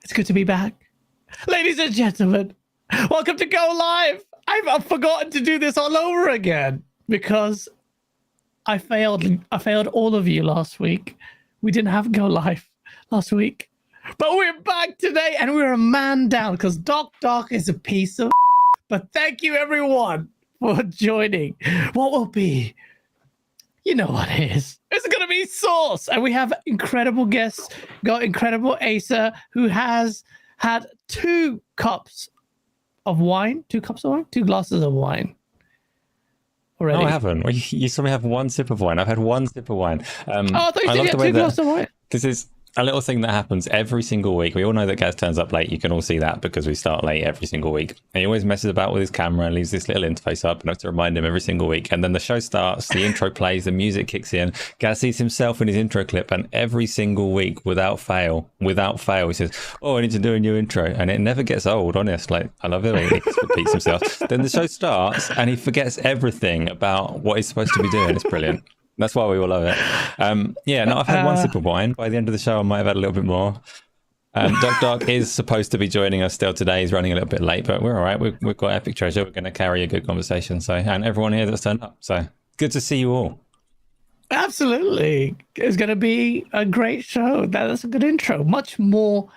It's good to be back. Ladies and gentlemen, welcome to Go Live. I've forgotten to do this all over again because I failed all of you last week. We didn't have Go Live last week. But we're back today and we're a man down because Doc is a piece of but thank you everyone for joining. What will be? You know what it is. It's going to be Sauce. And we have incredible guests. Got incredible Asa, who has had 2 cups of wine. 2 cups of wine? 2 glasses of wine. Already. No, I haven't. You saw me have 1 sip of wine. I've had 1 sip of wine. I thought you said you had 2 glasses of wine. This is a little thing that happens every single week. We all know that Gaz turns up late. You can all see that because we start late every single week. And he always messes about with his camera and leaves this little interface up, and I have to remind him every single week. And then the show starts, the intro plays, the music kicks in. Gaz sees himself in his intro clip, and every single week, without fail, he says, "Oh, I need to do a new intro," and it never gets old. Honest, like I love it when he just repeats himself. Then the show starts, and he forgets everything about what he's supposed to be doing. It's brilliant. That's why we all love it. I've had 1 sip of wine. By the end of the show, I might have had a little bit more. Doc is supposed to be joining us still today. He's running a little bit late, but we're all right. We've got Epic Treasure. We're going to carry a good conversation. And everyone here that's turned up. So good to see you all. Absolutely. It's going to be a great show. That's a good intro. Much more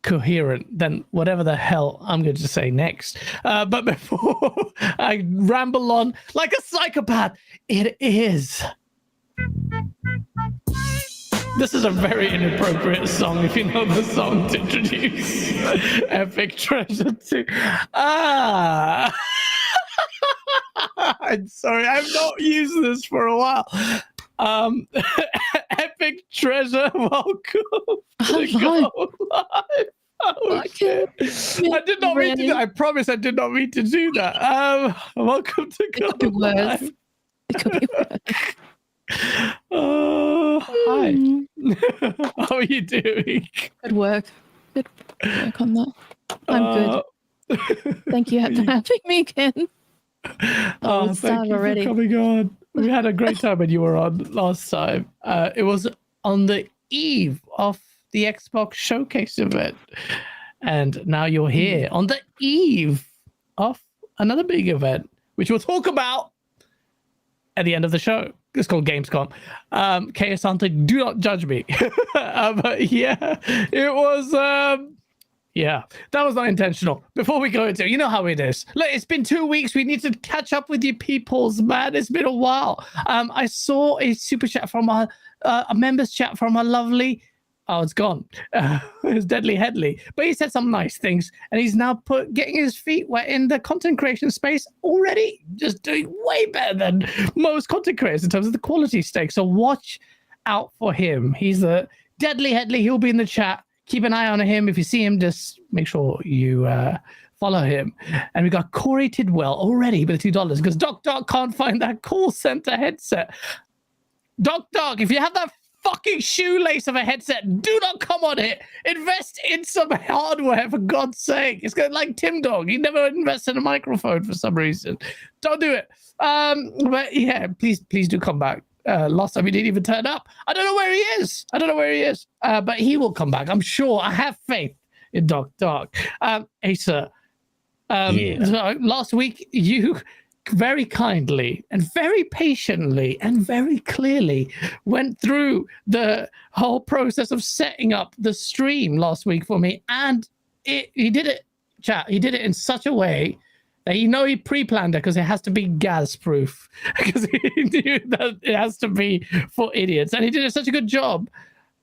coherent than whatever the hell I'm going to say next. But before I ramble on like a psychopath, it is. This is a very inappropriate song if you know the song to introduce Epic Treasure to. I'm sorry, I've not used this for a while. Epic Treasure, welcome to Go Live. Oh, shit. I did not mean to do. I promise I did not mean to do that. Welcome to Go Live. It could be worse. Hi. How are you doing? Good work. Good work on that. I'm good. Thank you for having me again. Thank you for coming on. We had a great time when you were on last time. It was on the eve of the Xbox Showcase event, and now you're here on the eve of another big event, which we'll talk about at the end of the show. It's called Gamescom. Chaos Hunter, do not judge me. But yeah, it was that was not intentional. Before we go into, you know how it is. Look, it's been 2 weeks. We need to catch up with you peoples, man. It's been a while. I saw a super chat from a members chat from a lovely. Oh, it's gone. It's Deadly Headley. But he said some nice things, and he's now getting his feet wet in the content creation space already, just doing way better than most content creators in terms of the quality stake. So watch out for him. He's the Deadly Headley. He'll be in the chat. Keep an eye on him. If you see him, just make sure you follow him. And we got Corey Tidwell already with $2 because Doc can't find that call center headset. Doc, if you have that fucking shoelace of a headset, do not come on it. Invest in some hardware, for God's sake. It's like Tim Dog. He never invests in a microphone for some reason. Don't do it. But yeah, please do come back. Last time he didn't even turn up. I don't know where he is. But he will come back. I'm sure. I have faith in Doc. Asa, so last week you very kindly and very patiently and very clearly went through the whole process of setting up the stream last week for me, and he did it in such a way that he pre-planned it because it has to be gas proof, because he knew that it has to be for idiots, and he did such a good job.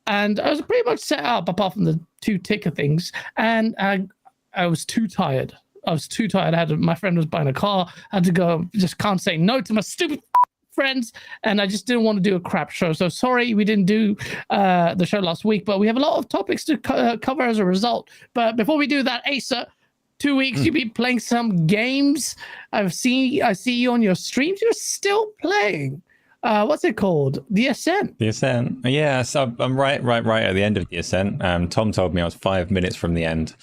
And I was pretty much set up apart from the 2 ticker things, and I was too tired. My friend was buying a car. I had to go. Just can't say no to my stupid friends. And I just didn't want to do a crap show. So sorry we didn't do the show last week. But we have a lot of topics to cover as a result. But before we do that, Asa, 2 weeks you've been playing some games. I see you on your streams. You're still playing. What's it called? The Ascent. The Ascent. Yeah, so I'm right at the end of The Ascent. Tom told me I was 5 minutes from the end.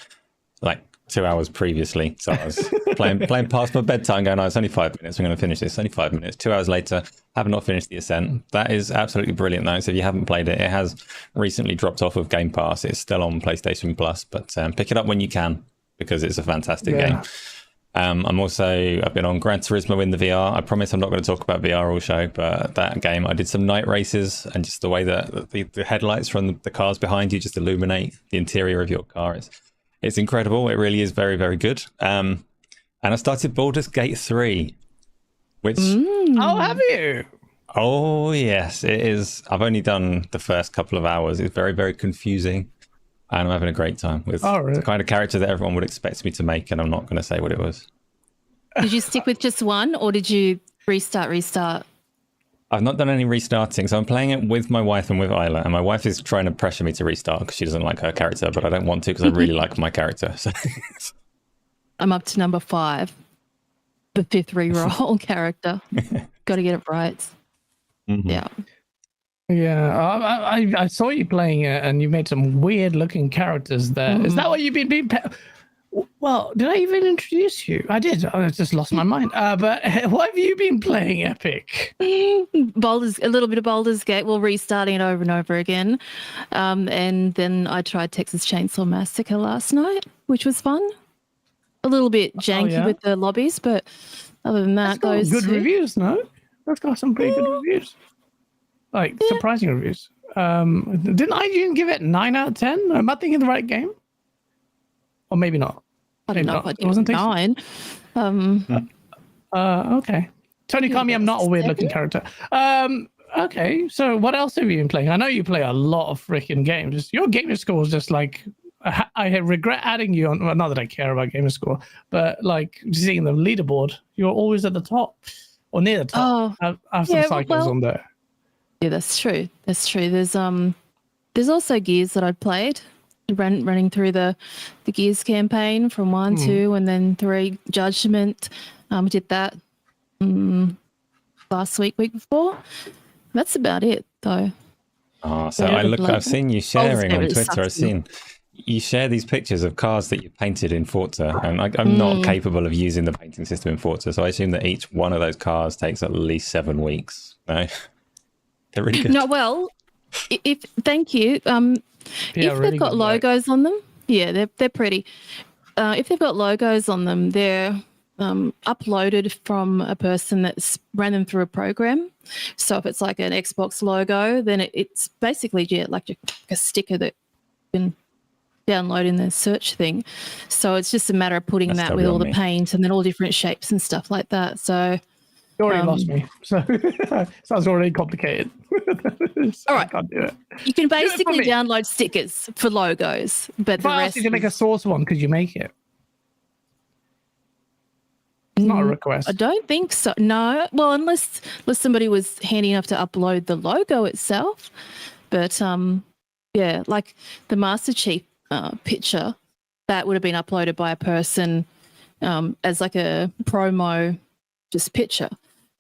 Like, 2 hours previously. So I was playing past my bedtime going, oh, it's only 5 minutes. I'm going to finish this. It's only 5 minutes. 2 hours later, have not finished the Ascent. That is absolutely brilliant, though. So if you haven't played it, it has recently dropped off of Game Pass. It's still on PlayStation Plus, but pick it up when you can because it's a fantastic game. I've been on Gran Turismo in the VR. I promise I'm not going to talk about VR all show, but that game, I did some night races and just the way that the headlights from the cars behind you just illuminate the interior of your car. It's incredible. It really is very, very good. And I started Baldur's Gate 3, which... Oh, have you? Oh, yes, it is. I've only done the first couple of hours. It's very, very confusing. And I'm having a great time with the kind of character that everyone would expect me to make, and I'm not going to say what it was. Did you stick with just one, or did you restart? I've not done any restarting, so I'm playing it with my wife and with Isla, and my wife is trying to pressure me to restart because she doesn't like her character, but I don't want to because I really like my character. So. I'm up to number 5, the 5th reroll character. Got to get it right. Mm-hmm. Yeah. Yeah, I saw you playing it, and you made some weird looking characters there. Is that what you've been? Well, did I even introduce you? I did. I just lost my mind. But what have you been playing, Epic? A little bit of Baldur's Gate. Well, restarting it over and over again. And then I tried Texas Chainsaw Massacre last night, which was fun. A little bit janky with the lobbies, but other than that, that's got good reviews. No, that's got some pretty good reviews. Like surprising reviews. Didn't IGN give it 9 out of 10? Am I thinking the right game? Or maybe not. I don't know if I'd give it 9. Okay. Tony Kami, I'm not a weird looking character. Okay, so what else have you been playing? I know you play a lot of freaking games. Your gamer score is just like, I regret adding you on, well, not that I care about gamer score, but like seeing the leaderboard, you're always at the top or near the top. I have some cycles on there. Yeah, that's true. There's also Gears that I'd played, running through the Gears campaign from 1, 2, and then 3 Judgment. Did that last week before. That's about it, though. Oh, so I've seen you sharing on Twitter. I've seen you share these pictures of cars that you painted in Forza, and I'm not capable of using the painting system in Forza, so I assume that each one of those cars takes at least 7 weeks. No. They're really good. No, well, thank you. If they've got logos on them, they're pretty. If they've got logos on them, they're uploaded from a person that's ran them through a program. So if it's like an Xbox logo, then it's basically like a sticker that you can download in the search thing. So it's just a matter of putting that with all the paint and then all different shapes and stuff like that. So. You already lost me, so sounds already complicated. So all right, I can't do it. You can basically download stickers for logos, but the rest. You can make a source one. Could you make it? It's not a request. I don't think so. No, well, unless somebody was handy enough to upload the logo itself. But like the Master Chief picture, that would have been uploaded by a person as like a promo, just picture.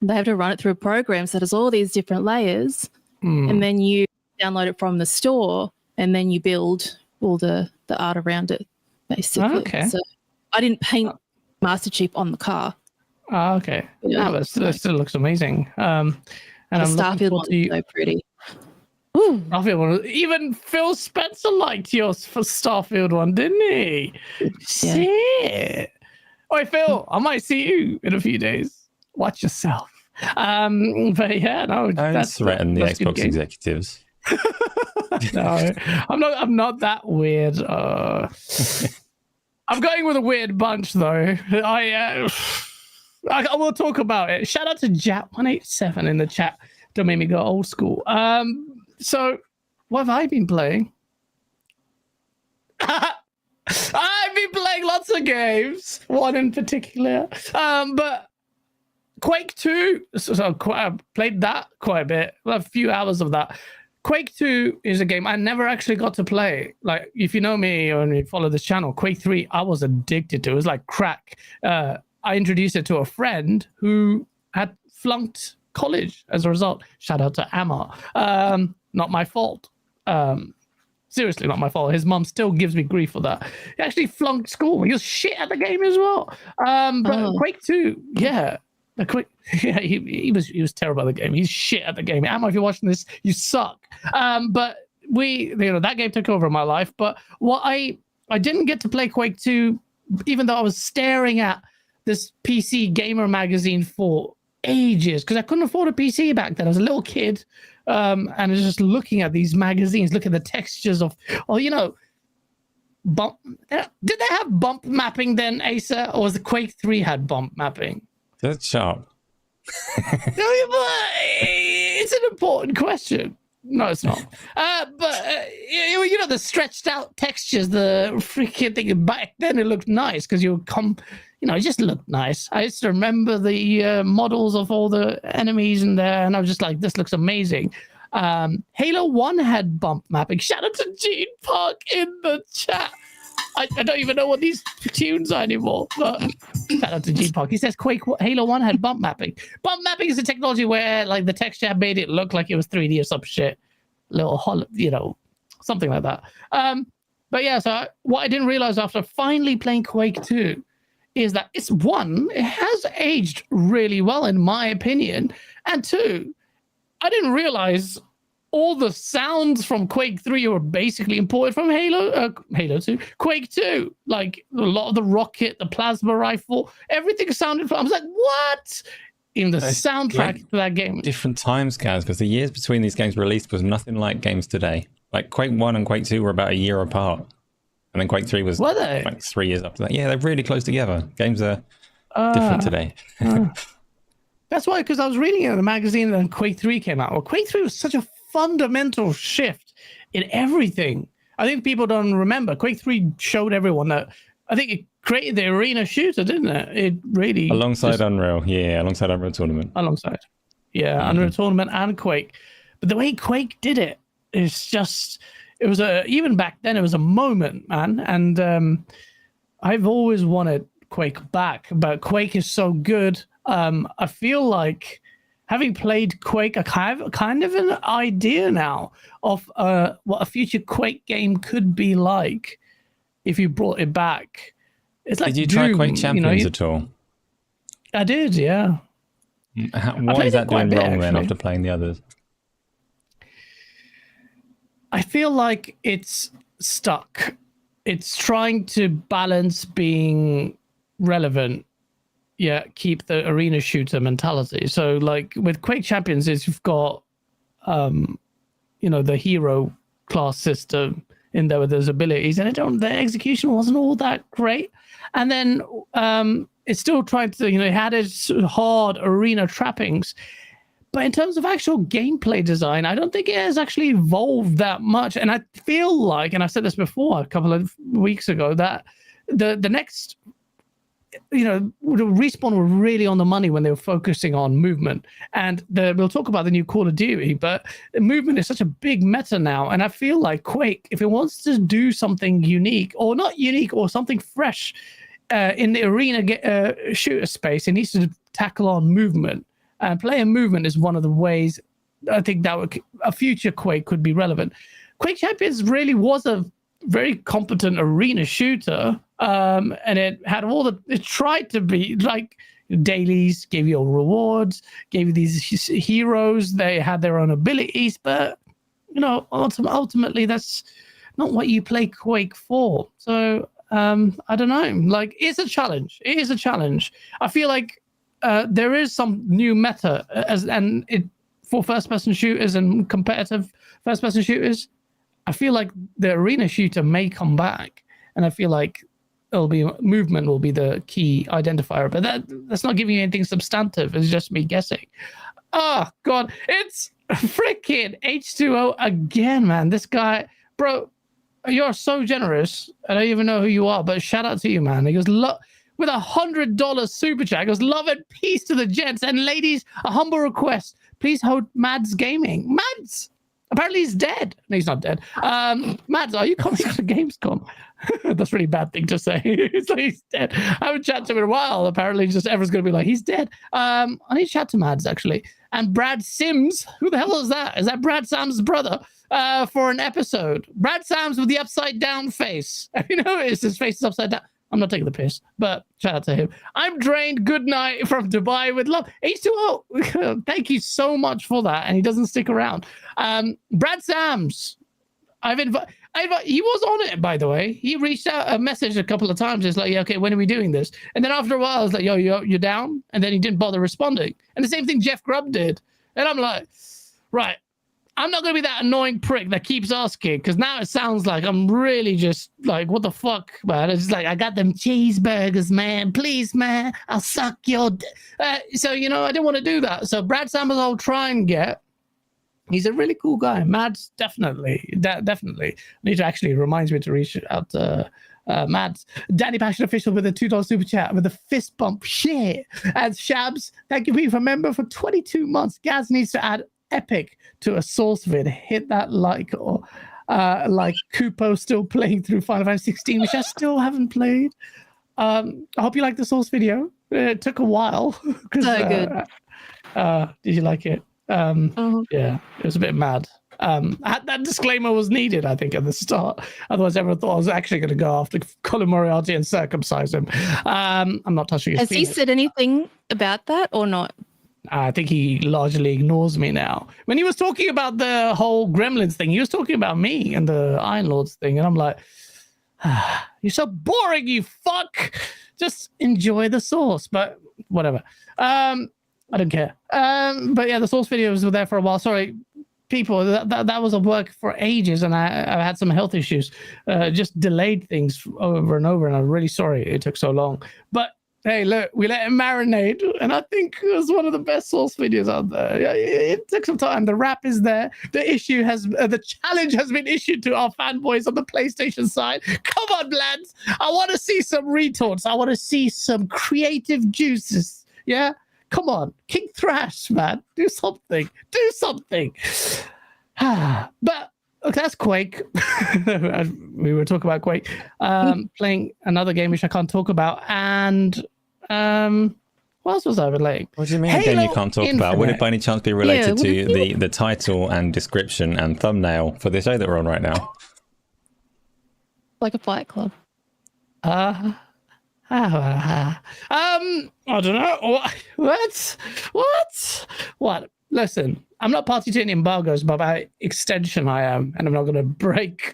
They have to run it through a program so there's all these different layers, and then you download it from the store, and then you build all the art around it, basically. Okay. So I didn't paint Master Chief on the car. Okay. That still looks amazing. And Starfield one's so pretty. Ooh. Starfield one. Even Phil Spencer liked yours for Starfield one, didn't he? Shit. Oi, Phil, I might see you in a few days. Watch yourself. But yeah, no. Don't threaten the Xbox executives. No, I'm not that weird. I'm going with a weird bunch though. I will talk about it. Shout out to Jat187 in the chat. Don't make me go old school. So what have I been playing? I've been playing lots of games, one in particular. But Quake 2, so I played that quite a bit, a few hours of that. Quake 2 is a game I never actually got to play. Like, if you know me or you follow this channel, Quake 3, I was addicted to. It was like crack. I introduced it to a friend who had flunked college as a result. Shout out to Amma. Not my fault. seriously not my fault. His mom still gives me grief for that. He actually flunked school. He was shit at the game as well. But Quake 2, yeah. Yeah, he was terrible at the game. He's shit at the game. Emma, if you're watching this, you suck. But that game took over my life. But what I didn't get to play Quake 2, even though I was staring at this PC gamer magazine for ages, because I couldn't afford a PC back then. I was a little kid, and I was just looking at these magazines, looking at the textures of, bump. Did they have bump mapping then, Asa, or was the Quake 3 had bump mapping? That's sharp. It's an important question. No, it's not. The stretched out textures, the freaking thing back then, it looked nice because it just looked nice. I used to remember the models of all the enemies in there, and I was just like, this looks amazing. Halo 1 had bump mapping. Shout out to Gene Park in the chat. I don't even know what these tunes are anymore, but shout out to Gene Park. He says Halo 1 had bump mapping. Bump mapping is a technology where like the texture made it look like it was 3D or some shit. Something like that. But yeah, so what I didn't realize after finally playing Quake 2 is that it has aged really well in my opinion, and two, I didn't realize all the sounds from Quake 3 were basically imported from Halo 2, Quake 2. Like a lot of the rocket, the plasma rifle, everything sounded. I was like, what? In the soundtrack to that game. Different times, Gaz, because the years between these games released was nothing like games today. Like Quake 1 and Quake 2 were about a year apart. And then Quake 3 was like 3 years after that. Yeah, they're really close together. Games are different today. That's why, because I was reading it in the magazine and Quake 3 came out. Well, Quake 3 was such a fundamental shift in everything. I think people don't remember. Quake 3 showed everyone that. I think it created the arena shooter, didn't it? It really alongside Unreal, alongside Unreal Tournament. Unreal Tournament and Quake. But the way Quake did it is just. It was even back then. It was a moment, man. And I've always wanted Quake back, but Quake is so good. I feel like, having played Quake, I have kind of an idea now of what a future Quake game could be like if you brought it back. It's like, did you try Quake Champions at all? I did, yeah. What is that doing wrong then after playing the others? I feel like it's stuck. It's trying to balance being relevant, keep the arena shooter mentality. So like with Quake Champions is you've got the hero class system in there with those abilities, and the execution wasn't all that great. And then it's still trying to, it had its hard arena trappings. But in terms of actual gameplay design, I don't think it has actually evolved that much. And I feel like, and I said this before a couple of weeks ago, that the next Respawn were really on the money when they were focusing on movement. And we'll talk about the new Call of Duty, but movement is such a big meta now. And I feel like Quake, if it wants to do something unique, or not unique, or something fresh in the arena shooter space, it needs to tackle on movement. And player movement is one of the ways I think that a future Quake could be relevant. Quake Champions really was a very competent arena shooter, and it had it tried to be like dailies, gave you rewards, gave you these heroes. They had their own abilities, but ultimately that's not what you play Quake for. So I don't know. Like, it's a challenge. It is a challenge. I feel like there is some new meta for first-person shooters and competitive first-person shooters. I feel like the arena shooter may come back, and I feel like movement will be the key identifier. But that's not giving you anything substantive. It's just me guessing. Oh God, it's freaking H2O again, man. This guy, bro, you're so generous. I don't even know who you are, but shout out to you, man. He goes, with $100 super chat, goes, love and peace to the gents and ladies. A humble request, please hold Mads Gaming. Mads, Apparently he's dead. No, he's not dead. Mads, are you coming to Gamescom? That's a really bad thing to say. It's like he's dead. I haven't chatted to him in a while. Apparently, just everyone's going to be like, he's dead. I need to chat to Mads, actually. And Brad Sims, who the hell is that? Is that Brad Sam's brother? For an episode. Brad Sams with the upside down face. You know, his face is upside down. I'm not taking the piss, but shout out to him. I'm drained. Good night from Dubai with love. H2O, thank you so much for that. And he doesn't stick around. Brad Sams, he was on it, by the way. He reached out a message a couple of times. It's like, yeah, okay, when are we doing this? And then after a while, I was like, yo, you're down? And then he didn't bother responding. And the same thing Jeff Grubb did. And I'm like, right, I'm not going to be that annoying prick that keeps asking, because now it sounds like I'm really just like, what the fuck, man? It's like, I got them cheeseburgers, man. Please, man, I'll suck your so, you know, I didn't want to do that. So Brad Sanders I'll try and get. He's a really cool guy. Mads, definitely. Definitely. I need to actually reminds me to reach out to Mads. Danny Passion Official with a $2 super chat with a fist bump. Shit. And Shabs, thank you for being a member for 22 months. Gaz needs to add Epic to a source vid. Hit that like, or like Kupo still playing through Final Fantasy 16, which I still haven't played. I hope you like the source video. It took a while. So good. Did you like it? Yeah, it was a bit mad. That disclaimer was needed, I think, at the start. Otherwise, everyone thought I was actually going to go after Colin Moriarty and circumcise him. I'm not touching his Has he said anything about that or not? I think he largely ignores me now. When he was talking about the whole Gremlins thing, he was talking about me and the Iron Lords thing, and I'm like, you're so boring, you fuck. Just enjoy the source, but whatever. I don't care. But yeah, the source videos were there for a while. Sorry, people, that was a work for ages, and I had some health issues. Just delayed things over and over, and I'm really sorry it took so long. But hey, look, we let him marinate, and I think it was one of the best source videos out there. Yeah, it took some time. The rap is there. The challenge has been issued to our fanboys on the PlayStation side. Come on, lads. I want to see some retorts. I want to see some creative juices. Yeah? Come on. King Thrash, man. Do something. Do something. But okay, that's Quake. We were talking about Quake. Playing another game which I can't talk about, and what else was I playing? What do you mean a game you can't talk about? Would it by any chance be related to the title and description and thumbnail for the show that we're on right now? Like a Fight Club. I don't know. What? Listen, I'm not party to any embargoes, but by extension I am, and I'm not going to break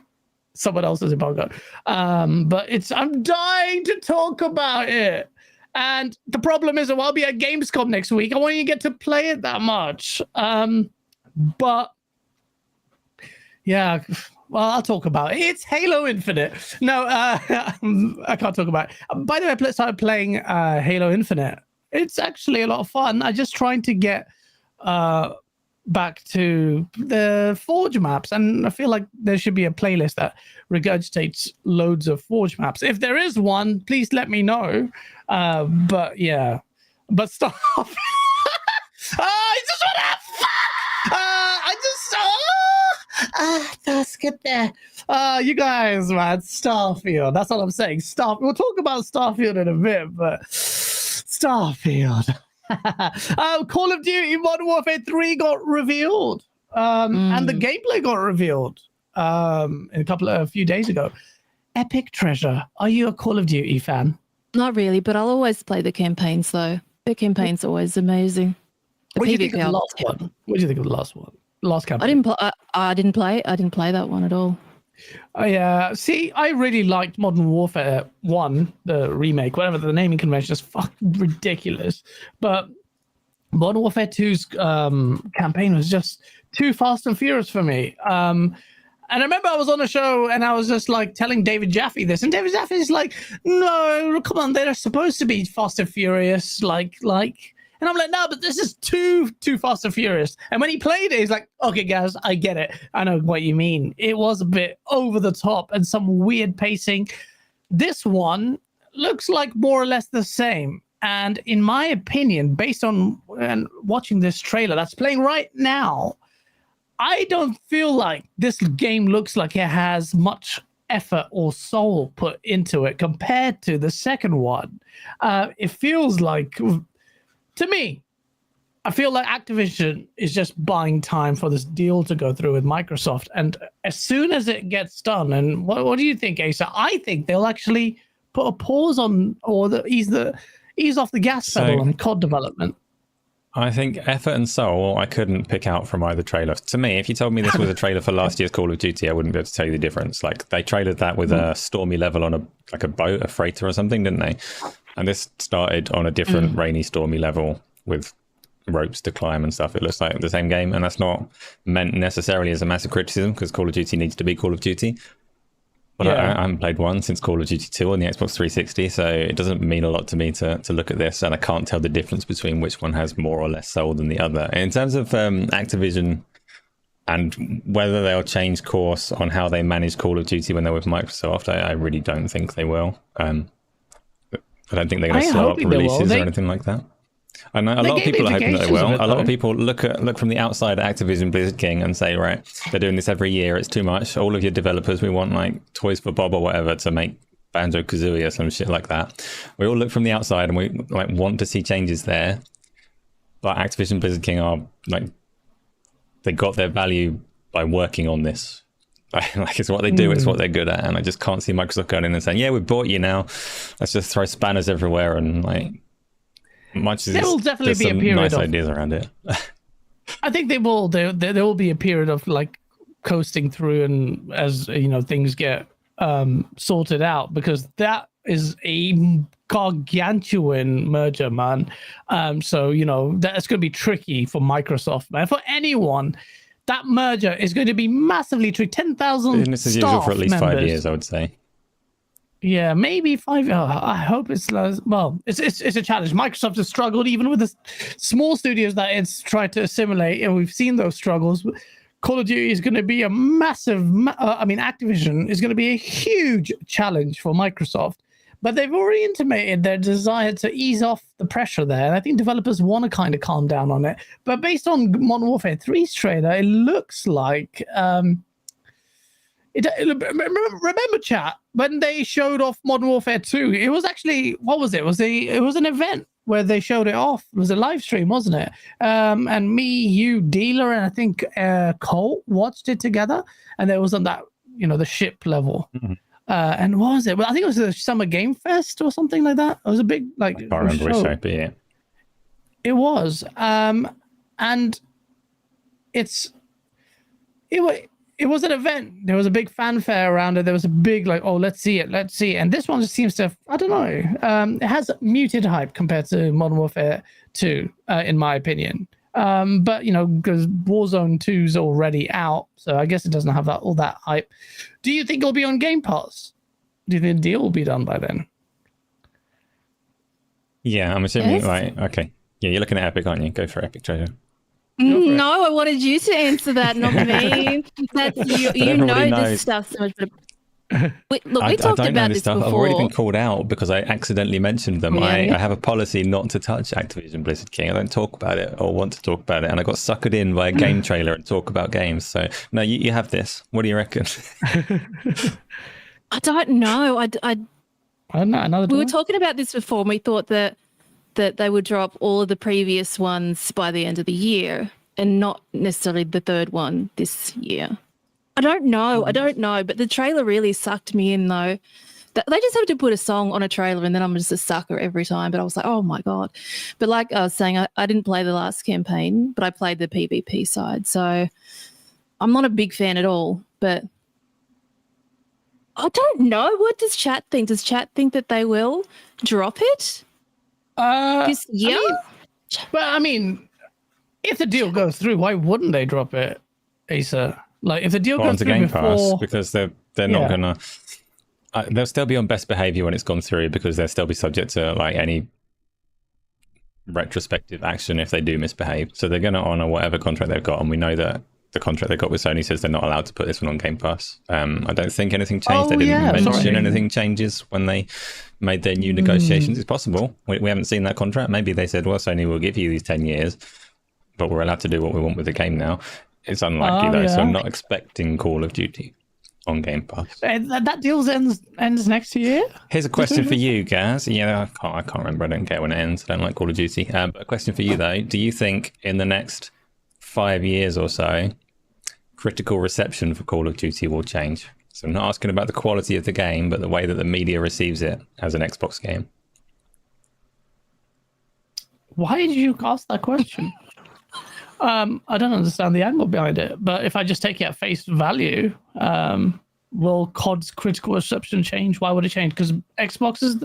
someone else's embargo. But I'm dying to talk about it. And the problem is, I'll be at Gamescom next week. I want you to get to play it that much. But yeah, well, I'll talk about it. It's Halo Infinite. No, I can't talk about it. By the way, I started playing Halo Infinite. It's actually a lot of fun. I'm just trying to get back to the Forge maps, and I feel like there should be a playlist that regurgitates loads of Forge maps. If there is one, please let me know. But yeah, but stop. I just want to fuck. Let's get there. You guys, man, Starfield. That's all I'm saying. We'll talk about Starfield in a bit, but Starfield. Call of Duty Modern Warfare 3 got revealed, and the gameplay got revealed a few days ago. Epic Treasure. Are you a Call of Duty fan? Not really, but I'll always play the campaigns though. The campaign's always amazing. What do you think of the last one? What do you think of the last one? Last campaign. I didn't play that one at all. Oh yeah. See, I really liked Modern Warfare 1, the remake, whatever the naming convention is, fucking ridiculous. But Modern Warfare 2's campaign was just too fast and furious for me. And I remember I was on a show and I was just like telling David Jaffe this, and David Jaffe is like, "No, come on, they're supposed to be fast and furious, like." And I'm like, "No, but this is too fast and furious." And when he played it, he's like, "Okay, guys, I get it. I know what you mean. It was a bit over the top and some weird pacing." This one looks like more or less the same. And in my opinion, based on watching this trailer that's playing right now, I don't feel like this game looks like it has much effort or soul put into it compared to the second one. It feels like, to me, I feel like Activision is just buying time for this deal to go through with Microsoft. And as soon as it gets done, and what do you think, Asa? I think they'll actually put a pause on, or ease off the gas pedal on COD development. I think effort and soul I couldn't pick out from either trailer. To me, if you told me this was a trailer for last year's Call of Duty, I wouldn't be able to tell you the difference. Like, they trailered that with a stormy level on a boat, a freighter or something, didn't they? And this started on a different rainy, stormy level with ropes to climb and stuff. It looks like the same game, and that's not meant necessarily as a massive criticism, because Call of Duty needs to be Call of Duty. But I haven't played one since Call of Duty 2 on the Xbox 360, so it doesn't mean a lot to me to look at this, and I can't tell the difference between which one has more or less soul than the other. In terms of Activision and whether they'll change course on how they manage Call of Duty when they're with Microsoft, I really don't think they will. I don't think they're going to slow up releases or anything like that. I know a lot of people are hoping that they will. A lot of people look from the outside at Activision Blizzard King and say, right, they're doing this every year. It's too much. All of your developers, we want like Toys for Bob or whatever to make Banjo-Kazooie or some shit like that. We all look from the outside and we like want to see changes there. But Activision Blizzard King are like, they got their value by working on this. Like, it's what they do, it's what they're good at. And I just can't see Microsoft going in and saying, yeah, we bought you now. Let's just throw spanners everywhere and like, much as there will definitely be a period nice of ideas around it. I think they will. There will be a period of like coasting through, and as you know, things get sorted out, because that is a gargantuan merger, man. So you know that's going to be tricky for Microsoft, man. For anyone, that merger is going to be massively tricky. 10,000 business as usual for at least 5 years, I would say. Yeah, maybe 5. I hope it's well. It's a challenge. Microsoft has struggled even with the small studios that it's tried to assimilate, and we've seen those struggles. Call of Duty is going to be a massive. Activision is going to be a huge challenge for Microsoft. But they've already intimated their desire to ease off the pressure there, and I think developers want to kind of calm down on it. But based on Modern Warfare 3's trailer, it looks like. Remember, chat, when they showed off Modern Warfare 2, it was actually, what was it? It was an event where they showed it off. It was a live stream, wasn't it? And me, you, Dealer, and I think Colt watched it together, and it was on that, the ship level. Mm-hmm. And what was it? Well, I think it was the Summer Game Fest or something like that. It was a big, like, I can't remember which show, but yeah. It was. And it was an event. There was a big fanfare around it. There was a big, like, oh, let's see it. And this one just seems to, I don't know. It has muted hype compared to Modern Warfare 2, in my opinion. But, because Warzone 2 is already out, so I guess it doesn't have all that hype. Do you think it'll be on Game Pass? Do you think the deal will be done by then? Yeah, I'm assuming, yes. Right, okay. Yeah, you're looking at Epic, aren't you? Go for Epic Treasure. No, I wanted you to answer that, not me. That's you know this stuff so much better. We talked about this before. I've already been called out because I accidentally mentioned them. Yeah. I have a policy not to touch Activision Blizzard King. I don't talk about it or want to talk about it, and I got suckered in by a game trailer and talk about games. So no, you have this. What do you reckon? I don't know. I don't know. We were talking about this before, and we thought that they would drop all of the previous ones by the end of the year and not necessarily the third one this year. I don't know, but the trailer really sucked me in, though. They just have to put a song on a trailer and then I'm just a sucker every time. But I was like, oh, my God. But like I was saying, I didn't play the last campaign, but I played the PvP side. So I'm not a big fan at all, but I don't know. What does chat think? Does chat think that they will drop it? This year? I mean, if the deal goes through, why wouldn't they drop it, Asa? Like, if the deal goes through Game before... Pass, because they're not going to... they'll still be on best behavior when it's gone through, because they'll still be subject to, like, any retrospective action if they do misbehave. So they're going to honour whatever contract they've got, and we know that the contract they got with Sony says they're not allowed to put this one on Game Pass. I don't think anything changed. They didn't mention anything changes when they made their new negotiations. It's possible. We haven't seen that contract. Maybe they said, well, Sony will give you these 10 years, but we're allowed to do what we want with the game now. It's unlikely though, so yeah. I'm not expecting Call of Duty on Game Pass. That deal ends next year. Here's a question for you, Gaz. Yeah, I can't remember. I don't care when it ends. I don't like Call of Duty. But a question for you though: do you think in the next 5 years or so, critical reception for Call of Duty will change? So I'm not asking about the quality of the game, but the way that the media receives it as an Xbox game. Why did you ask that question? I don't understand the angle behind it, but if I just take it at face value, will COD's critical reception change? Why would it change? Because Xbox is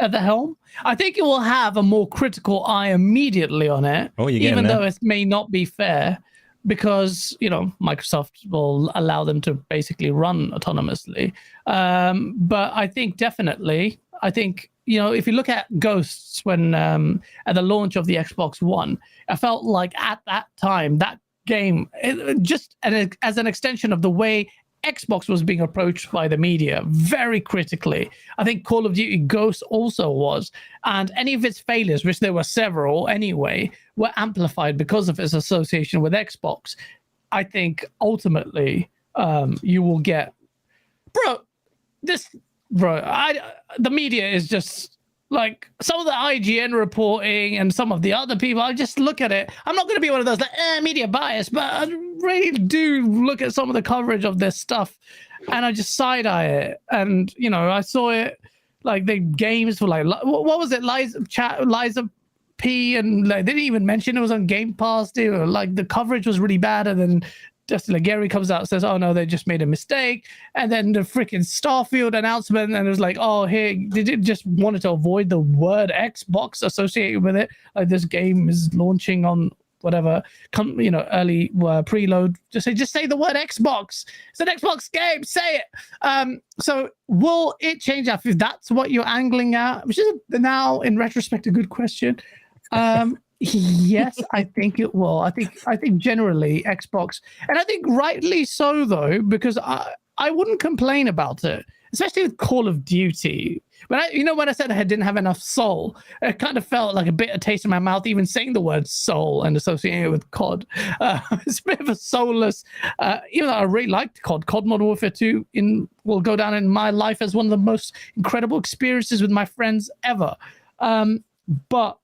at the helm. I think it will have a more critical eye immediately on it, even though it may not be fair, because Microsoft will allow them to basically run autonomously. But I think definitely, if you look at Ghosts when at the launch of the Xbox One, I felt like at that time that game as an extension of the way Xbox was being approached by the media very critically. I think Call of Duty Ghosts also was, and any of its failures, which there were several anyway, were amplified because of its association with Xbox. I think ultimately you will get, the media is just like some of the IGN reporting and some of the other people. I just look at it. I'm not going to be one of those media bias, but I really do look at some of the coverage of this stuff, and I just side eye it. And I saw it like the games were like, what was it, Liza P, and like they didn't even mention it was on Game Pass. They were like, the coverage was really bad, and then Justin Gary comes out and says, oh no, they just made a mistake. And then the freaking Starfield announcement, and it was like, oh, hey, they just wanted to avoid the word Xbox associated with it. Like, this game is launching on whatever, early preload. Just say the word Xbox. It's an Xbox game. Say it. So will it change if that's what you're angling at? Which is now, in retrospect, a good question. Yes, I think it will. I think generally Xbox, and I think rightly so though, because I wouldn't complain about it, especially with Call of Duty. When I said I didn't have enough soul, it kind of felt like a bitter taste in my mouth even saying the word soul and associating it with COD. It's a bit of a soulless, even though I really liked COD Modern Warfare 2 will go down in my life as one of the most incredible experiences with my friends ever. But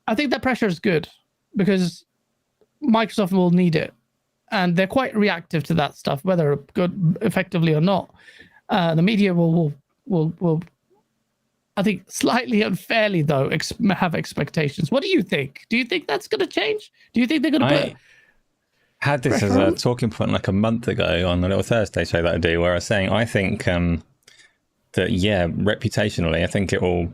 I think that pressure is good because Microsoft will need it, and they're quite reactive to that stuff, whether good effectively or not. The media will, I think, slightly unfairly though, have expectations. What do you think? Do you think that's going to change? Do you think they're going to put? Had this as a talking point like a month ago on the little Thursday show that I do, where I was saying I think that reputationally, I think it will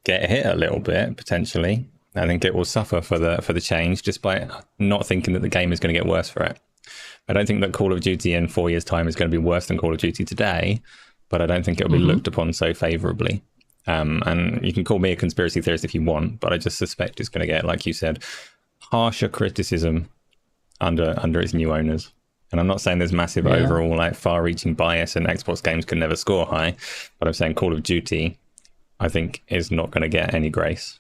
get hit a little bit potentially. I think it will suffer for the change, just by not thinking that the game is going to get worse for it. I don't think that Call of Duty in 4 years' time is going to be worse than Call of Duty today, but I don't think it will be looked upon so favorably. And you can call me a conspiracy theorist if you want, but I just suspect it's going to get, like you said, harsher criticism under its new owners. And I'm not saying there's massive overall like far-reaching bias and Xbox games can never score high, but I'm saying Call of Duty, I think, is not going to get any grace.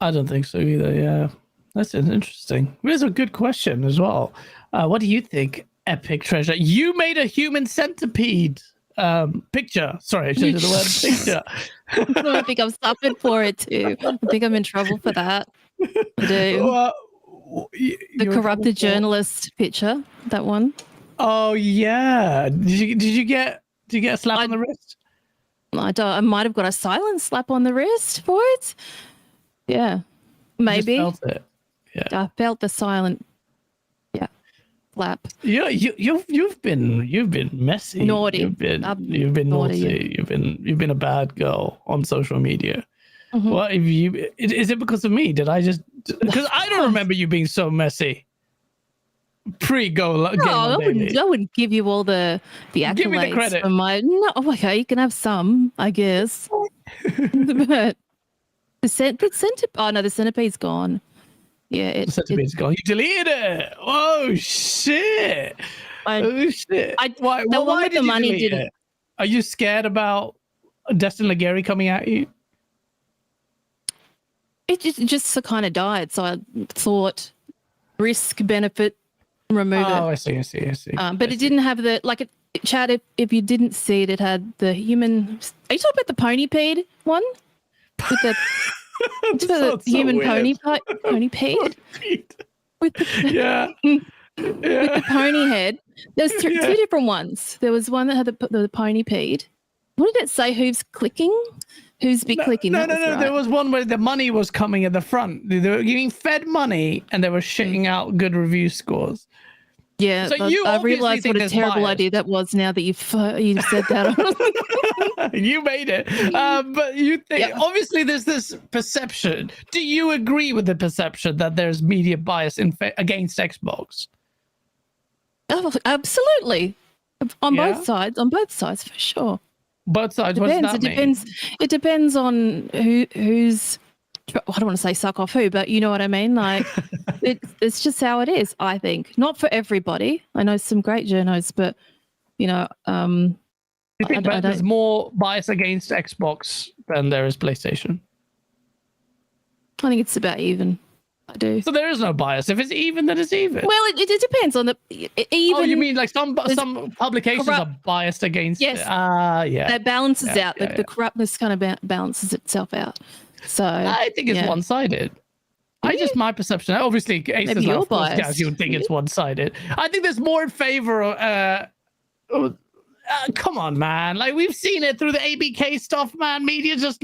I don't think so either. Yeah, that's interesting. It's a good question as well. What do you think, Epic Treasure? You made a human centipede picture. Sorry, I should have the word picture. I think I've suffered for it too. I think I'm in trouble for that. I do. The corrupted journalist picture, that one. Oh yeah. Did you get a slap on the wrist? I might have got a silent slap on the wrist for it. Yeah, maybe. You just felt it. Yeah. I felt the silent, slap. Yeah, you've been messy. Naughty. You've been naughty. You've been a bad girl on social media. Mm-hmm. What have you? Is it because of me? Did I just? Because I don't remember you being so messy. I wouldn't give you all the accolades. Give me the credit. Okay, you can have some, I guess. But the centipede's gone. Yeah, the centipede's gone. You deleted it. Oh shit! Why did you delete it? Are you scared about Destin Legary coming at you? It just kind of died. So I thought, risk benefit, remove it. Oh, I see. But it didn't have the Chad. If you didn't see it, it had the human. Are you talking about the ponypede one? With the, the human ponypede? With the, with the pony head. There's two different ones. There was one that had the ponypede. What did it say? Who's clicking? Who's be clicking? No. Right. There was one where the money was coming at the front. They were getting fed money and they were shitting out good review scores. Yeah, so I realised what a terrible idea that was now that you've said that. You made it. But you think, obviously there's this perception. Do you agree with the perception that there's media bias against Xbox? Oh, absolutely. On both sides for sure. Both sides. What does that mean? It depends on who's. I don't want to say suck off who, but you know what I mean. Like, it's just how it is. I think not for everybody. I know some great journos, but you know, you think there's more bias against Xbox than there is PlayStation? I think it's about even. I do. So there is no bias. If it's even, then it's even. Well, it depends on the even. Oh, you mean like some publications are biased against? Yes. It? Yeah. That balances out. The corruptness kind of balances itself out. So I think it's one-sided. My perception. Obviously, Ace is not biased. You would think it's one-sided. I think there's more in favor of. Come on, man! Like we've seen it through the ABK stuff, man. Media just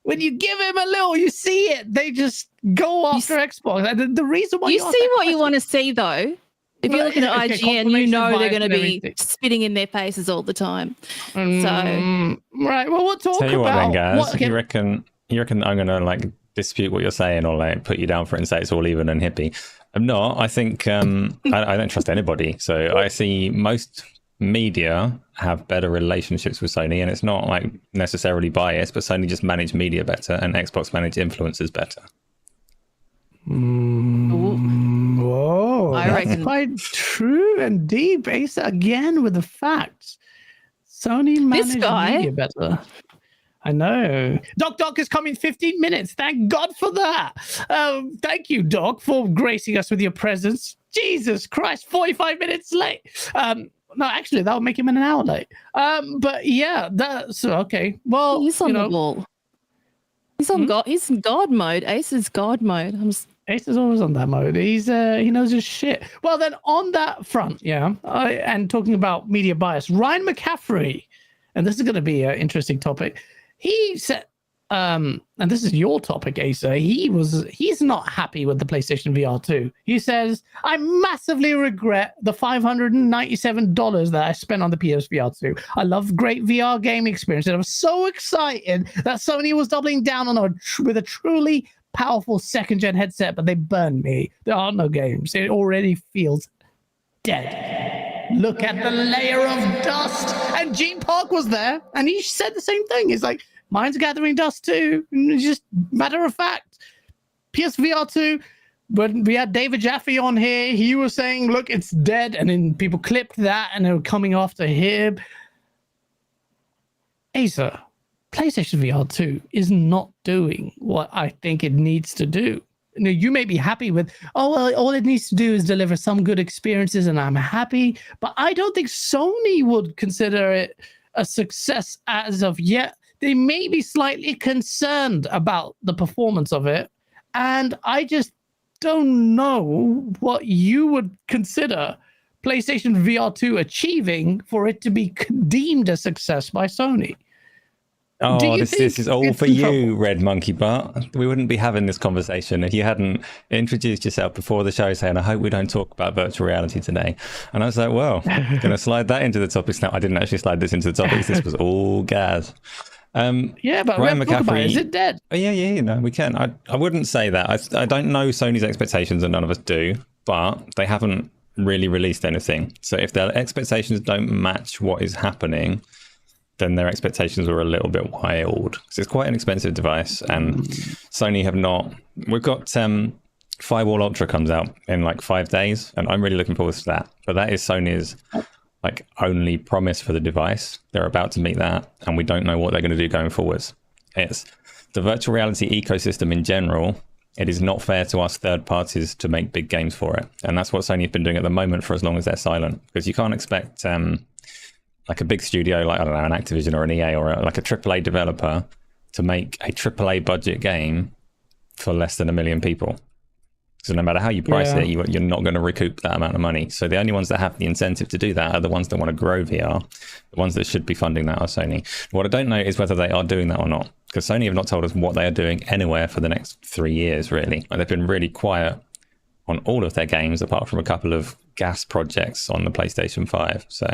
when you give him a little, you see it. They just go after Xbox. And the reason why you see what you want to see, though. If you're looking at IGN, you know they're going to be spitting in their faces all the time. So right. Well, we'll talk Tell you about. What, then, guys, you reckon I'm going to like dispute what you're saying or like put you down for it and say it's all even and hippie? I'm not. I think I don't trust anybody. So I see most media have better relationships with Sony, and it's not like necessarily biased, but Sony just manage media better and Xbox manage influencers better. Whoa, that's quite true and deep. Asa again with the facts. Sony managed media better. I know. Doc is coming 15 minutes. Thank God for that. Thank you, Doc, for gracing us with your presence. Jesus Christ, 45 minutes late. No, actually, that would make him an hour late. But yeah, that's okay. Well, he's on the ball. He's on God. He's in God mode. Ace is God mode. Ace is always on that mode. He knows his shit. Well, then on that front, and talking about media bias, Ryan McCaffrey, and this is going to be an interesting topic. He said, and this is your topic, Asa. He's not happy with the PlayStation VR 2. He says, I massively regret the $597 that I spent on the PSVR 2. I love great VR game experience, and I was so excited that Sony was doubling down on with a truly powerful second-gen headset, but they burned me. There are no games. It already feels dead. Look at the layer of dust. And Gene Park was there, and he said the same thing. He's like, mine's gathering dust too. Just matter of fact. PSVR 2, when we had David Jaffe on here, he was saying, look, it's dead. And then people clipped that and they were coming after him. Asa, PlayStation VR 2 is not doing what I think it needs to do. You may be happy with, all it needs to do is deliver some good experiences and I'm happy. But I don't think Sony would consider it a success as of yet. They may be slightly concerned about the performance of it. And I just don't know what you would consider PlayStation VR 2 achieving for it to be deemed a success by Sony. Oh, this is all for you, Red Monkey Butt. We wouldn't be having this conversation if you hadn't introduced yourself before the show saying, I hope we don't talk about virtual reality today. And I was like, well, I'm going to slide that into the topics now. I didn't actually slide this into the topics. This was all Gaz. Yeah, but Ryan McCaffrey, is it dead? Oh, yeah, we can. I wouldn't say that. I don't know Sony's expectations, and none of us do, but they haven't really released anything. So if their expectations don't match what is happening, then their expectations were a little bit wild. Because it's quite an expensive device, and Sony have not. We've got Firewall Ultra comes out in like 5 days, and I'm really looking forward to that. But that is Sony's like only promise for the device. They're about to meet that, and we don't know what they're going to do going forwards. It's the virtual reality ecosystem in general It is not fair to ask third parties to make big games for it. And that's what Sony have been doing at the moment for as long as they're silent. Because you can't expect like a big studio, like, I don't know, an Activision or an EA or like a AAA developer to make a AAA budget game for less than 1 million people. So no matter how you price it, you're not going to recoup that amount of money. So the only ones that have the incentive to do that are the ones that want to grow VR. The ones that should be funding that are Sony. What I don't know is whether they are doing that or not, because Sony have not told us what they are doing anywhere for the next 3 years, really. Like, they've been really quiet on all of their games, apart from a couple of gas projects on the PlayStation 5. So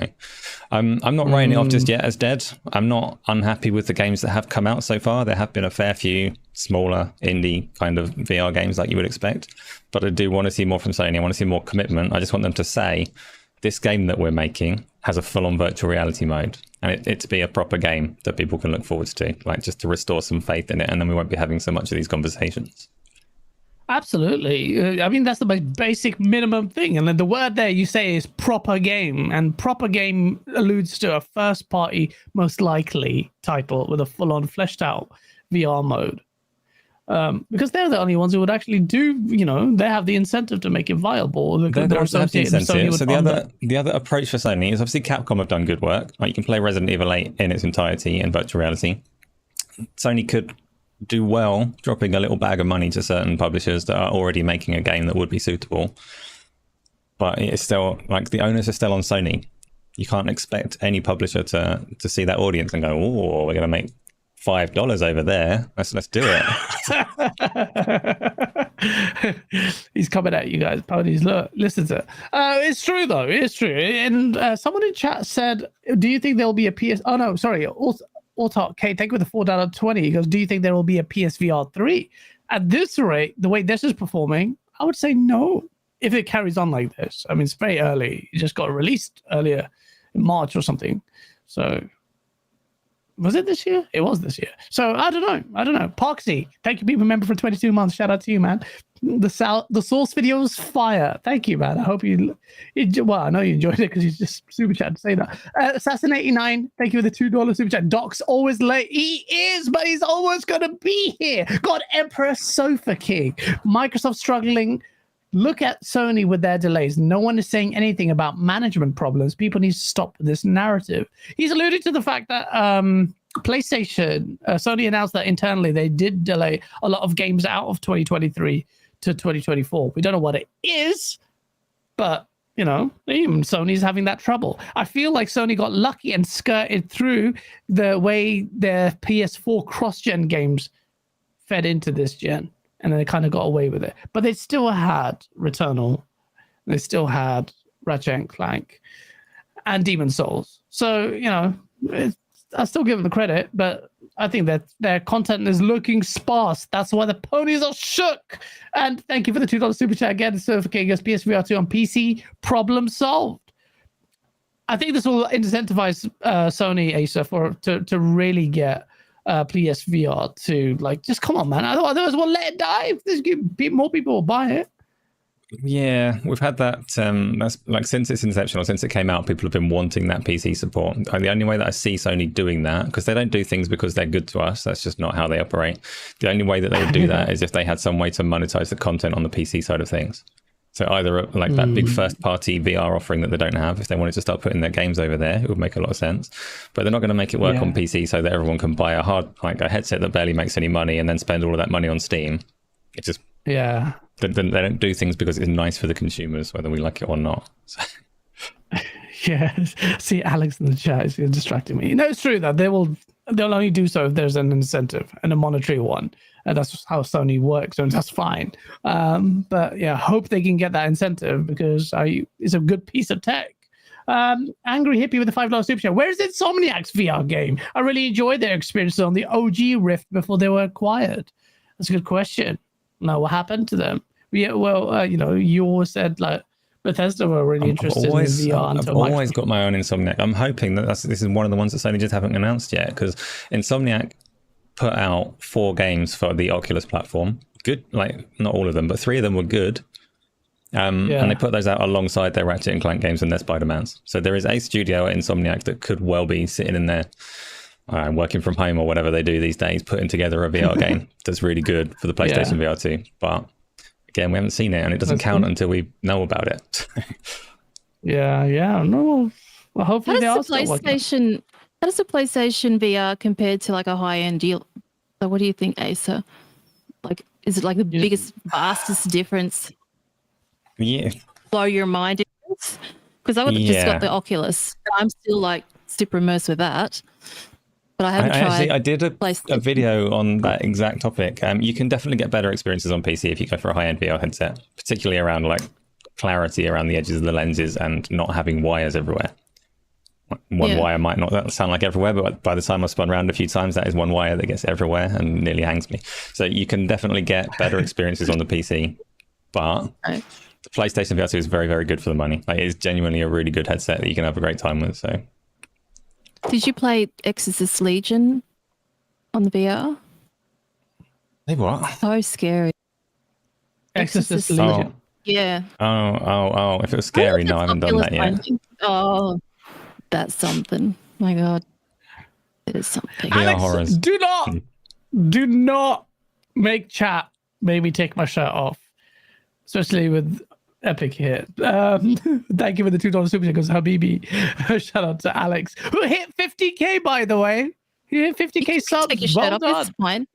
I'm not writing it off just yet as dead. I'm not unhappy with the games that have come out so far. There have been a fair few smaller indie kind of VR games like you would expect, but I do want to see more from Sony. I want to see more commitment. I just want them to say, this game that we're making has a full-on virtual reality mode, and it to be a proper game that people can look forward to, like, just to restore some faith in it, and then we won't be having so much of these conversations. Absolutely. I mean, that's the most basic minimum thing. And then the word there you say is proper game. And proper game alludes to a first party, most likely title with a full on fleshed out VR mode. Because they're the only ones who would actually do, they have the incentive to make it viable. They're associated with Sony. So the other approach for Sony is, obviously Capcom have done good work. Like, you can play Resident Evil 8 in its entirety in virtual reality. Sony could do well dropping a little bag of money to certain publishers that are already making a game that would be suitable, but it's still, like, the onus is still on Sony. You can't expect any publisher to see that audience and go, oh, we're going to make $5 over there, let's do it. He's coming at you guys, ponies. Look, listen to it. It's true though, it's true. And someone in chat said, do you think there'll be a PS Autark K, thank you for the $4.20. He goes, do you think there will be a PSVR 3? At this rate, the way this is performing, I would say no. If it carries on like this, I mean, it's very early. It just got released earlier in March or something. So, was it this year? It was this year. So, I don't know. Parksy, thank you, people member, for 22 months. Shout out to you, man. The source video was fire. Thank you, man. I hope well, I know you enjoyed it because you just super chat to say that. Assassin89, thank you for the $2 super chat. Doc's always late. He is, but he's always gonna be here. God, Emperor Sofa King. Microsoft struggling. Look at Sony with their delays. No one is saying anything about management problems. People need to stop this narrative. He's alluded to the fact that PlayStation, Sony announced that internally they did delay a lot of games out of 2023 to 2024. We don't know what it is, but even Sony's having that trouble. I feel like Sony got lucky and skirted through the way their PS4 cross-gen games fed into this gen, and then they kind of got away with it. But they still had Returnal, they still had Ratchet and Clank, and Demon Souls. So I still give them the credit, but I think that their content is looking sparse. That's why the ponies are shook. And thank you for the $2 super chat again. So for King, PSVR 2 on PC, problem solved. I think this will incentivize Sony, Asa, to really get PSVR 2. Like, just come on, man. Otherwise, we'll let it die. More people will buy it. Yeah, we've had that. That's like, since its inception, or since it came out, people have been wanting that PC support. And the only way that I see Sony doing that, because they don't do things because they're good to us, that's just not how they operate. The only way that they would do that is if they had some way to monetize the content on the PC side of things. So either like that big first party VR offering that they don't have, if they wanted to start putting their games over there, it would make a lot of sense. But they're not going to make it work on PC so that everyone can buy a headset that barely makes any money and then spend all of that money on Steam. It just They don't do things because it's nice for the consumers, whether we like it or not. So. Yes. See, Alex in the chat is distracting me. No, it's true that they'll only do so if there's an incentive and a monetary one. And that's how Sony works, and that's fine. But yeah, hope they can get that incentive because it's a good piece of tech. Angry Hippie with the $5 super chat. Where is Insomniac's VR game? I really enjoyed their experiences on the OG Rift before they were acquired. That's a good question. No, what happened to them? Yeah, well, you always said like Bethesda were really interested in VR. I've always got my own Insomniac. I'm hoping that this is one of the ones that Sony just haven't announced yet, because Insomniac put out 4 games for the Oculus platform. Good, like not all of them, but 3 of them were good. And they put those out alongside their Ratchet and Clank games and their Spider-Mans. So there is a studio at Insomniac that could well be sitting in there working from home or whatever they do these days, putting together a VR game that's really good for the PlayStation VR 2. But again, we haven't seen it, and it doesn't count until we know about it. Yeah. No, well, hopefully How does the PlayStation VR compared to like a high-end deal? So what do you think, Asa? Like, is it like the biggest, vastest difference? Yeah. Blow your mind? Because I just got the Oculus. I'm still like super immersed with that. But I haven't tried. I did a video on that exact topic. You can definitely get better experiences on PC if you go for a high-end VR headset, particularly around like clarity around the edges of the lenses and not having wires everywhere. One wire might not sound like everywhere, but by the time I've spun around a few times, that is one wire that gets everywhere and nearly hangs me. So you can definitely get better experiences on the PC, but the PlayStation VR 2 is very, very good for the money. Like, it is genuinely a really good headset that you can have a great time with. So. Did you play Exorcist Legion on the VR? Hey, what? So scary. Exorcist Legion. Yeah. Oh. If it was scary, no, I haven't done that yet. Oh, that's something. My God. It is something. Alex, do not make chat make me take my shirt off. Especially with Epic here. Thank you for the $2 super chat because Habibi. Shout out to Alex, who hit 50k by the way. He hit 50k subs. Take your shirt off. It's fine.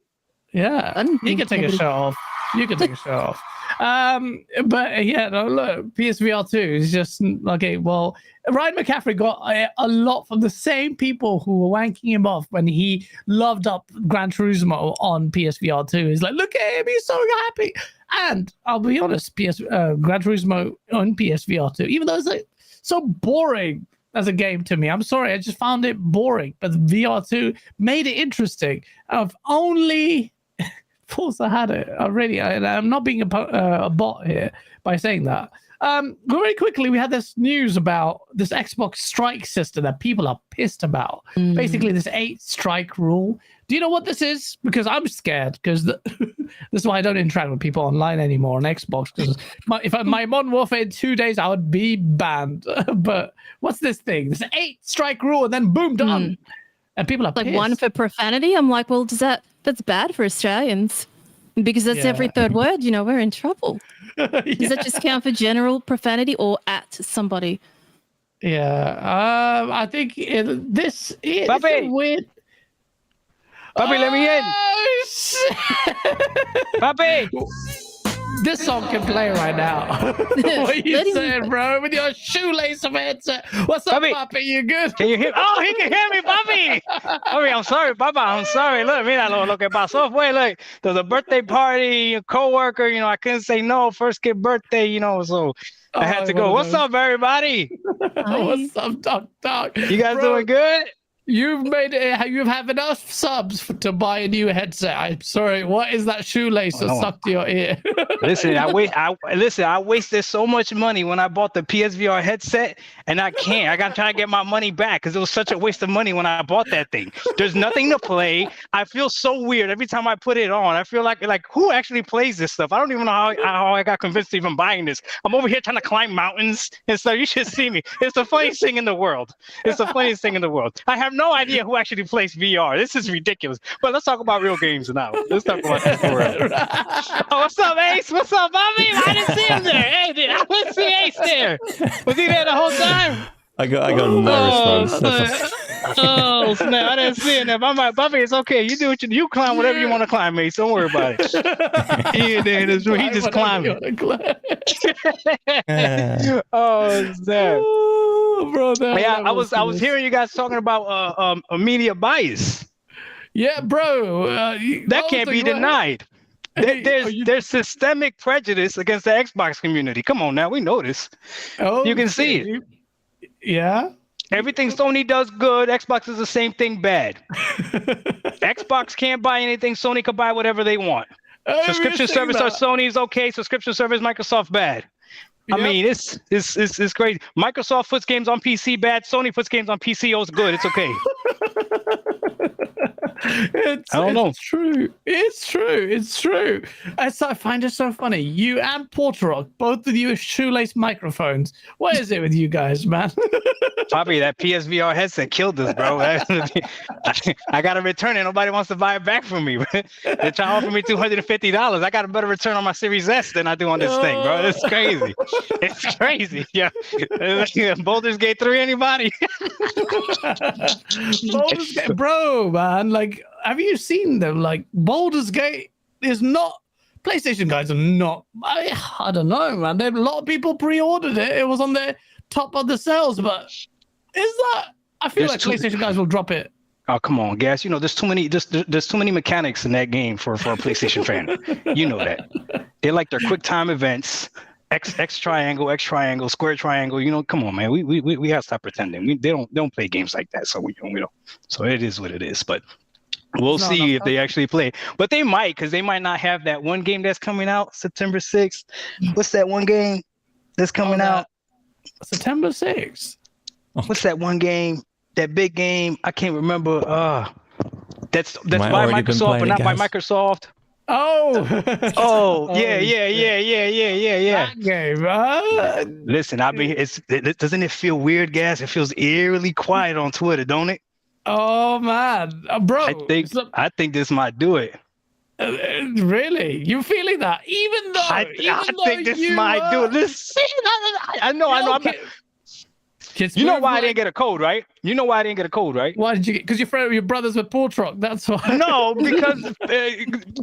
Yeah, you can take a shirt off. You can take a shirt off. But yeah, no, look, PSVR 2 is just okay. Well, Ryan McCaffrey got a lot from the same people who were wanking him off when he loved up Gran Turismo on PSVR 2. He's like, look at him, he's so happy. And I'll be honest, Gran Turismo on PSVR 2, even though it's like so boring as a game to me, I'm sorry, I just found it boring. But VR 2 made it interesting. I've only Forza had it already, and I'm not being a bot here by saying that. Very quickly, we had this news about this Xbox strike system that people are pissed about. Basically, this 8-strike rule. Do you know what this is? Because I'm scared, because this is why I don't interact with people online anymore on Xbox. Because if my Modern Warfare in 2 days, I would be banned. But what's this thing? This 8-strike rule, and then boom, done. And people are like pissed. One for profanity. I'm like, well, that's bad for Australians because that's every third word. We're in trouble. Does that just count for general profanity or at somebody? Yeah, I think this is weird. Papi, let me in. Papi. This song can play right now. What are you saying, bro? With your shoelace of headset. What's up, Papi? You good? Can you hear? Oh, he can hear me, Papi. Papi, I'm sorry, Papa. I'm sorry. Look, mira lo que pasó fue, look, there's a birthday party, a coworker, I couldn't say no, first kid birthday, so I had to go. What's up, everybody? What's up, Doc? You guys doing good? You've made it. You have enough subs to buy a new headset. I'm sorry. What is that shoelace that stuck to your ear? Listen, I wasted so much money when I bought the PSVR headset, and I can't. I gotta try to get my money back because it was such a waste of money when I bought that thing. There's nothing to play. I feel so weird every time I put it on. I feel like who actually plays this stuff? I don't even know how I got convinced to even buying this. I'm over here trying to climb mountains and stuff. You should see me. It's the funniest thing in the world. I have no idea who actually plays VR. This is ridiculous. But let's talk about real games now. Let's talk about this for real. Oh, what's up, Ace? What's up, Bobby? I didn't see him there. Hey, I didn't see Ace there. Was he there the whole time? I got no response. Oh snap! I didn't see it. Bobby, it's okay. You do what you climb whatever you want to climb, Ace. Don't worry about it. He just climbed. Oh snap! Bro, I was hearing you guys talking about a media bias. Yeah, bro. That can't be denied. There's systemic prejudice against the Xbox community. Come on now, we know this. Oh, you can see it. Yeah. Everything Sony does good. Xbox is the same thing bad. Xbox can't buy anything. Sony can buy whatever they want. Subscription service are Sony's okay. Subscription service Microsoft bad. Yep. I mean, it's crazy. Microsoft puts games on PC bad. Sony puts games on PC. Oh, it's good. It's okay. I don't know. It's true. It's true. It's true. I find it so funny. You and Portorock, both of you with shoelace microphones. What is it with you guys, man? Probably that PSVR headset killed us, bro. I got to return it. Nobody wants to buy it back from me. They're trying to offer me $250. I got a better return on my Series S than I do on this thing, bro. It's crazy. It's crazy. Yeah. Baldur's Gate 3, anybody? Baldur's Gate, bro, man. Like, have you seen them? Like, Baldur's Gate is not. PlayStation guys are not. I don't know, man. A lot of people pre-ordered it. It was on the top of the sales, but is that? I feel like PlayStation guys will drop it. Oh, come on, Gas. You know, there's too many mechanics in that game for a PlayStation fan. You know that. They like their quick time events, X triangle, square triangle. You know, come on, man. We have to stop pretending. They don't play games like that. So we don't. So it is what it is. But we'll see if they actually play. But they might, because they might not have that one game that's coming out September 6th. What's that one game that's coming out? September 6th. What's that one game? That big game? I can't remember. That's by Microsoft, but not by Microsoft. Oh. Yeah. That game. Listen, doesn't it feel weird, Gas? It feels eerily quiet on Twitter, don't it? Oh man, bro. I think this might do it. Really? You feeling that? Even though I think this might do it. Listen, I know. You know why I didn't get a code, right? Why did you get? Because you're friends with your brothers with Portorock. That's why. No, because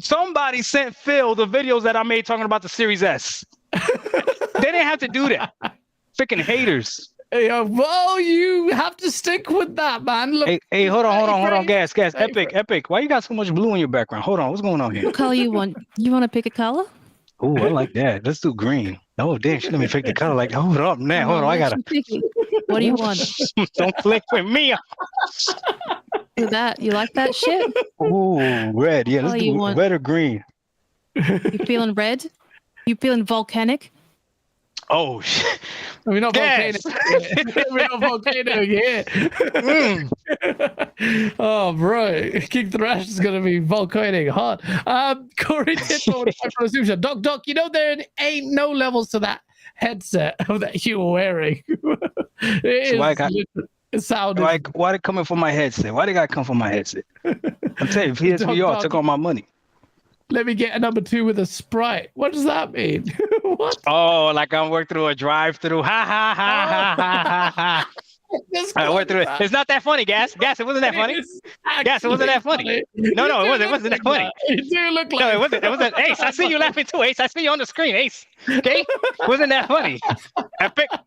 somebody sent Phil the videos that I made talking about the Series S. They didn't have to do that. Freaking haters. Yeah, well, you have to stick with that, man. Look, hey, hold on, Gas. Epic. Why you got so much blue in your background? Hold on, what's going on here? What color you want? You want to pick a color? Oh, I like that. Let's do green. Oh, damn, she let me pick the color. Like, hold up, man. Hold on, I gotta. What do you want? Don't play with me. Do that? You like that shit? Ooh, red. Yeah, let's do red or green. You feeling red? You feeling volcanic? Oh shit. We're not volcano. We're not volcano yet. Oh, bro. King Thrash is going to be volcanic hot. Corey Tittle, Doc, you know there ain't no levels to that headset that you were wearing. It sounded. Why they coming for my headset? Why they got to come for my headset? I'm telling you, PSVR took all my money. Let me get a number 2 with a Sprite. What does that mean? What? Oh, like I'm working through a drive-through. Ha. I went through it. It's not that funny, Gas. It wasn't that funny. Gas, it wasn't that funny. No, it wasn't that funny. It do look like. No, it wasn't. Ace, I see you laughing too. Ace, I see you on the screen. Ace, okay? Wasn't that funny?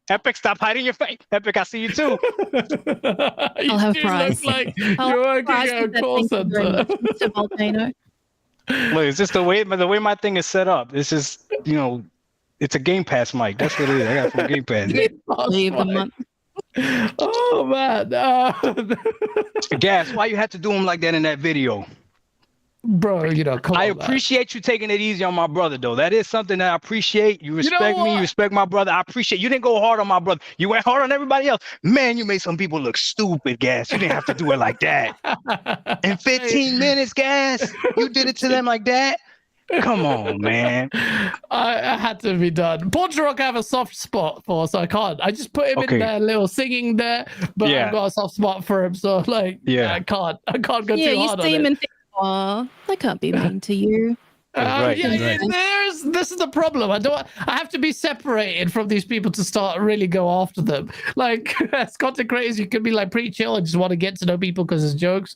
Epic, stop hiding your face. Epic, I see you too. I'll have fries. Look like you're working at a call center. Mr. Volcano. Look, it's just the way my thing is set up. This is, it's a Game Pass mic. That's what it is. I got it from Game Pass. Leave the month. Oh man, Gas, why you had to do him like that in that video? Bro, I appreciate you taking it easy on my brother, though. That is something that I appreciate. You respect me. You respect my brother. I appreciate you. Didn't go hard on my brother. You went hard on everybody else. Man, you made some people look stupid, Gas. You didn't have to do it like that. In 15 minutes, Gas, you did it to them like that? Come on, man. I had to be done. Portorock I have a soft spot for, so I can't. I just put him in there, little singing there, but I've got a soft spot for him, so I can't go too hard on it. You see him and think, oh, I can't be mean to you. Right. This is the problem. I have to be separated from these people to start really go after them. Like, as content creators, you can be like pretty chill and just want to get to know people because it's jokes.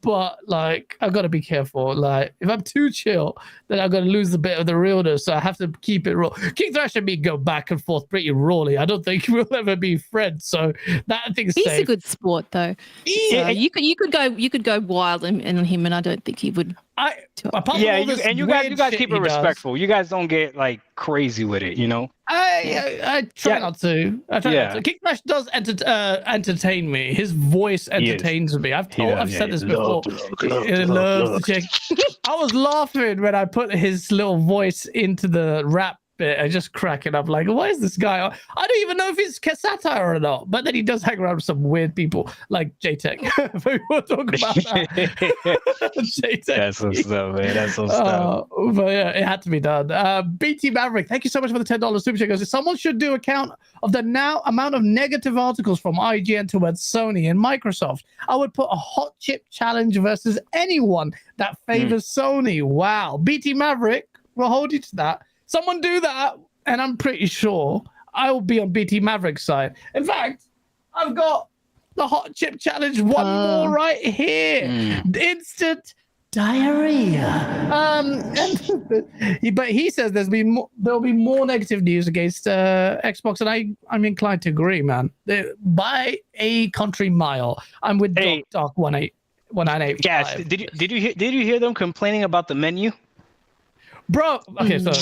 But like, I've got to be careful. Like, if I'm too chill, then I'm going to lose a bit of the realness. So I have to keep it raw. King Thrash and me go back and forth pretty rawly. I don't think we'll ever be friends. So that I think is He's safe. a good sport, though. Yeah, you could go wild on him, and I don't think he would. You guys keep it respectful. You guys don't get like crazy with it, I try not to. King Thrash does entertain me. His voice entertains me. I've said this before. He loves the chick. I was laughing when I put his little voice into the rap bit and just cracking up like, why is this guy? I don't even know if he's satire or not, but then he does hang around with some weird people like JTech. We will talk about that. JTech. That's some stuff, man. That's some stuff. But yeah, it had to be done. BT Maverick, thank you so much for the $10 super chat. Goes, someone should do a count of the now amount of negative articles from IGN towards Sony and Microsoft. I would put a hot chip challenge versus anyone that favors Sony. Wow. BT Maverick, we'll hold you to that. Someone do that, and I'm pretty sure I will be on BT Maverick's side. In fact, I've got the hot chip challenge more right here. Instant diarrhea. But he says there'll be more negative news against Xbox, and I'm inclined to agree, man. By a country mile, I'm with Doc 1985. Yes. Did you hear them complaining about the menu? Bro, okay, so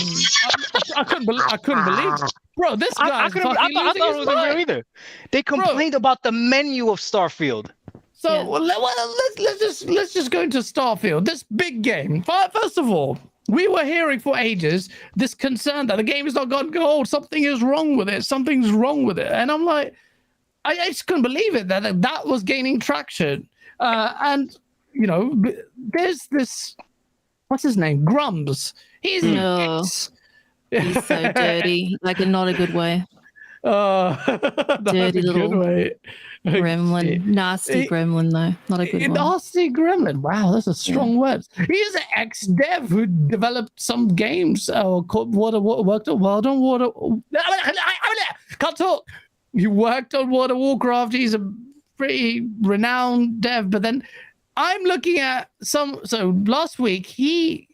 I couldn't believe it. Bro, this guy. I thought it wasn't real either. They complained about the menu of Starfield. So let's just go into Starfield, this big game. First of all, we were hearing for ages this concern that the game is not gone gold. Something is wrong with it. Something's wrong with it, and I'm like, I just couldn't believe it that was gaining traction. And you know, there's this. What's his name? Grumps. He's he's so dirty, like in not a good way. Dirty little way. Gremlin, nasty gremlin though, not a good one. Nasty gremlin. Wow, that's a strong word. He is an ex-dev who developed some games. Worked on World of Water. Can't talk. He worked on World of Warcraft. He's a pretty renowned dev. But then I'm looking at So last week he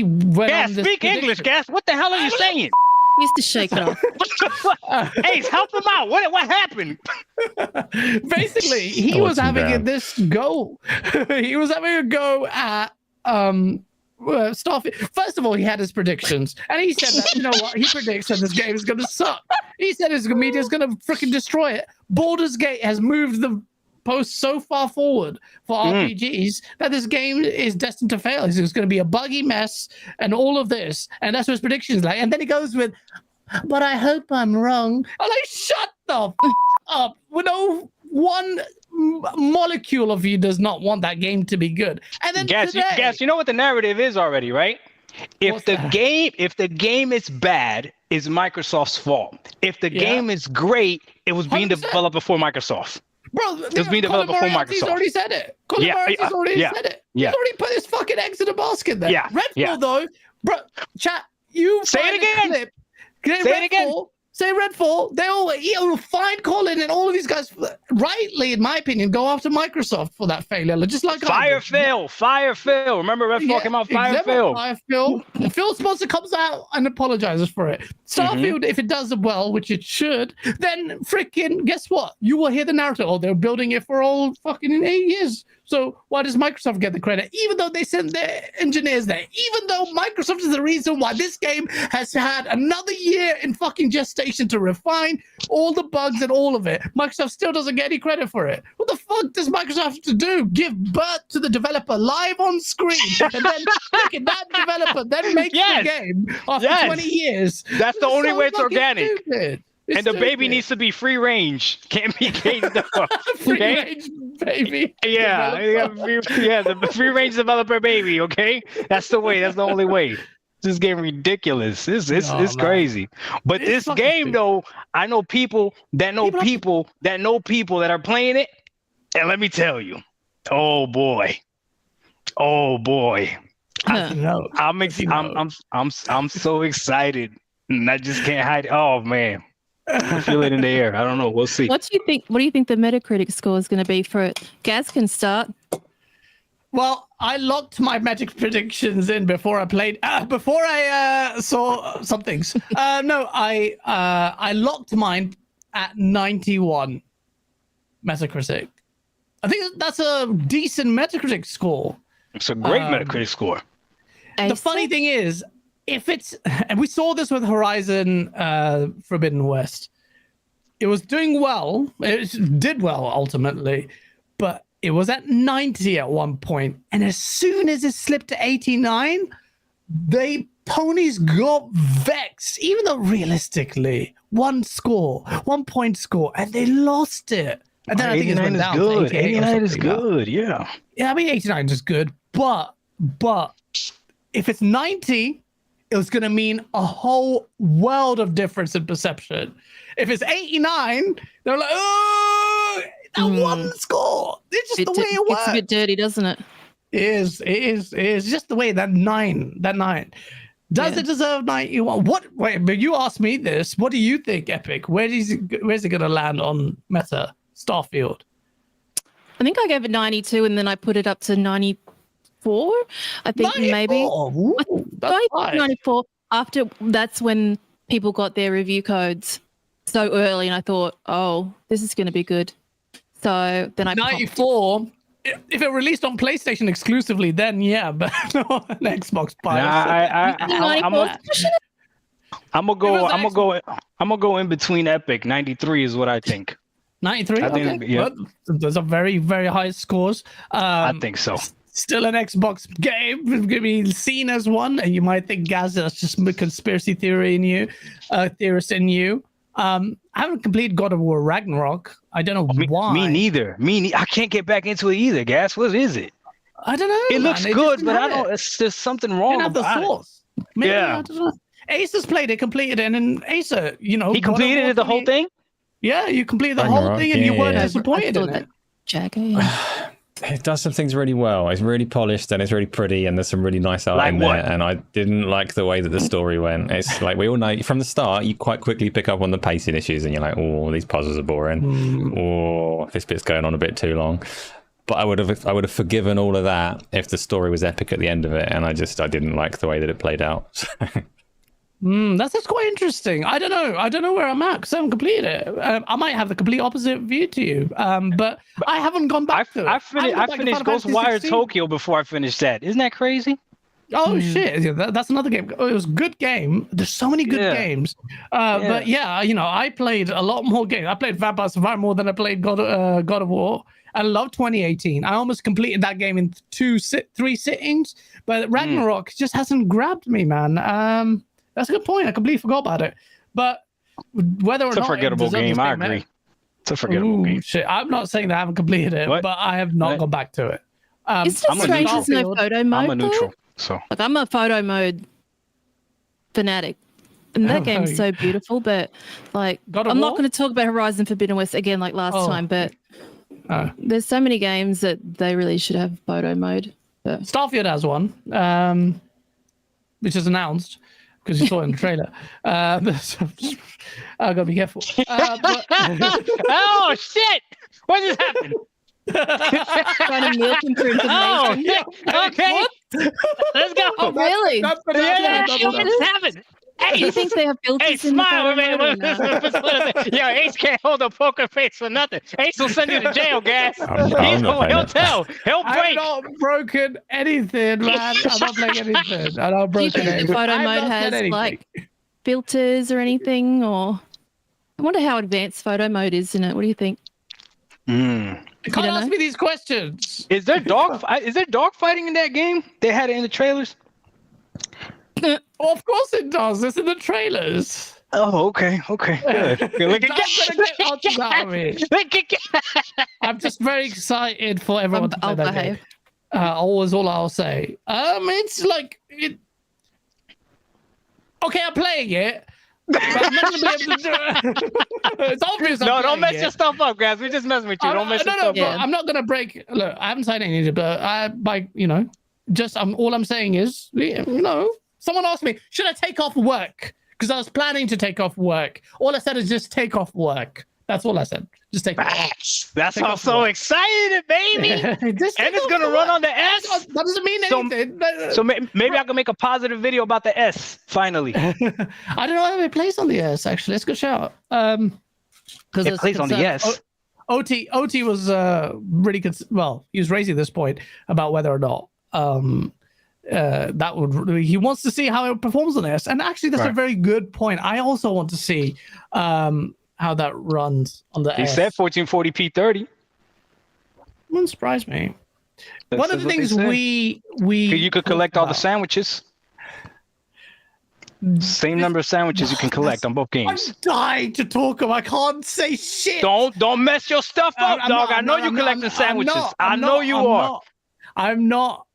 went on this. Speak English, Gas. What the hell are you saying? He used to shake it off. Ace, help him out. What happened? Basically, he was having this go. He was having a go at Starfield. First of all, he had his predictions, and he said that, you know what? He predicts that this game is going to suck. He said his media is going to freaking destroy it. Baldur's Gate has moved the post so far forward for RPGs that this game is destined to fail. It's going to be a buggy mess and all of this, and that's what his predictions like. And then he goes with, "But I hope I'm wrong." I'm like, shut the up. We know one molecule of you does not want that game to be good. And then Gas, you know what the narrative is already, right? If the game is bad, it's Microsoft's fault. If the game is great, it was being 100%. Developed before Microsoft. Bro, it's being developed before Microsoft. He's already said it. Colin Murray's already said it. He's already put his fucking eggs in a basket there. Redfall, though, bro, chat, you say it again. Say it again. Say Redfall. They'll find Colin and all of these guys, rightly, in my opinion, go after Microsoft for that failure. Just like Fire Phil. Remember Redfall came out, Fire Phil. Phil Spencer comes out and apologizes for it. Starfield, if it does well, which it should, then freaking, guess what? You will hear the narrative. Oh, they're building it for all fucking 8 years. So why does Microsoft get the credit? Even though they sent their engineers there, even though Microsoft is the reason why this game has had another year in fucking gestation to refine all the bugs and all of it, Microsoft still doesn't get any credit for it. What the fuck does Microsoft have to do? Give birth to the developer live on screen, and then that developer then makes the game after 20 years. That's the only way it's organic. Stupid. And the baby needs to be free range. Can't be caged up. Free range baby. The free range developer baby. Okay, that's the way. That's the only way. This is getting ridiculous. It's crazy. But this game, though, I know people that know people that are playing it, and let me tell you, oh boy. I'm so excited, and I just can't hide. Oh man. I feel it in the air. I don't know. We'll see. What do you think the Metacritic score is going to be for it? Gaz can start. Well, I locked my magic predictions in before I played. Before I saw some things. I locked mine at 91 Metacritic. I think that's a decent Metacritic score. It's a great Metacritic score. The funny thing is, if it's, and we saw this with Horizon Forbidden West, it was doing well. It did well ultimately, but it was at 90 at one point, and as soon as it slipped to 89, ponies got vexed, even though realistically, 1 point score, and they lost it. And then I think it went down to 88 89 is now. good. Yeah. Yeah, I mean 89 is good, but if it's 90, it was gonna mean a whole world of difference in perception. If it's 89, they're like, oh, that one score. It's just the way it works. It's a bit dirty, doesn't it? It is just the way that nine. Does it deserve 91? Wait, but you asked me this. What do you think, Epic? Where's it gonna land on Meta? Starfield. I think I gave it 92 and then I put it up to 94. I think 94? maybe. Ooh, that's high. 94. After that's when people got their review codes so early, and I thought, oh, this is going to be good. So then I 94. If it released on PlayStation exclusively, then yeah, but no on Xbox Buy. I'm gonna go in between Epic. 93 is what I think. 93. I think, okay. yeah. Well, those are very, very high scores. I think so. Still an Xbox game. It's going to be seen as one, and you might think, Gaz, that's just a conspiracy theory in you, theorist in you. I haven't completed God of War Ragnarok. I don't know why. Me neither. I can't get back into it either, Gas. What is it? I don't know. It looks good, but I don't. It's just something wrong about it. Maybe, yeah. I don't know. Ace has played it, completed it, and then Ace, he completed it, the whole thing. Yeah, you completed the whole thing, and you weren't disappointed in it. It does some things really well. It's really polished and it's really pretty, and there's some really nice art in there. And I didn't like the way that the story went. It's like we all know from the start, you quite quickly pick up on the pacing issues, and you're like, oh, these puzzles are boring. Oh, this bit's going on a bit too long. But I would have forgiven all of that if the story was epic at the end of it, and I didn't like the way that it played out. That's quite interesting. I don't know where I'm at because I haven't completed it. I might have the complete opposite view to you, but I haven't gone back to it. I finished Ghostwire Tokyo before I finished that. Isn't that crazy? Oh shit! Yeah, that's another game. Oh, it was a good game. There's so many good games. But yeah, I played a lot more games. I played Vampire Survivor more than I played God of War. I love 2018. I almost completed that game in 3 sittings, but Ragnarok just hasn't grabbed me, man. That's a good point. I completely forgot about it. But whether or not it's a forgettable game, I agree. It's a forgettable game. Shit. I'm not saying that I haven't completed it, but I have not gone back to it. It's just strange there's no photo mode. I'm a neutral. So I'm a photo mode fanatic. And that game's so beautiful, but I'm not going to talk about Horizon Forbidden West again like last time, but there's so many games that they really should have photo mode. But. Starfield has one, which is announced. Because you saw it in the trailer. I've got to be careful. Oh, shit! What just happened? Trying to milk him for information. Oh, okay. Let's go. Oh, really? What just happened? Do you think they have filters in the photo mode? Yo, Ace can't hold a poker face for nothing. Ace will send you to jail, Gas. He'll tell. He'll break. I've not broken anything, man. I'm not playing anything. I'm not broken anything. Do you think the photo mode has like filters or anything? Or I wonder how advanced photo mode is in it. What do you think? You can't ask me these questions. Is there dogfighting in that game? They had it in the trailers. Of course it does. It's in the trailers. Oh, okay. Good. I'm just very excited for everyone to play that game. Always all I'll say. It's like it. Okay, I'm playing it. But I'm not gonna be able to do it. It's obvious. No, don't mess your stuff up, guys. We're just messing with you. Don't mess your stuff up. I'm not gonna break. Look, I haven't signed anything, but all I'm saying is, someone asked me, should I take off work? Because I was planning to take off work. All I said is just take off work. That's all I said. Just take off. That's why I'm so excited, baby. And it's going to run on the S. That doesn't mean anything. So maybe I can make a positive video about the S, finally. I don't know how it plays on the S, actually. It's a good shout. It plays on the S. OT was really good. Well, he was raising this point about whether or not he wants to see how it performs on this, and actually that's a very good point. I also want to see how that runs on the he said 1440p 30. Wouldn't surprise me. One of the things we you could collect all the sandwiches. Same number of sandwiches you can collect on both games. I'm dying to talk about. I can't say shit. Don't mess your stuff up, dog. I know you're collecting sandwiches. I know you are. I'm not.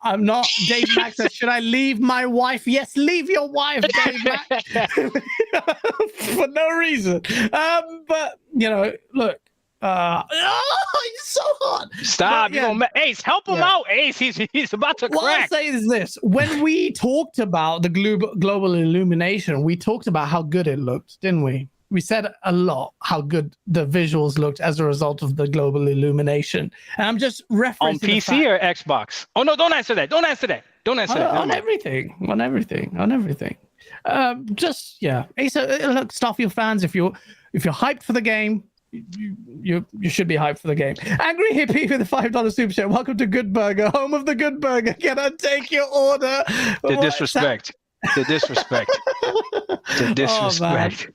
Dave Max says, should I leave my wife? Yes, leave your wife, Dave Max. For no reason. But, look. It's so hot. Stop. Ace, help him out. Ace, he's about to crack. What I'll say is this. When we talked about the global illumination, we talked about how good it looked, didn't we? We said a lot how good the visuals looked as a result of the global illumination. And I'm just referencing on PC or Xbox. Oh no! Don't answer that. Don't answer that. On everything. Just Ace, look, Starfield fans, if you're hyped for the game, you should be hyped for the game. Angry Hippie with a $5 super chat. Welcome to Good Burger, home of the Good Burger. Can I take your order? The disrespect. The disrespect. The disrespect.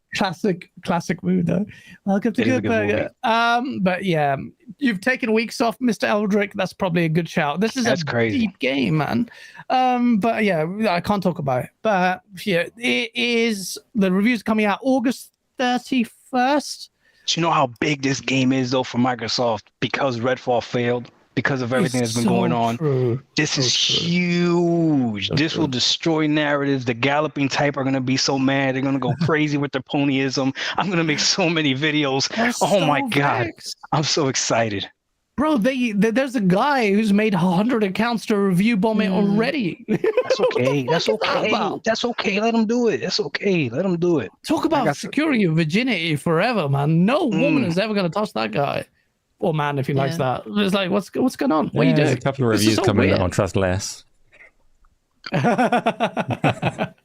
Classic mood though. Welcome to Good Burger. But yeah, you've taken weeks off, Mr. Eldrick. That's probably a good shout. This is crazy. Deep game, man. But yeah, I can't talk about it. But yeah, it is. The review's coming out August 31st. Do you know how big this game is though for Microsoft because Redfall failed? Because of everything that's been going on. True. This is huge. This will destroy narratives. The galloping type are going to be so mad. They're going to go crazy with their ponyism. I'm going to make so many videos. My God. I'm so excited. Bro, there's a guy who's made 100 accounts to review bomb it already. That's okay. That's okay. Let him do it. That's okay. Let him do it. Talk about securing your virginity forever, man. No woman is ever going to touch that guy. Or man, if he likes that. It's like, what's going on? What are you doing? There's a couple of reviews coming that I'll trust less.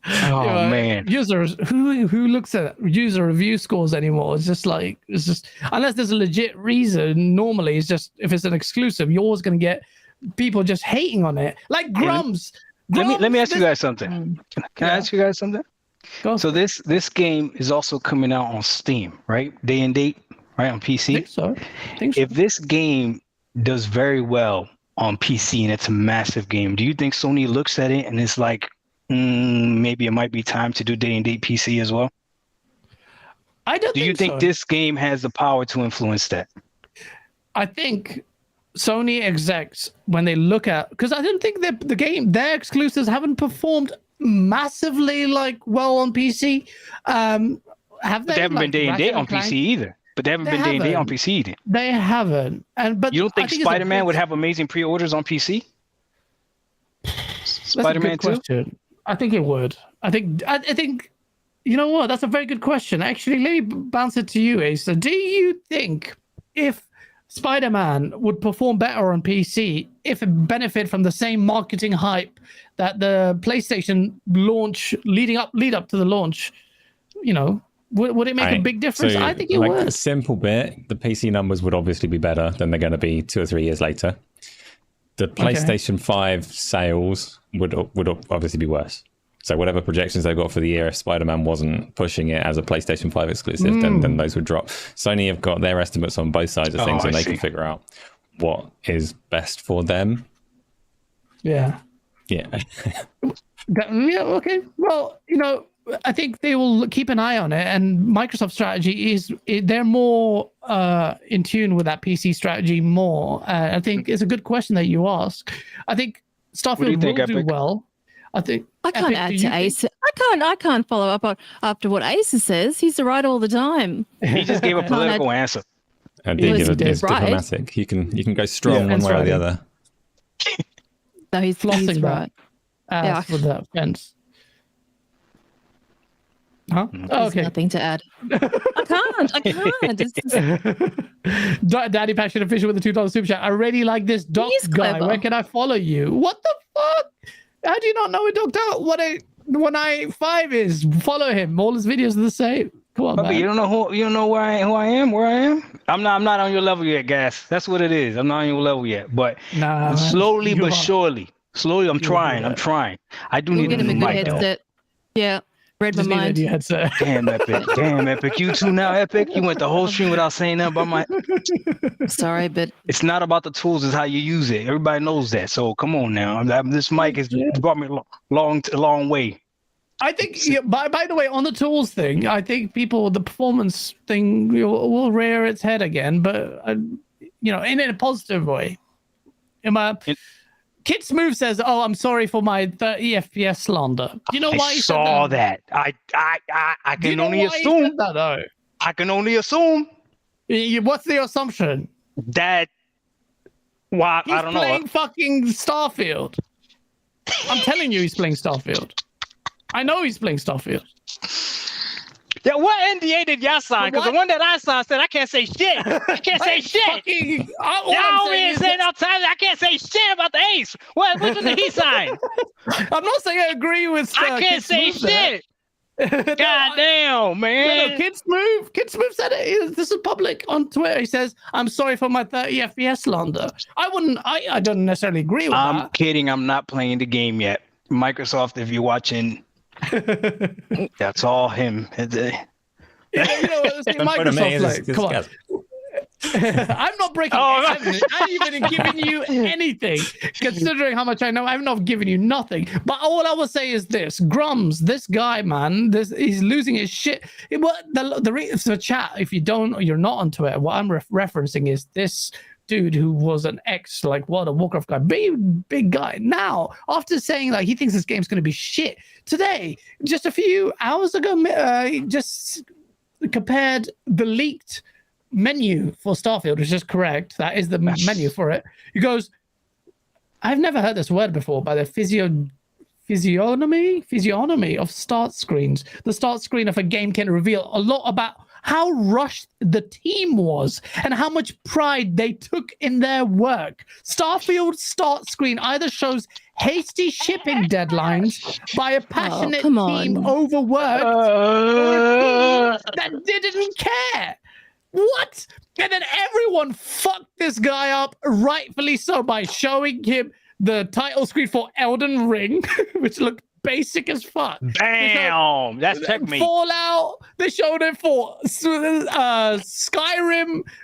Man. Users who looks at user review scores anymore? It's just unless there's a legit reason. Normally, it's just if it's an exclusive, you're always going to get people just hating on it. Like Grums. Let me ask you guys something. Can I ask you guys something? So this game is also coming out on Steam, right? Day and date. Right, on PC? I think so. If this game does very well on PC and it's a massive game, do you think Sony looks at it and it's like, maybe it might be time to do day and date PC as well? Do you think this game has the power to influence that? I think Sony execs, when they look at, because I don't think their exclusives haven't performed massively well on PC. Have they? They haven't been day and date on PC either. But they haven't been day and date on PC either. They haven't. But you don't think Spider-Man would have amazing pre-orders on PC? Spider-Man 2? Question. I think it would. I think. You know what? That's a very good question. Actually, let me bounce it to you, Asa. Do you think if Spider-Man would perform better on PC if it benefit from the same marketing hype that the PlayStation launch lead up to the launch? Would it make a big difference? I think it would. A simple bit, the PC numbers would obviously be better than they're going to be 2 or 3 years later. The PlayStation 5 sales would obviously be worse. So whatever projections they've got for the year, if Spider-Man wasn't pushing it as a PlayStation 5 exclusive, then those would drop. Sony have got their estimates on both sides of things, and they can figure out what is best for them. Yeah. Yeah. Okay. Well, I think they will keep an eye on it, and Microsoft's strategy is they're more in tune with that PC strategy more. I think it's a good question that you ask. I think Starfield will do well. I think I can't add to Ace. I can't follow up after what Ace says. He's right all the time. He just gave a political answer. And it's diplomatic. You can go strong one way or the other. No, he's right. For that fence. Huh? There's nothing to add. I can't. Daddy Passion Official with the $2 super chat. I already like this Doc guy. Where can I follow you? What the fuck? How do you not know what Dr. What a 195 is? Follow him. All his videos are the same. Come on, man. You don't know who I am? Where I am? I'm not on your level yet, guys. That's what it is. I'm not on your level yet. But slowly but surely. Slowly, I'm trying. I do need a new headset. Yeah. Read my mind. Damn, Epic. You too now, Epic. You went the whole stream without saying that about my... Sorry, but... It's not about the tools, it's how you use it. Everybody knows that. So come on now. This mic has brought me a long way. I think, by the way, on the tools thing, I think the performance thing will rear its head again, but, in a positive way. Kid Smooth says, "Oh, I'm sorry for my 30 FPS slander." Do you know why he saw said that? I can only assume. I can only assume. What's the assumption? That. Well, I don't know. He's playing fucking Starfield. I'm telling you, he's playing Starfield. I know he's playing Starfield. Yeah, what NDA did y'all sign? Because the one that I signed said I can't say shit. I can't say shit. I can't say shit about the Ace. What did he sign? I'm not saying I agree with. I can't say shit. God damn, man. No, Kid Smooth said it. This is public on Twitter. He says, "I'm sorry for my 30 FPS slander." I don't necessarily agree with that. I'm kidding. I'm not playing the game yet. Microsoft, if you're watching, that's all him. Microsoft, come on. I'm not breaking. I haven't even given you anything. Considering how much I know, I've not given you nothing. But all I will say is this: Grums, this guy, man, he's losing his shit. The chat, if you're not on Twitter, what I'm referencing is this dude who was an World of Warcraft guy, big guy. Now, after saying he thinks this game's going to be shit, today, just a few hours ago, just compared the leaked menu for Starfield, which is correct. That is the menu for it. He goes, "I've never heard this word before, by the physiognomy of start screens. The start screen of a game can reveal a lot about how rushed the team was and how much pride they took in their work. Starfield's start screen either shows hasty shipping deadlines by a passionate team overworked or a team that didn't care. What?" And then everyone fucked this guy up, rightfully so, by showing him the title screen for Elden Ring, which looked basic as fuck. Damn, that's checkmate. Fallout, they showed it for Skyrim,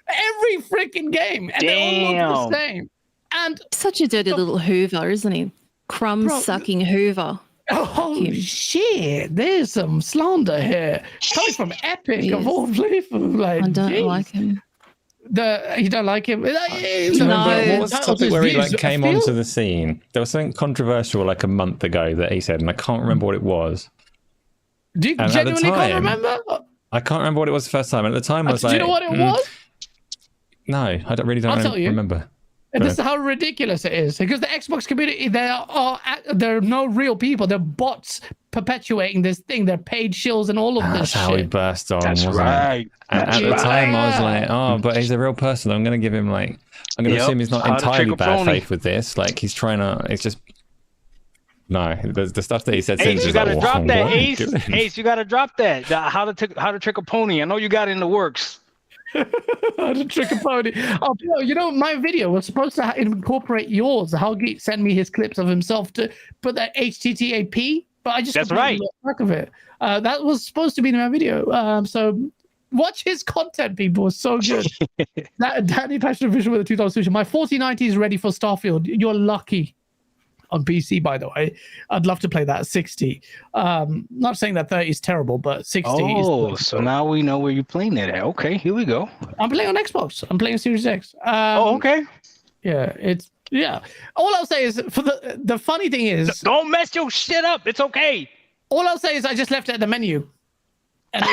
every freaking game, and they all look the same. And such a dirty little Hoover, isn't he? Crumb-sucking Hoover. Oh shit! There's some slander here coming from Epic of all people. I don't like him. You don't like him? No. What was the topic where he came onto the scene? There was something controversial a month ago that he said, and I can't remember what it was. Do you genuinely can't remember? I can't remember what it was the first time. And at the time, I was do you know what it was? No, I don't remember. And this is how ridiculous it is, because the Xbox community, they're no real people. They're bots perpetuating this thing. They're paid shills and all of this shit. That's how he burst on. That's right. And at the time, I was like, "Oh, but he's a real person. I'm going to give him I'm going to assume he's not entirely bad faith with this. He's trying to. It's just no. The stuff that he said since. Ace, you got to drop that, Ace. Ace, you got to drop that. How to trick a pony. I know you got it in the works. How to trick a pony. Oh, my video was supposed to incorporate yours. Hellgeek sent me his clips of himself to put that HTTP, but I just that's right. Back of it. That was supposed to be in my video. So watch his content, people. It's so good. That Danny Passion Vision with a $2 solution. My 4090 is ready for Starfield. You're lucky. On PC, by the way, I'd love to play that at 60. Not saying that 30 is terrible, but 60 is. Oh, so now we know where you're playing it at. Okay, here we go. I'm playing on Xbox. I'm playing Series X. Okay. Yeah. All I'll say is, for the funny thing is, don't mess your shit up. It's okay. All I'll say is, I just left it at the menu. And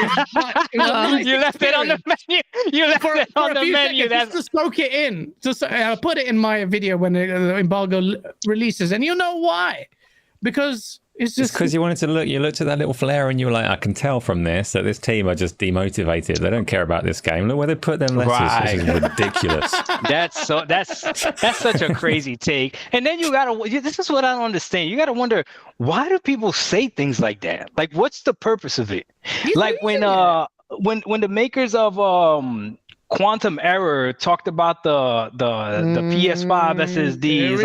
you left it on the menu. You left it on the menu. That's just to soak it in. Just put it in my video when the embargo releases, and you know why? Because it's just because you wanted to look. You looked at that little flare, and you were like, "I can tell from this that this team are just demotivated. They don't care about this game. Look where they put them letters. Right. This is ridiculous." That's such a crazy take. And then you gotta. This is what I don't understand. You gotta wonder, why do people say things like that? What's the purpose of it? When the makers of Quantum Error talked about the PS5 SSDs.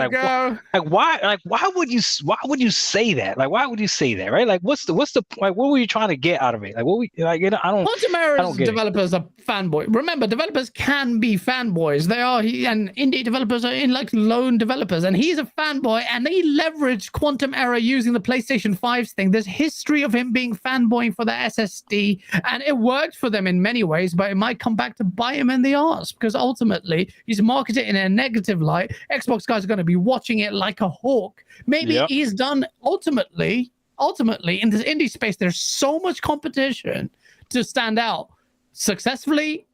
Why would you say that? Like, why would you say that? Right? Like, what's the like? What were you trying to get out of it? Like, what we like? I don't. Quantum Error's developers are fanboy. Remember, developers can be fanboys. They are, and indie developers are in like lone developers, and he's a fanboy. And they leveraged Quantum Error using the PlayStation 5's thing. There's history of him being fanboying for the SSD, and it worked for them in many ways, but it might come back to bite him in the arse because ultimately he's marketed in a negative light. Xbox guys are going to be watching it like a hawk. Maybe he's done ultimately in this indie space. There's so much competition to stand out successfully.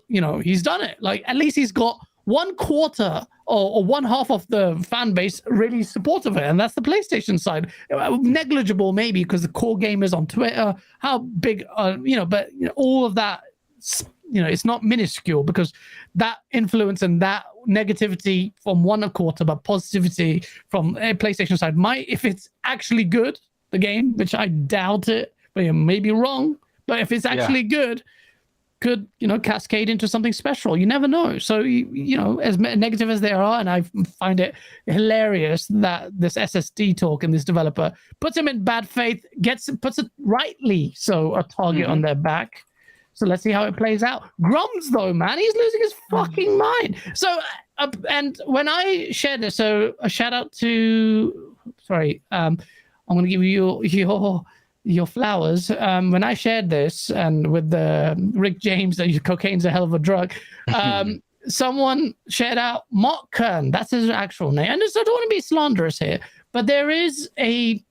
He's done it. Like, at least he's got 1/4 or 1/2 of the fan base really supportive of it, and that's the PlayStation side. Negligible maybe because the core gamers on Twitter, how big but all of that, it's not minuscule, because that influence and that negativity from 1/4 but positivity from a PlayStation side might, if it's actually good, the game, which I doubt it, but you may be wrong, but if it's actually good, could cascade into something special. You never know. So as negative as they are, and I find it hilarious that this SSD talk and this developer puts him in bad faith, puts it rightly so a target on their back. So let's see how it plays out. Grums though, man, he's losing his fucking mind. So and when I shared this, so a shout out to I'm going to give you your flowers. When I shared this, and with the Rick James, that cocaine's a hell of a drug, someone shared out Mark Kern. That's his actual name. And I don't want to be slanderous here, but there is a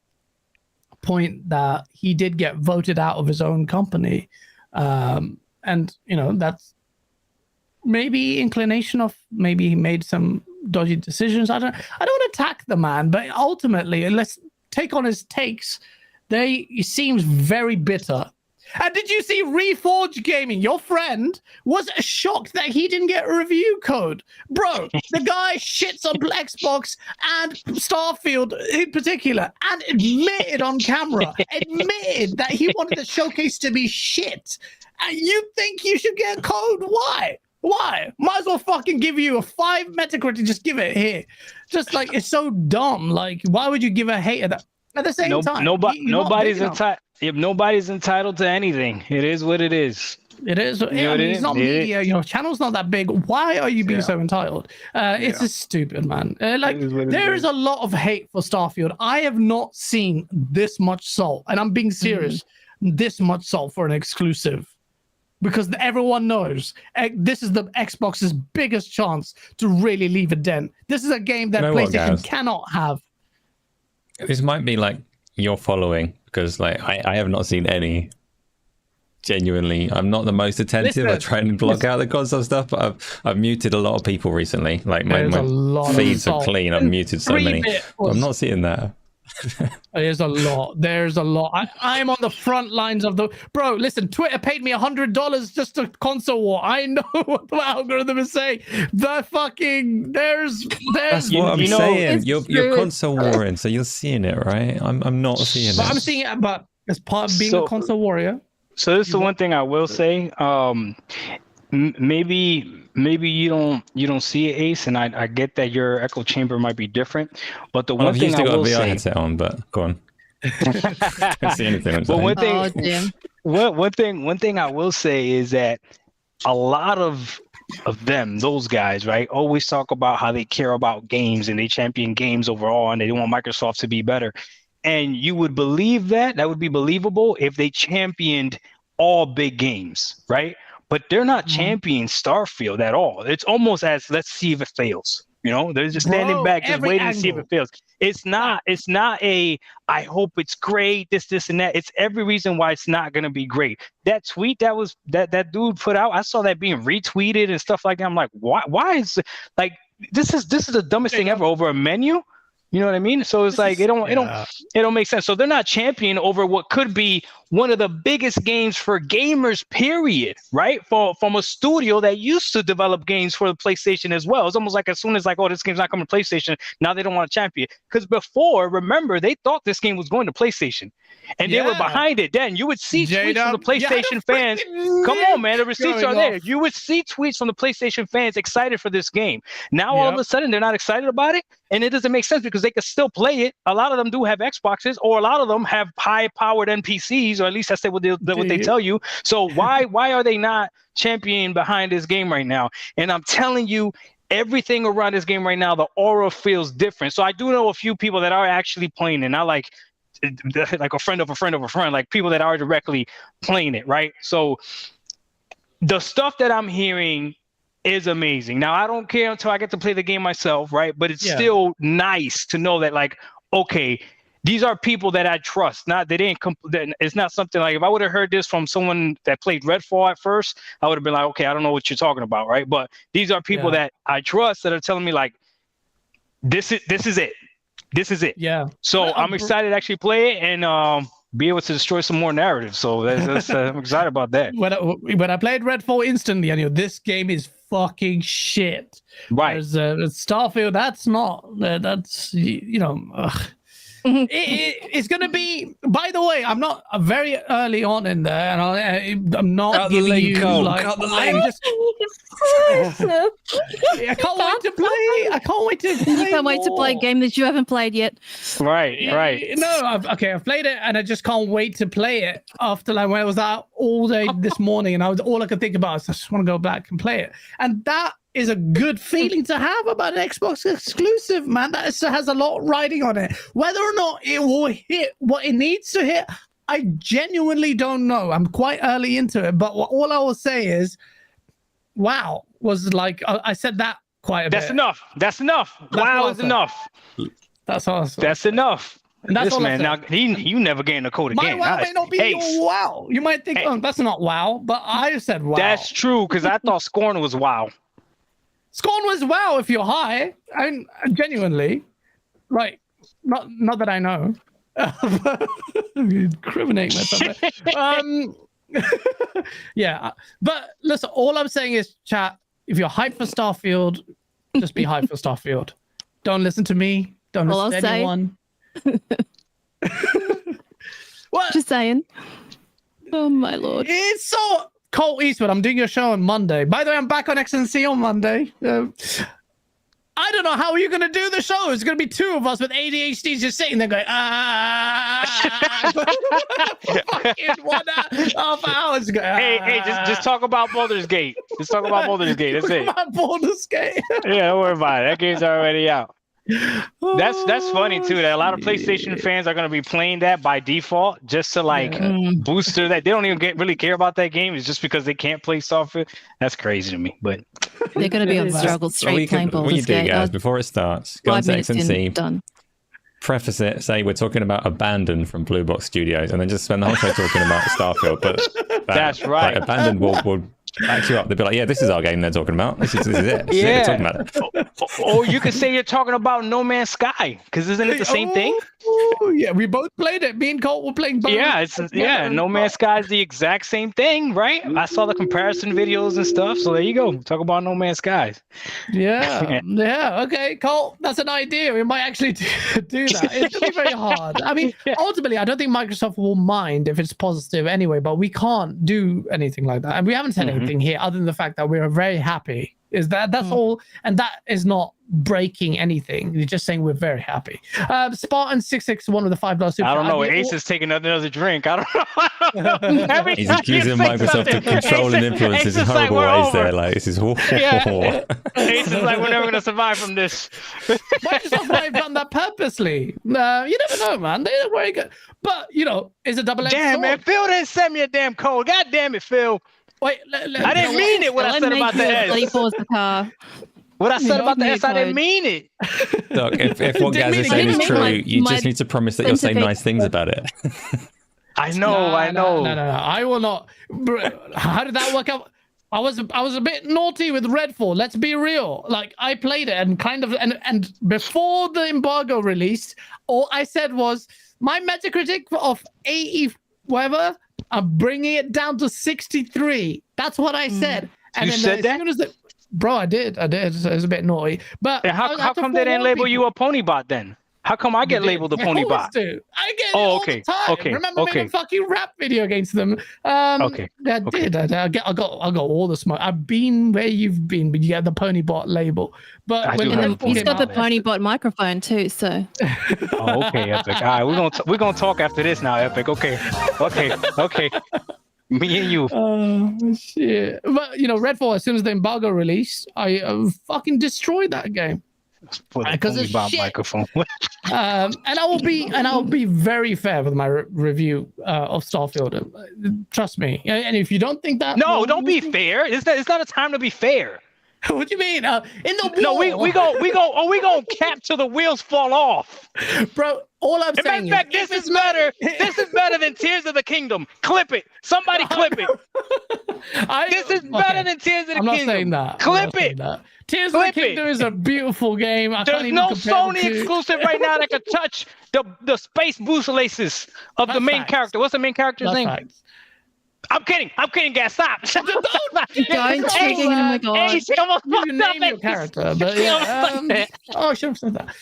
point that he did get voted out of his own company. And that's maybe inclination of maybe he made some dodgy decisions. I don't want to attack the man, but ultimately, let's take on his takes. He seems very bitter. And did you see Reforge Gaming? Your friend was shocked that he didn't get a review code. Bro, the guy shits on Xbox and Starfield in particular, and admitted on camera, that he wanted the showcase to be shit. And you think you should get a code? Why? Might as well fucking give you a 5 Metacritic. Just give it here. Just like, it's so dumb. Like, why would you give a hater that? At the same time, nobody's entitled. If nobody's entitled to anything, it is what it is. It is. It's not media. Channel's not that big. Why are you being so entitled? It's just stupid, man. There is a lot of hate for Starfield. I have not seen this much salt, and I'm being serious. This much salt for an exclusive, because everyone knows this is the Xbox's biggest chance to really leave a dent. This is a game that PlayStation cannot have. This might be like your following, because like I have not seen any. Genuinely, I'm not the most attentive. I try and block out the console stuff, but I've muted a lot of people recently. Like my feeds are clean. I've muted so many. I'm not seeing that. There's a lot. I'm on the front lines of the bro. Listen, Twitter paid me $100 just to console war. I know what the algorithm is saying. The fucking there's that's what I'm saying. You're console warring, so you're seeing it, right? I'm not seeing it. I'm seeing it, but as part of being a console warrior. So this is the one thing I will say. Maybe you don't see it, Ace, and I get that your echo chamber might be different, but the one thing I will say. I've got a VR headset on, but go on. I can't see anything. But one thing I will say is that a lot of those guys, right, always talk about how they care about games and they champion games overall, and they want Microsoft to be better. And you would believe that would be believable if they championed all big games, right? But they're not championing Starfield at all. It's almost as, let's see if it fails. They're just standing back, just waiting to see if it fails. It's not a, I hope it's great, this, and that. It's every reason why it's not going to be great. That tweet that dude put out, I saw that being retweeted and stuff like that. I'm like, why is like, this is the dumbest thing ever over a menu. You know what I mean? So it's like it don't make sense. So they're not championing over what could be one of the biggest games for gamers, period, right? From a studio that used to develop games for the PlayStation as well. It's almost like as soon as like, oh, this game's not coming to PlayStation, now they don't want to champion. Because before, remember, they thought this game was going to PlayStation. And they were behind it then. You would see tweets from the PlayStation fans. Come on, man. The receipts are there. You would see tweets from the PlayStation fans excited for this game. Now, all of a sudden, they're not excited about it. And it doesn't make sense because they can still play it. A lot of them do have Xboxes, or a lot of them have high-powered NPCs, or at least that's what they tell you. So why are they not championing behind this game right now? And I'm telling you, everything around this game right now, the aura feels different. So I do know a few people that are actually playing it. Not like a friend of a friend of a friend, like people that are directly playing it, right? So the stuff that I'm hearing is amazing. Now, I don't care until I get to play the game myself, right? But it's still nice to know that, like, okay, these are people that I trust. It's not something like, if I would have heard this from someone that played Redfall at first, I would have been like, okay, I don't know what you're talking about, right? But these are people that I trust that are telling me, like, this is it. This is it. Yeah. So I'm excited to actually play it and be able to destroy some more narratives. So that's I'm excited about that. When I played Redfall instantly, I knew this game is fucking shit. Right. There's Starfield. That's not. That's Ugh. It's going to be. By the way, I'm not very early on in there, and I'm not giving you like. I'm just. I can't wait to play. I can't wait to play. You can't wait to play a game that you haven't played yet. Right. No, I've played it, and I just can't wait to play it after like when I was out all day this morning, and all I could think about is I just want to go back and play it, and that is a good feeling to have about an Xbox exclusive, man. That has a lot riding on it. Whether or not it will hit what it needs to hit, I genuinely don't know. I'm quite early into it, but all I will say is, wow, was like, I said that quite a bit. That's enough. Wow is enough. That's awesome. That's enough. And that's this man, now you never gained a code again. My wow may not be your wow. You might think, oh, that's not wow, but I said wow. That's true, because I thought Scorn was wow. Scorn was wow if you're high. I mean, genuinely, right? Not that I know. Incriminate myself. Yeah, but listen. All I'm saying is, chat. If you're hyped for Starfield, just be hyped for Starfield. Don't listen to me. Don't listen to anyone. What? Just saying. Oh my lord! It's so. Colt Eastwood, I'm doing your show on Monday. By the way, I'm back on XNC on Monday. I don't know how you're going to do the show. It's going to be two of us with ADHD just sitting there going, fucking 1.5 hours ago. Hey, just talk about Baldur's Gate. Just talk about Baldur's Gate. That's it. About Baldur's Gate. Yeah, don't worry about it. That game's already out. That's funny too, that a lot of PlayStation fans are going to be playing that by default just to boost that. They don't even really care about that game. It's just because they can't play Starfield. That's crazy to me. But they're going to be on struggle street playing Baldur's Gate. What you do, guys, before it starts, go on to XNC, done. Preface it, say we're talking about Abandon from Blue Box Studios, and then just spend the whole show talking about Starfield. But that's right. Like, Abandon will back you up. They'll be like, yeah, this is our game they're talking about. This is it. They're talking about it. Or you could say you're talking about No Man's Sky, because isn't it the same thing? Oh, yeah, we both played it. Me and Colt were playing both. Yeah, No Man's Sky is the exact same thing, right? I saw the comparison videos and stuff, so there you go. Talk about No Man's Sky. Yeah, okay, Colt, that's an idea. We might actually do that. It's going to be very hard. I mean, ultimately, I don't think Microsoft will mind if it's positive anyway, but we can't do anything like that. And we haven't said anything here other than the fact that we're very happy. That's all, and that is not breaking anything. You're just saying we're very happy. Spartan 661 with the $5 super. I don't know. Ace is taking another drink. I don't know. He's accusing Microsoft of control and influence in horrible ways there. Like, this is Ace is like, we're never gonna survive from this. Microsoft might have done that purposely. You never know, man. They're very good. But it's a double-edged sword. Damn, man, Phil didn't send me a damn code. God damn it, Phil. Wait, I didn't mean it when I said about the S. What I said about the S, I didn't mean it. Look, if what Gaz is saying is true, you just need to promise that you'll say nice things about it. I know. No. I will not. How did that work out? I was a bit naughty with Redfall. Let's be real. Like, I played it and before the embargo released, all I said was my Metacritic of 80 whatever. I'm bringing it down to 63. That's what I said. And You then said as that? soon as bro, I did. It was a bit naughty. But And how come they didn't label you a pony bot then? How come I get labeled a pony bot? I get it Oh, all okay, the time. okay, Remember okay. making a fucking rap video against them? Okay, I did. I got all the smoke. I've been where you've been, but you get the pony bot label. But when he's got the pony bot microphone too. So. Oh, okay, Epic. All right, we're gonna talk after this now, Epic. Okay. Me and you. Oh shit! But Redfall. As soon as the embargo released, I fucking destroyed that game. Because it's shit. Microphone. And I'll be very fair with my review of Starfield. Trust me. And if you don't think that, no, don't be fair. It's not a time to be fair. What do you mean? In the war. No, we go cap till the wheels fall off, bro. All I'm saying is, this is better. This is better than Tears of the Kingdom. Clip it. Somebody clip it. This is better than Tears of the Kingdom. I'm not saying that. Clip it. Tears of the Kingdom is a beautiful game. There's no Sony exclusive right now that can touch the space boost laces of the main character. What's the main character's name? Facts. I'm kidding, guys. Stop. Don't trigger him. Oh my god. He almost you name your character, but yeah. I should have said that.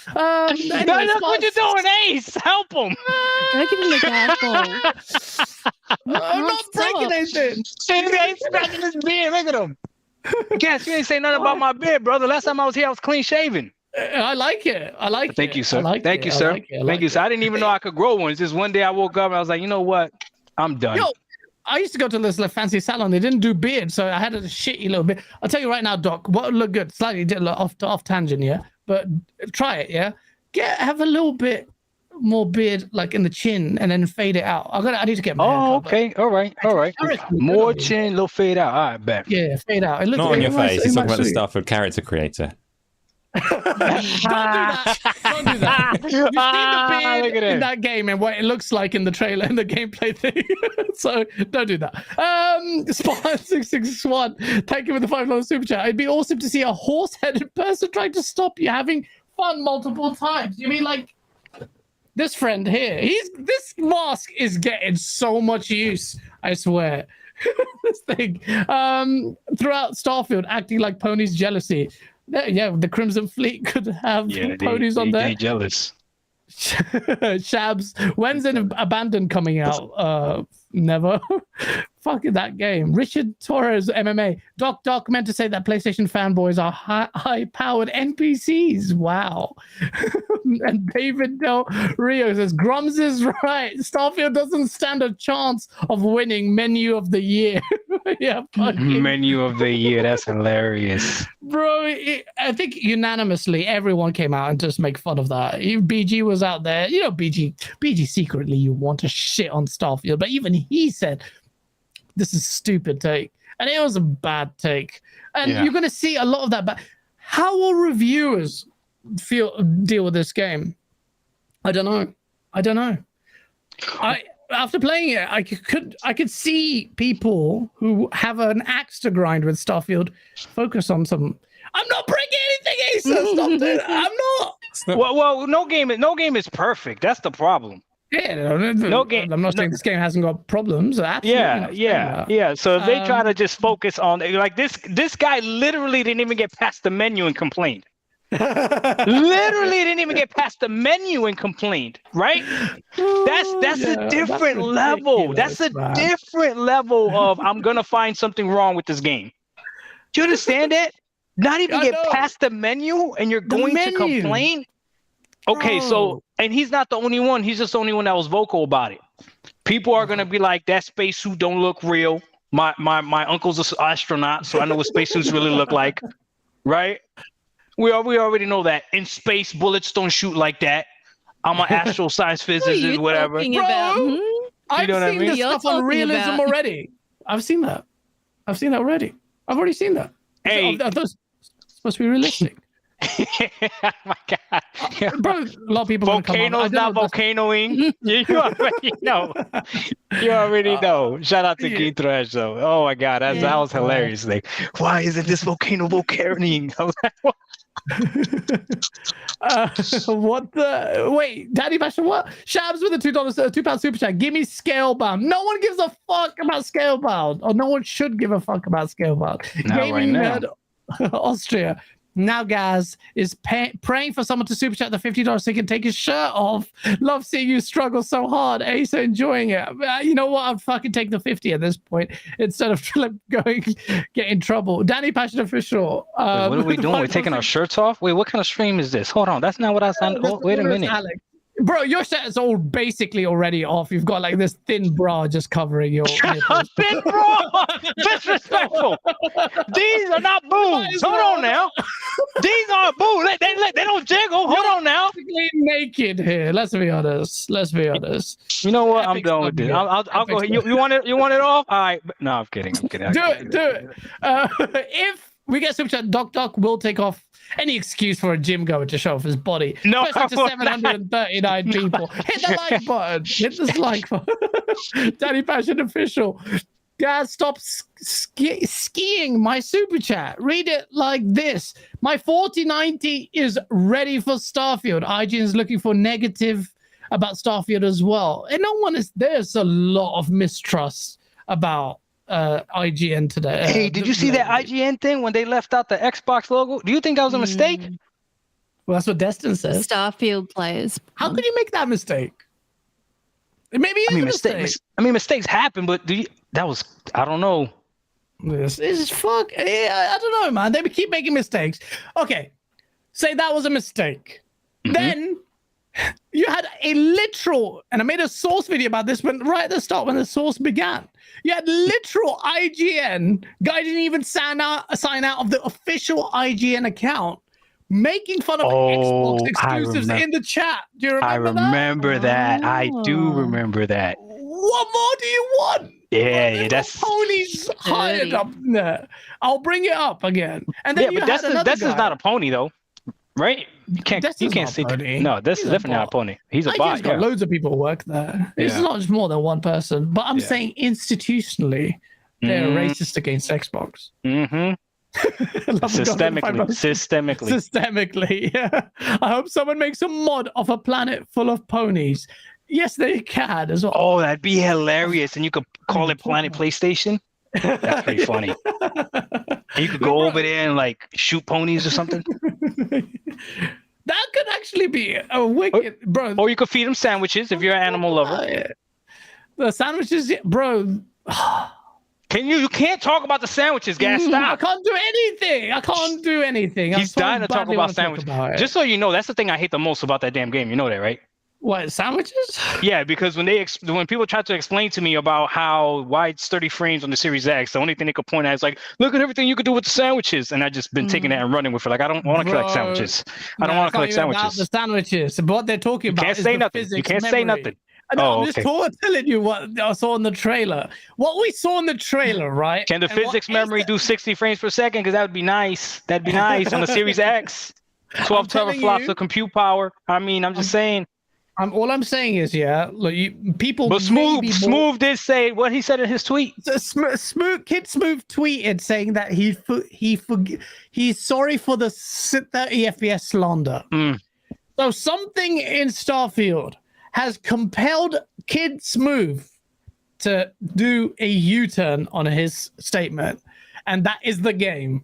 Anyway, look what you're doing, Ace. Help him. Go give him the gasball. I'm not breaking anything. He's scratching his beard. Look at him. Guess you ain't say nothing about my beard, brother. Last time I was here, I was clean shaven. I like it. Thank you, sir. Thank you, sir. Thank you, sir. I didn't even know I could grow one. It's just one day I woke up and I was like, you know what? I'm done. Yo, I used to go to this fancy salon. They didn't do beard, so I had a shitty little bit. I'll tell you right now, Doc, what would look good? Slightly off tangent, yeah? But try it, yeah? Have a little bit more beard, like in the chin, and then fade it out. I need to get my hair cut, okay. All right. More chin, little fade out. All right, bet. Yeah, fade out. It looks not on your face. He's talking about the Starfield character creator. Don't do that. You've seen the beard in that game and what it looks like in the trailer and the gameplay thing. So don't do that. Spawn661, thank you for the $5 super chat. It'd be awesome to see a horse-headed person trying to stop you having fun multiple times. You mean like this friend here? This mask is getting so much use, I swear. This thing. Throughout Starfield, acting like ponies jealousy. Yeah, the Crimson Fleet could have ponies on there. They jealous. Shabs, when's an Abandoned coming out? Never. Fucking that game. Richard Torres, MMA. Doc meant to say that PlayStation fanboys are high-powered NPCs. Wow. And David Del Rio says, Grums is right. Starfield doesn't stand a chance of winning Menu of the Year. Yeah, fucking. Menu of the Year. That's hilarious. Bro, I think unanimously everyone came out and just make fun of that. BG was out there. You know, BG secretly you want to shit on Starfield, but even he said, this is a stupid take. And it was a bad take. And you're going to see a lot of that. But how will reviewers deal with this game? I don't know. After playing it, I could see people who have an axe to grind with Starfield focus on some. I'm not breaking anything, Asa. Stop it. I'm not. Well, no game is perfect. That's the problem. Yeah, no game. I'm not saying this game hasn't got problems. Yeah. So if they try to just focus on like this guy literally didn't even get past the menu and complained. Literally didn't even get past the menu and complained, right? That's a different level. That's a different level of I'm gonna find something wrong with this game. Do you understand that? Not even get past the menu and you're going to complain? Okay, so and he's not the only one. He's just the only one that was vocal about it. People are gonna be like, that spacesuit don't look real. My uncle's an astronaut, so I know what spacesuits really look like, right? We already know that. In space, bullets don't shoot like that. I'm an astro science physicist, whatever. Bro, I've seen this stuff on realism already. I've seen that already. I've already seen that. Hey, are those supposed to be realistic? Oh my God. Bro, a lot of people are gonna come on. I Volcano's don't not know if that's- volcanoing. You already know. You already know. Shout out to yeah. Geek Thresh though. Oh my God, that Yeah. was hilarious. Like, why isn't this volcano volcanoing? I was like, what? What the wait, Daddy Basher, what? Shabs with a £2 super chat. Give me Scalebound. No one gives a fuck about Scalebound, or no one should give a fuck about Scalebound. Not Gaming right Nerd Austria. Now Gaz is praying for someone to super chat the $50 so he can take his shirt off. Love seeing you struggle so hard. Asa enjoying it. You know what? I'd fucking take the 50 at this point instead of get in trouble. Danny Passion Official. Wait, what are we doing? We're taking our shirts off? Wait, what kind of stream is this? Hold on, that's not what I signed. Oh, wait a minute. Alex. Bro, your shirt is all basically already off. You've got like this thin bra just covering your nipples. Thin bra! Disrespectful! These are not boobs! Hold on now! These aren't boobs! They don't jiggle! Hold on now! Basically naked here. Let's be honest. You know what? I'm Epic done with this. subject. I'll go. You want it? You want it off? All right. No, I'm kidding. Do it. If we get super chat, Doc will take off any excuse for a gym goer to show off his body. No, Especially to 739 people. Hit the like button. Hit this like button. Danny Passion Official. Guys, stop skiing my super chat. Read it like this. My 4090 is ready for Starfield. IGN is looking for negative about Starfield as well. And there's a lot of mistrust about IGN today. Hey, did you see that IGN thing when they left out the Xbox logo? Do you think that was a mistake? Well, that's what Destin says. Starfield players. How could you make that mistake? Maybe it's a mistake. Mistakes happen, but I don't know. This is fuck. I don't know, man. They keep making mistakes. Okay, say that was a mistake. Then you had a literal, and I made a source video about this right at the start when the source began. You had literal IGN guy didn't even sign out of the official IGN account, making fun of Xbox exclusives in the chat. Do you remember that? I remember that. I do remember that. What more do you want? Yeah, that's ponies hired up there. I'll bring it up again. And then but Destin's not a pony though, right? You can't see. No, this is definitely not a pony. He's a bot. Got loads of people work there. It's not just more than one person. But I'm saying institutionally, they're racist against Xbox. Systemically. Yeah. I hope someone makes a mod of a planet full of ponies. Yes, they can as well. Oh, that'd be hilarious. And you could call it Planet PlayStation. That's pretty funny. And you could go over there and like shoot ponies or something. That could actually be a wicked, bro. Or you could feed them sandwiches if you're an animal lover. The sandwiches, bro. You can't talk about the sandwiches, guys. Stop. I can't do anything. He's dying to talk about sandwiches. Just so you know, that's the thing I hate the most about that damn game. You know that, right? What, sandwiches? Yeah, because when people try to explain to me about why it's 30 frames on the Series X, the only thing they could point at is like, look at everything you could do with the sandwiches, and I've just been taking that and running with it. Like, I don't want to collect sandwiches. I don't want to collect sandwiches. The sandwiches. What they're talking about is the physics. You can't say nothing. No, I'm just telling you what I saw in the trailer. What we saw in the trailer, right? Can the physics memory do 60 frames per second? Because that would be nice. That'd be nice on the Series X. 12 teraflops of compute power. I mean, I'm just saying. All I'm saying is, look, people. But Smooth did say what he said in his tweet. Smooth tweeted saying that he's sorry for the 30 FPS slander. So something in Starfield has compelled Kid Smooth to do a U-turn on his statement, and that is the game.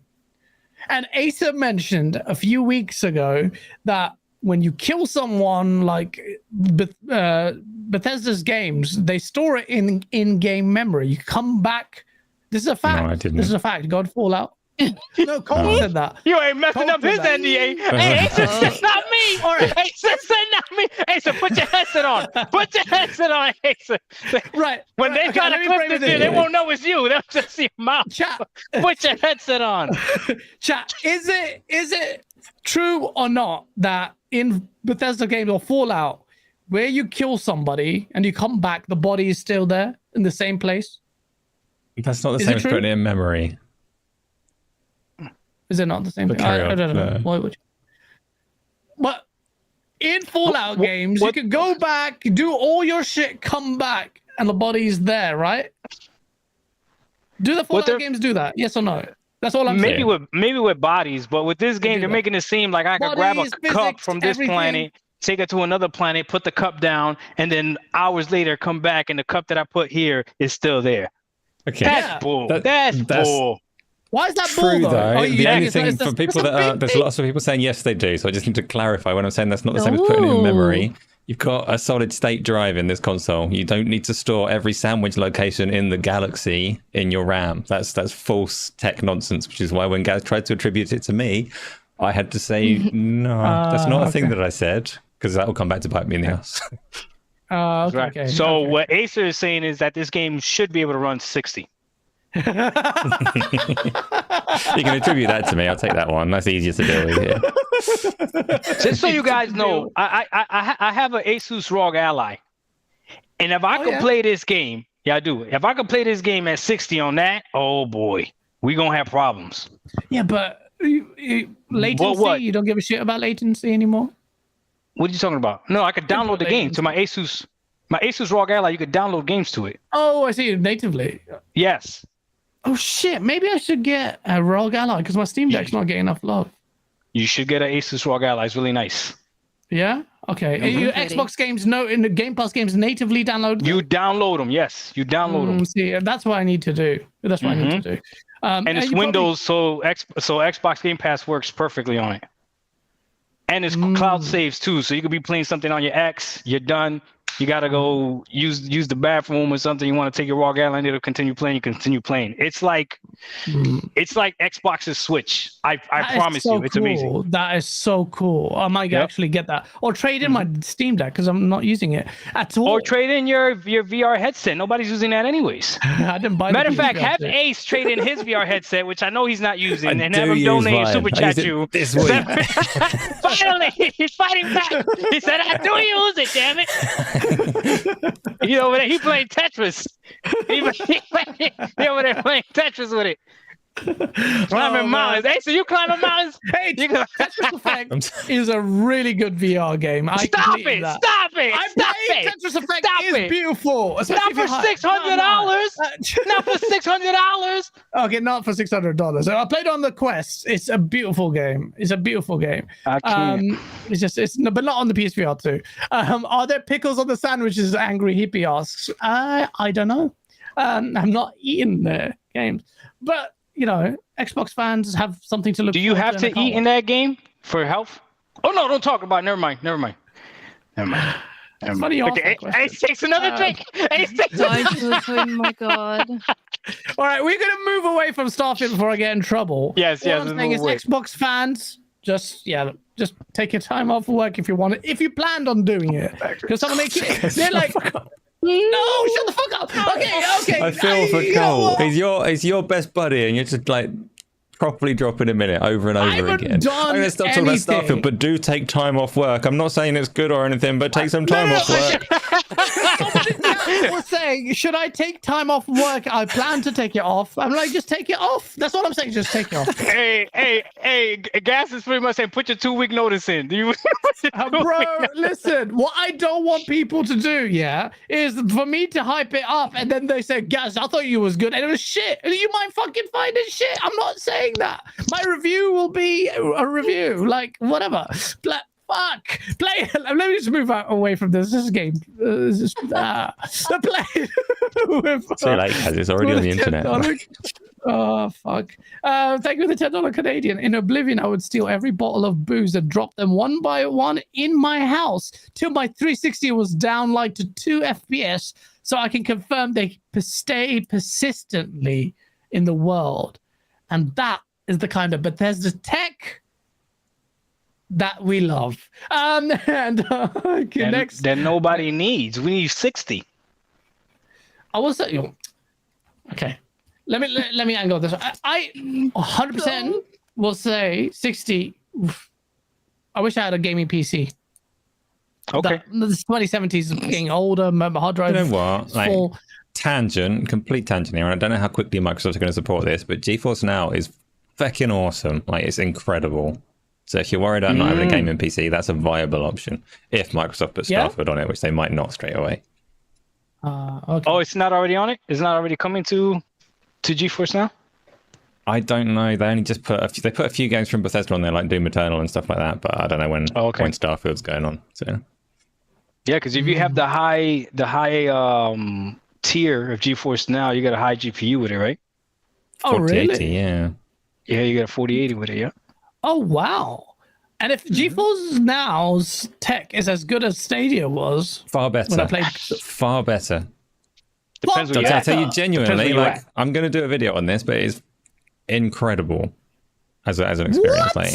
And Asa mentioned a few weeks ago that when you kill someone like Bethesda's games, they store it in in-game memory. You come back. This is a fact. No, I didn't. This is a fact. God Fallout. No, Cole said that. You ain't messing up his NDA. Hey, Asa said not me. All right, Asa said not me. Asa, put your headset on. Put your headset on, Asa. Right. When they try to clip this in, they won't know it's you. They'll just see your mouth. Chat. Put your headset on. Chat. Is it true or not that in Bethesda games or Fallout, where you kill somebody and you come back, the body is still there in the same place? That's not the same as putting it in memory. Is it not the same thing? I don't know. Why would you? but in Fallout games, you can go back, do all your shit, come back, and the body's there, right? Do the Fallout games do that? Yes or no? That's all I'm saying. Maybe with bodies, but with this game, they're making it seem like I could grab a cup from this planet, take it to another planet, put the cup down, and then hours later come back, and the cup that I put here is still there. Okay, that's bull. That's bull. Why is that true bull, though? The only thing for people that are, there's thing. lots of people saying yes they do, so I just need to clarify when I'm saying that's not the same as putting it in memory. You've got a solid state drive in this console. You don't need to store every sandwich location in the galaxy in your RAM. That's false tech nonsense, which is why when Gaz tried to attribute it to me, I had to say no, that's not a thing that I said, because that will come back to bite me in the ass. Okay. So what Acer is saying is that this game should be able to run 60. You can attribute that to me. I'll take that one. That's easier to deal with here. Just so you guys know, I have an Asus ROG Ally, and if I could play this game, I do. If I could play this game at 60 on that, oh boy, we gonna have problems. Yeah, but latency. You don't give a shit about latency anymore. What are you talking about? No, I could download the game to my Asus ROG Ally. You could download games to it. Oh, I see. Natively. Yes. Oh shit! Maybe I should get a ROG Ally because my Steam Deck's not getting enough love. You should get an Asus ROG Ally. It's really nice. Yeah. Okay. Xbox games in the Game Pass games natively download them? You download them. Yes, you download them. See, that's what I need to do. That's what I need to do. And it's Windows, so Xbox Game Pass works perfectly on it. And it's cloud saves too, so you could be playing something on your X. You're done. You gotta go use the bathroom or something. You want to take your ROG Ally and it'll continue playing. You continue playing. It's like Xbox's Switch. I promise you, it's amazing. That is so cool. I might actually get that, or trade in my Steam Deck because I'm not using it at all. Or trade in your VR headset. Nobody's using that anyways. I didn't buy. Matter of fact, have Ace trade in his VR headset, which I know he's not using, and have him donate super chat you this week. Finally, he's fighting back. He said, "I do use it, damn it." You know, he playing Tetris. He over there playing Tetris with it. Climbing mountains. Hey, so you climbing mountains? Hey, Tetris Effect is a really good VR game. Stop it! Tetris Effect is beautiful. Not for $600. Not for $600. Okay, not for $600. I played on the Quest. It's a beautiful game. It's but not on the PSVR 2. Are there pickles on the sandwiches? Angry Hippie asks. I don't know. I'm not eating their games, but you know, Xbox fans have something to look. Do you have to eat in that game for health? Oh no, don't talk about it. Never mind. It's funny you ask that question. Ace takes another drink. Oh my god. All right, we're gonna move away from Starfield before I get in trouble. Yes. What I'm saying is, Xbox fans, just take your time off work if you want it. If you planned on doing it, because someone they're like. No, shut the fuck up. Okay. I feel for Cole. He's your best buddy, and you're just like properly dropping a minute over and over again. I'm going to stop talking about Starfield, but do take time off work. I'm not saying it's good or anything, but take some time off work. Was saying, should I take time off work? I plan to take it off. I'm like, just take it off. That's what I'm saying. Just take it off. Hey, Gas is pretty much saying, put your 2-week notice in. Do you? Bro, listen. What I don't want people to do, is for me to hype it up, and then they say, Gas, I thought you was good, and it was shit. You might fucking find it shit. I'm not saying that. My review will be a review. Like whatever. Fuck! Play. Let me just move away from this. This is a game. Play. So like, it's already on the internet. Oh fuck! Thank you for the $10 Canadian. In Oblivion, I would steal every bottle of booze and drop them one by one in my house till my 360 was down like to 2 FPS, so I can confirm they stay persistently in the world. And that is the kind of Bethesda tech that we love. Next, that nobody needs. We need 60. I will say, okay. Let me angle this. I 100% will say 60. I wish I had a gaming PC. Okay. The 2070s is getting older. My hard drive. You know what? Like, complete tangent here. I don't know how quickly Microsoft are going to support this, but GeForce Now is fucking awesome. Like, it's incredible. So if you're worried about not having a gaming PC, that's a viable option. If Microsoft put Starfield on it, which they might not straight away. Okay. Oh, it's not already on it? It's not already coming to GeForce Now? I don't know. They only just put a few games from Bethesda on there, like Doom Eternal and stuff like that. But I don't know when Starfield's going on. So yeah, because if you have the high tier of GeForce Now, you got a high GPU with it, right? Oh, 4080, really? yeah. Yeah, you got a 4080 with it, yeah. Oh, wow. And if GeForce Now's tech is as good as Stadia was, far better. when I played, far better. Depends What? where you're I'll at. tell you genuinely, you're like at. I'm going to do a video on this, but it's incredible as an experience. What? Like,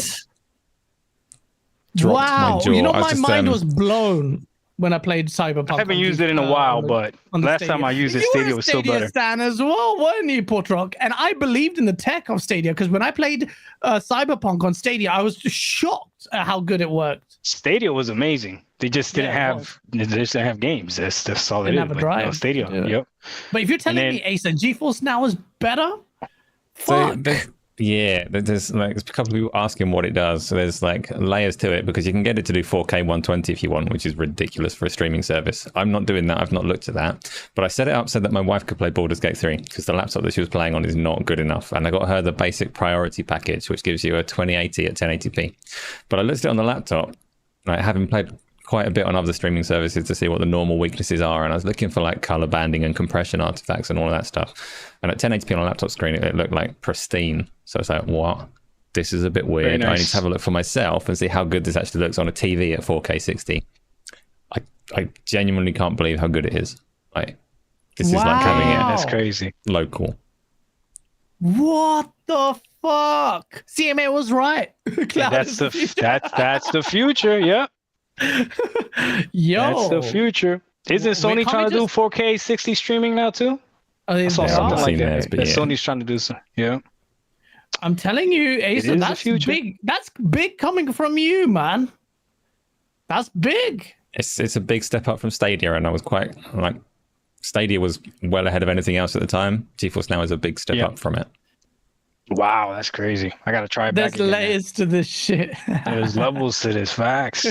dropped Wow. my jaw. You know, I was my just, mind was blown when I played Cyberpunk. I haven't on used it in a while, but on the last Stadia. time I used it, You were Stadia a was still Stadia better. stan as well, weren't you, Portrock? And I believed in the tech of Stadia because when I played Cyberpunk on Stadia, I was just shocked at how good it worked. Stadia was amazing. They just didn't Yeah, it have games. That's all it Didn't is. have a But, drive Stadia. to do it. Yep. But if you're telling me, Asa, GeForce Now is better, So fuck. there's like a couple of people asking what it does. So there's like layers to it because you can get it to do 4K 120 if you want, which is ridiculous for a streaming service. I'm not doing that. I've not looked at that. But I set it up so that my wife could play Baldur's Gate 3 because the laptop that she was playing on is not good enough. And I got her the basic priority package, which gives you a 2080 at 1080p. But I looked at it on the laptop, like having played quite a bit on other streaming services to see what the normal weaknesses are, and I was looking for like color banding and compression artifacts and all of that stuff, and at 1080p on a laptop screen it looked like pristine. So I was like, what, this is a bit weird. Nice. I need to have a look for myself and see how good this actually looks on a TV at 4K 60. I genuinely can't believe how good it is. Like, this is like having Yeah, it that's crazy. local. What the fuck? CMA was right. Cloud That's is the future. that's the future. Yep. Yo. That's the future. Isn't Sony can't trying we to do just- 4K 60 streaming now too? I saw they something are. like seen that. theirs, but That yeah. Sony's trying to do some. Yeah. I'm telling you, Asa, is the that's future. big. That's big coming from you, man. That's big. It's a big step up from Stadia, and I was quite like, Stadia was well ahead of anything else at the time. GeForce Now is a big step Yeah. up from it. Wow, that's crazy. I gotta try it There's back again. layers to this shit. There's levels to this. Facts.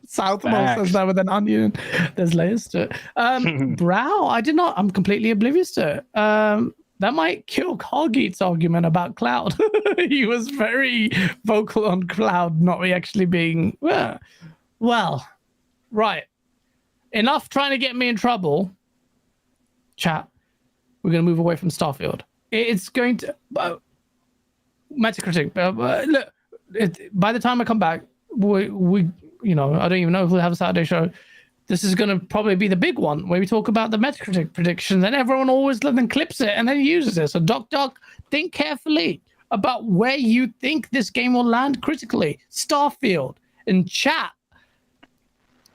Southmore Facts. says that with an onion. There's layers to it. Brow, I did not. I'm completely oblivious to it. That might kill Cargeet's argument about cloud. He was very vocal on cloud not actually being well. Right. Enough trying to get me in trouble. Chat. We're going to move away from Starfield. It's going to Metacritic. Look, by the time I come back, we I don't even know if we'll have a Saturday show. This is going to probably be the big one where we talk about the Metacritic predictions, and everyone always then clips it and then uses it. So, Doc, think carefully about where you think this game will land critically. Starfield in chat.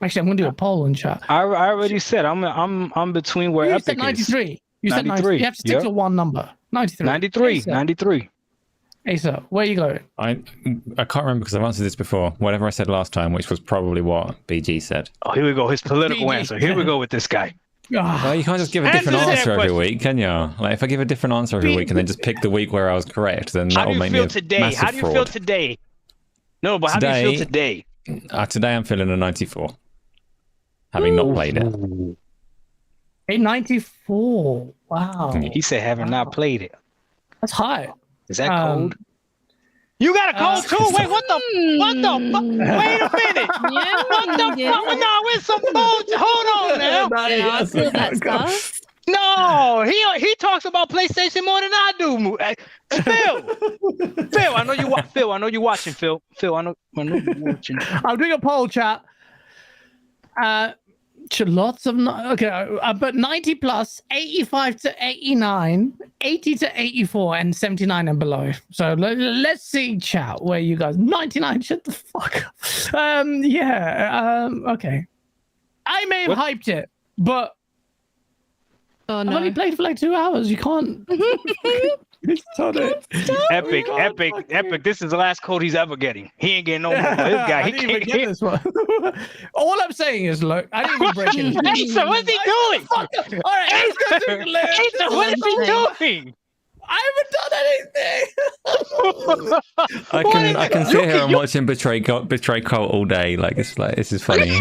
Actually, I'm going to do a poll in chat. I already said I'm between where You Epic said 93. is. You said 93. You have to stick Yep. to one number. 93. 93. 93. Asa, where are you going? I can't remember because I've answered this before. Whatever I said last time, which was probably what BG said. Oh, here we go. His political BG. answer. Here we go with this guy. Well, you can't just give a Answer different that answer every question. week, can you? Like, if I give a different answer every week and then just pick the week where I was correct, then How that do will you make me feel a today? massive How do you feel fraud. today? No, but how do you feel today? Today I'm feeling a 94, having not played it. A 94. Wow. He said, having not played it. That's high. Is that cold? You got a cold too? Wait, what the fuck? Wait a minute. Yeah, What the yeah. fuck? No, it's some cold. Hold on now. Yeah, I feel that stuff. No, he talks about PlayStation more than I do. Phil, I know you Phil, I know you're watching. Phil, I know you're watching. I'm doing a poll, chat. Lots of but 90 plus, 85 to 89, 80 to 84, and 79 and below. So let's see, chat, where you guys 99. Shut the fuck up. Okay. I may have hyped it, but Oh I've no. only played for like 2 hours. You can't. It's on it. Epic. This is the last code he's ever getting. He ain't getting no more. This guy, I he didn't even get can't. this one. All I'm saying is, look, I didn't even break it. Asa, what's he doing? Fuck up. All right, let's go to the list. Asa, what is he doing? I haven't done anything. I can sit here and watch him betray Colt all day. Like this is funny.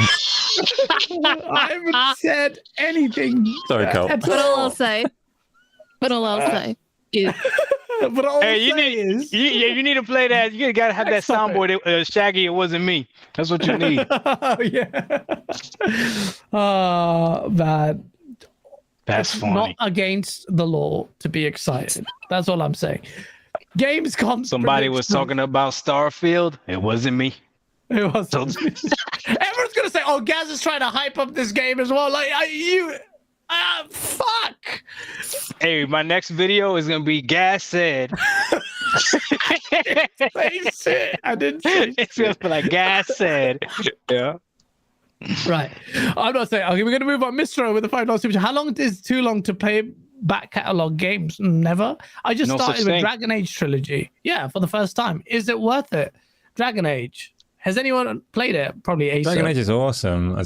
I haven't said anything. Sorry, Colt. But all I'll say is, But all Hey, I'm saying is, you need to play that. You gotta have that Stop soundboard. Shaggy, it wasn't me. That's what you need. yeah. Man. That's funny. Not against the law to be excited. That's all I'm saying. Gamescom. Somebody was talking about Starfield. It wasn't me. It was. Everyone's gonna say, "Oh, Gaz is trying to hype up this game as well." Like, fuck. Hey, my next video is gonna be Gas said. Face it. I didn't say It's gonna be like Gas said. Yeah. Right. I'm not saying. Okay, we're gonna move on. Mistro with the $5 super chat. How long is too long to pay back catalog games? Never. I just started with Dragon Age Trilogy. Yeah, for the first time. Is it worth it? Dragon Age. Has anyone played it? Probably Acer. Dragon Age is awesome.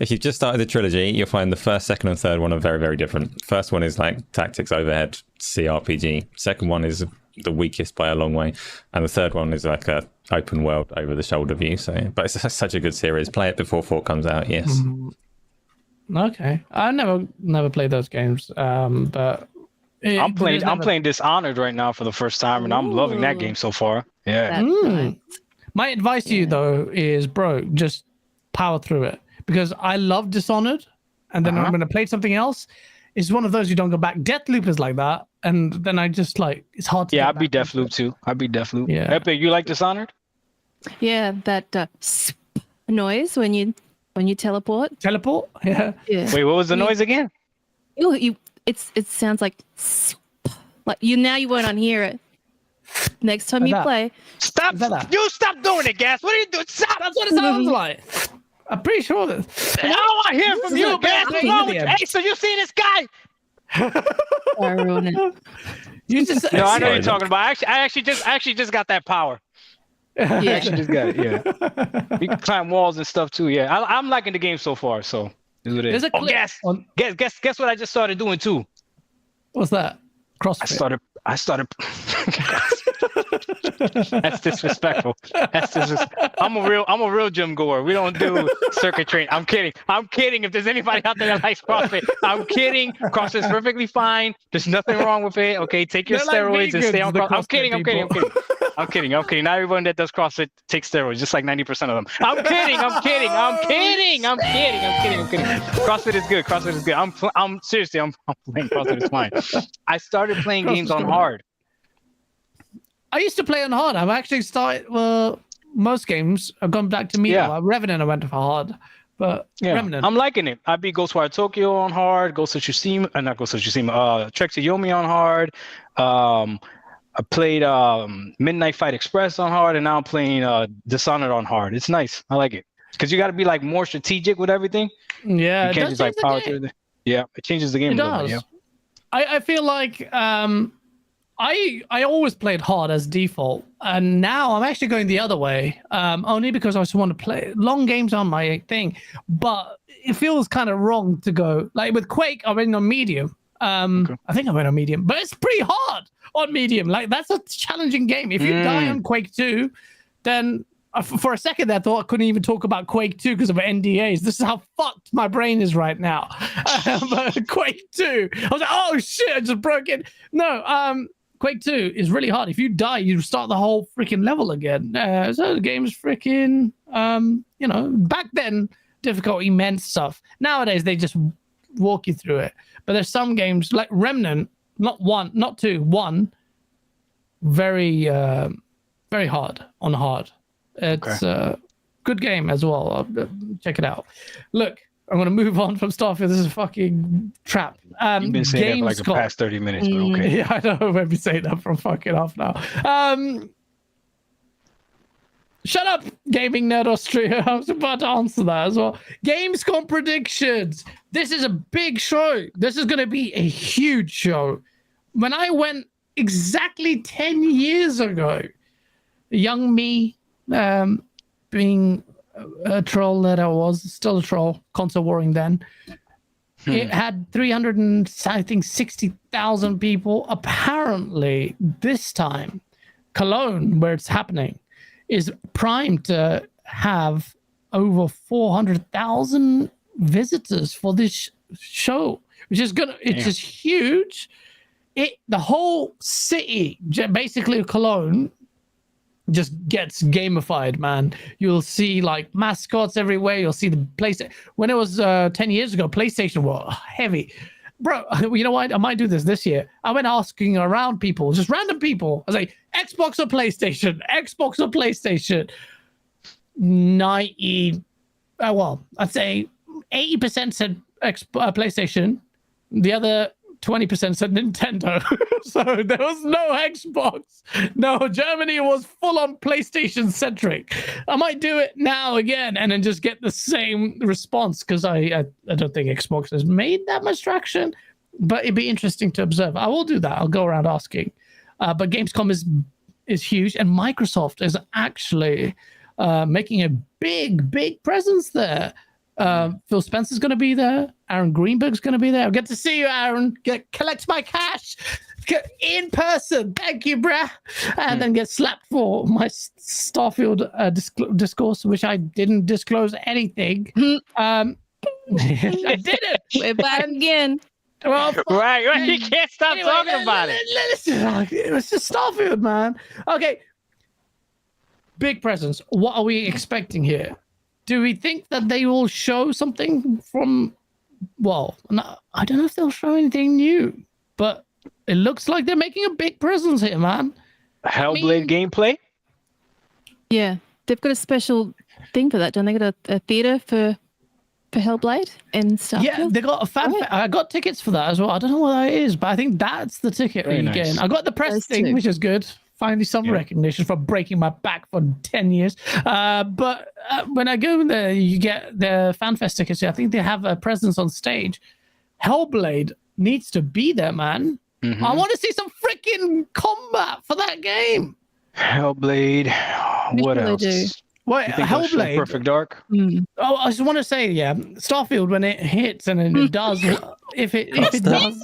If you've just started the trilogy, you'll find the first, second, and third one are very, very different. First one is like tactics, overhead, CRPG. Second one is the weakest by a long way, and the third one is like a open world, over the shoulder view. But it's such a good series. Play it before 4 comes out. Yes. Okay, I never played those games. But I'm playing Dishonored right now for the first time, and I'm loving that game so far. Yeah. nice. My advice to you though is, bro, just power through it, because I love Dishonored, and then I'm going to play something else. It's one of those you don't go back. Deathloop is like that, and then I just like it's hard to. Yeah, I'd be Deathloop too. I'd be Deathloop. Yeah. Epic, you like Dishonored? Yeah, that noise when you teleport. Teleport. Yeah. Wait, what was the noise again? It sounds like you won't unhear it. Next time you play. Stop! You stop doing it, Gas. What are you doing? Stop! That's what it sounds like. I'm pretty sure that. I don't want to hear from you, Gas. What's wrong with you? Hey, so you see this guy? I ruin it. You just. No, I know what you're talking about. I actually just got that power. Yeah. I actually just got it. Yeah. You can climb walls and stuff too. Yeah, I'm liking the game so far. So is what it is. Oh, guess what I just started doing too. What's that? CrossFit. I started. That's disrespectful. I'm a real gym goer. We don't do circuit training. I'm kidding. If there's anybody out there that likes CrossFit, I'm kidding. CrossFit's perfectly fine. There's nothing wrong with it. Okay, take your steroids and stay on CrossFit. I'm kidding. Not everyone that does CrossFit takes steroids, just like 90% of them. I'm kidding. CrossFit is good. I'm seriously, I'm playing CrossFit. It's fine. I started playing games on hard. I used to play on hard. I've actually started. Well, most games have gone back to medium. Yeah. Revenant I went for hard, but yeah, Remnant. I'm liking it. I beat Ghostwire Tokyo on hard. Trek to Yomi on hard. I played Midnight Fight Express on hard, and now I'm playing Dishonored on hard. It's nice. I like it because you got to be like more strategic with everything. Yeah, you can't just like power through it. Yeah, it changes the game. It a little does. bit, yeah. I feel like I always played hard as default, and now I'm actually going the other way. Only because I just want to play long games on my thing, but it feels kind of wrong to go like with Quake. I went on medium. I think I went on medium, but it's pretty hard on medium. Like that's a challenging game. If you die on Quake 2, then for a second there, I thought I couldn't even talk about Quake 2 because of NDAs. This is how fucked my brain is right now. But Quake 2, I was like, oh shit, I just broke it. No, Quake 2 is really hard. If you die, you start the whole freaking level again. So the game is freaking, back then, difficult, immense stuff. Nowadays, they just walk you through it. But there's some games like Remnant, not one, not two, one, very, very hard on hard. It's a good game as well. Check it out. Look, I'm going to move on from Starfield. This is a fucking trap. You've been saying that for like the past 30 minutes, but okay. Yeah, I know. I've been saying that for fucking half now. Shut up, Gaming Nerd Austria. I was about to answer that as well. Gamescom predictions. This is a big show. This is going to be a huge show. When I went exactly 10 years ago, young me, being a troll that I was, still a troll, console warring then, It had 300 and I think 60,000 people. Apparently, this time, Cologne, where it's happening, is primed to have over 400,000 visitors for this show, which is it's just huge. The whole city, basically Cologne, just gets gamified, man. You'll see like mascots everywhere. You'll see the PlayStation. When it was 10 years ago, PlayStation were heavy. Bro, you know what? I might do this year. I went asking around people, just random people. I was like, Xbox or PlayStation? Xbox or PlayStation? 90, well, I'd say 80% said PlayStation. The other 20% said Nintendo. So there was no Xbox. No, Germany was full on PlayStation centric. I might do it now again and then just get the same response, because I don't think Xbox has made that much traction, but it'd be interesting to observe. I will do that. I'll go around asking. But Gamescom is huge, and Microsoft is actually making a big presence there. Phil Spencer's going to be there. Aaron Greenberg's going to be there. I'll get to see you, Aaron. Collect my cash in person. Thank you, bruh. And then get slapped for my Starfield discourse, which I didn't disclose anything. I didn't. We're back again. Well, right. You can't stop talking about it. Listen, it was just Starfield, man. Okay. Big presence. What are we expecting here? Do we think that they will show something from, well, I don't know if they'll show anything new, but it looks like they're making a big presence here, man. Hellblade gameplay? Yeah, they've got a special thing for that, don't they? Got a theater for Hellblade and stuff. Yeah, they got a fan. I got tickets for that as well. I don't know what that is, but I think that's the ticket you're getting. I got the press thing, which is good. Finally, some recognition for breaking my back for 10 years. But when I go there, you get the FanFest tickets. I think they have a presence on stage. Hellblade needs to be there, man. Mm-hmm. I want to see some freaking combat for that game. Hellblade. What else? Wait, Hellblade. Perfect Dark. Oh, I just want to say, Starfield, when it hits and it does, if it does,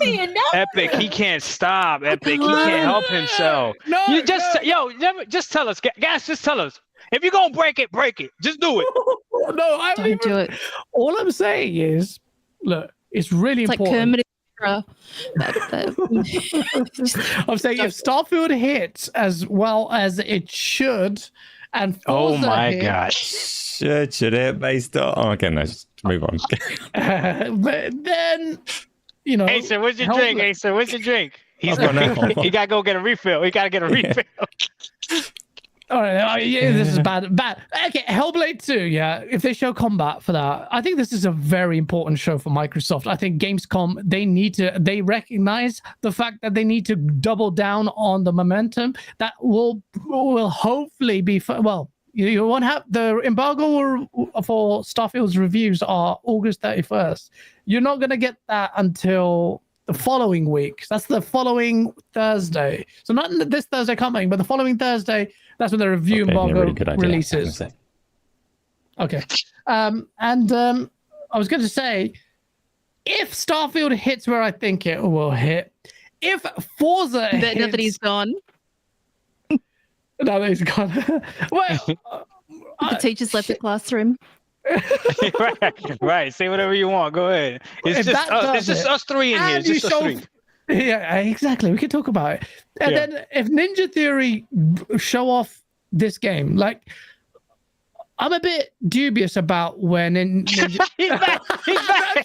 Epic, he can't stop. Epic, he can't help himself. No, you just tell us, guys. Just tell us. If you're gonna break it, break it. Just do it. No, I don't do it. All I'm saying is, look, it's really important. Like I'm saying if Starfield hits as well as it should. And Forza God! Should it based on? Oh, okay, no, just move on. But then, Asa, what's your drink? Asa, what's your drink? He gotta go get a refill. He gotta get a refill. All right, this is bad. Okay, Hellblade 2, if they show combat for that, I think this is a very important show for Microsoft. I think Gamescom, they recognize the fact that they need to double down on the momentum that will hopefully be, you won't have, the embargo for Starfield's reviews are August 31st. You're not going to get that until the following week. That's the following Thursday. So not this Thursday coming, but the following Thursday. That's when the review embargo releases. Okay. I was going to say, if Starfield hits where I think it will hit, if Forza hits... Now that he's gone. Now that he's gone. Well... the teachers left the classroom. Right. Say whatever you want. Go ahead. It's just us three in here. It's just us three. Yeah, exactly. We can talk about it. And then if Ninja Theory show off this game, like, I'm a bit dubious about when Ninja... He's back.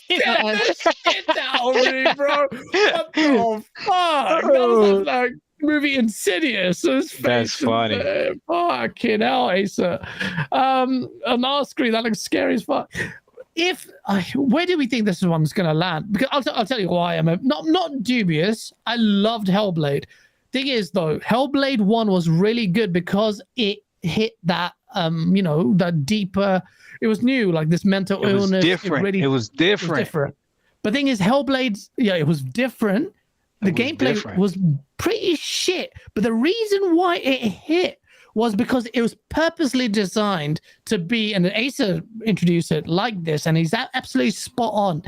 Get that already, bro. What the fuck? That was like movie Insidious. That's funny. Fucking hell, Asa. On our screen, that looks scary as fuck. Where do we think this one's going to land? Because I'll tell you why I'm not dubious. I loved Hellblade. Thing is, though, Hellblade 1 was really good because it hit that, that deeper. It was new, like this mental illness. It was different. But thing is, Hellblade, it was different. The gameplay was pretty shit. But the reason why it hit was because it was purposely designed to be, and Asa introduced it like this, and he's absolutely spot on.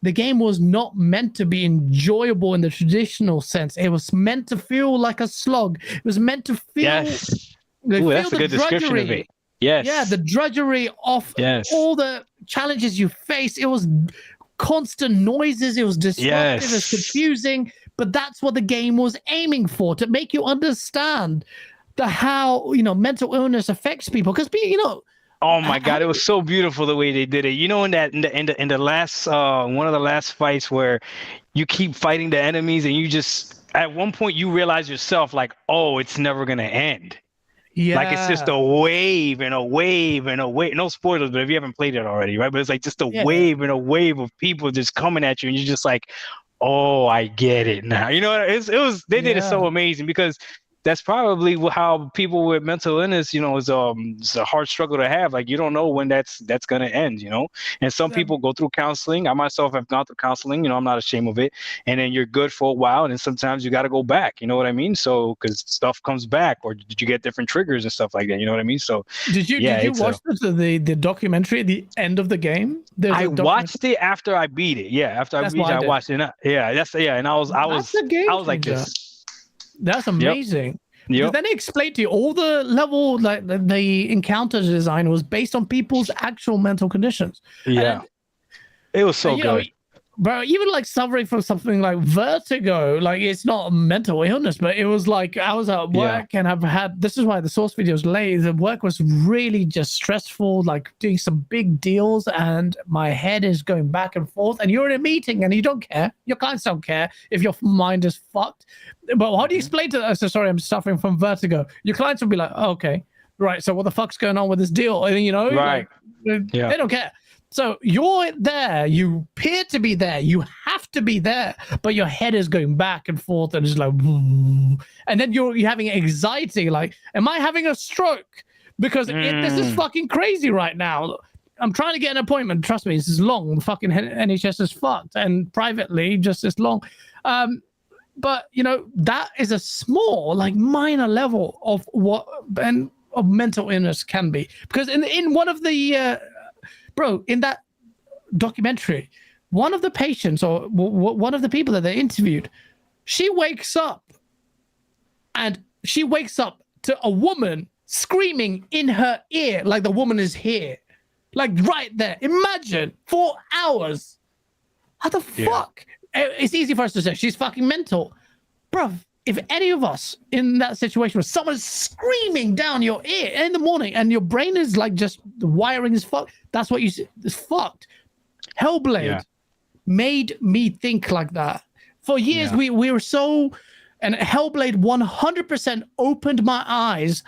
the game was not meant to be enjoyable in the traditional sense. It was meant to feel like a slog. It was meant to feel. Yes. Ooh, that's a good description of it. Yes. Yeah, the drudgery of all the challenges you face. It was constant noises. It was disruptive. It was confusing. But that's what the game was aiming for, to make you understand how mental illness affects people. Because oh my God, it was so beautiful the way they did it. In the last one of the last fights where you keep fighting the enemies and you just at one point you realize yourself like, oh, it's never gonna end. Yeah. Like it's just a wave and a wave and a wave. No spoilers, but if you haven't played it already, right? But it's like just a wave and a wave of people just coming at you, and you're just like, oh, I get it now. They did it so amazing, because that's probably how people with mental illness, is a hard struggle to have. Like, you don't know when that's going to end, and some people go through counseling. I myself have gone through counseling, I'm not ashamed of it. And then you're good for a while. And then sometimes you got to go back, you know what I mean? So, cause stuff comes back, or did you get different triggers and stuff like that? You know what I mean? So did you watch the documentary at the end of the game? I watched it after I beat it. Yeah. After I beat it, I watched it. And I was like this. That's amazing. Yep. Then they explained to you all the level, like the encounter design was based on people's actual mental conditions. Yeah, it was so good. Bro, even like suffering from something like vertigo, like it's not a mental illness, but it was like I was at work and I've had, this is why the source video is late. The work was really just stressful, like doing some big deals, and my head is going back and forth, and you're in a meeting and you don't care. Your clients don't care if your mind is fucked. But how do you explain to them, so sorry, I'm suffering from vertigo? Your clients will be like, oh, okay, right. So what the fuck's going on with this deal? And right. Like, they don't care. So you're there, you appear to be there, you have to be there, but your head is going back and forth and it's like, and then you're having anxiety, like, am I having a stroke? Because this is fucking crazy right now. I'm trying to get an appointment. Trust me, this is long. The fucking NHS is fucked, and privately, just as long. But, that is a small, like, minor level of what of mental illness can be. Because in one of the... Bro, in that documentary, one of the patients or one of the people that they interviewed, she wakes up to a woman screaming in her ear like the woman is here. Like right there. Imagine 4 hours. How the fuck? It's easy for us to say she's fucking mental. Bro, if any of us in that situation was someone screaming down your ear in the morning and your brain is like just the wiring is fucked, that's what you see. It's fucked. Hellblade made me think like that. For years, we were so, and Hellblade 100% opened my eyes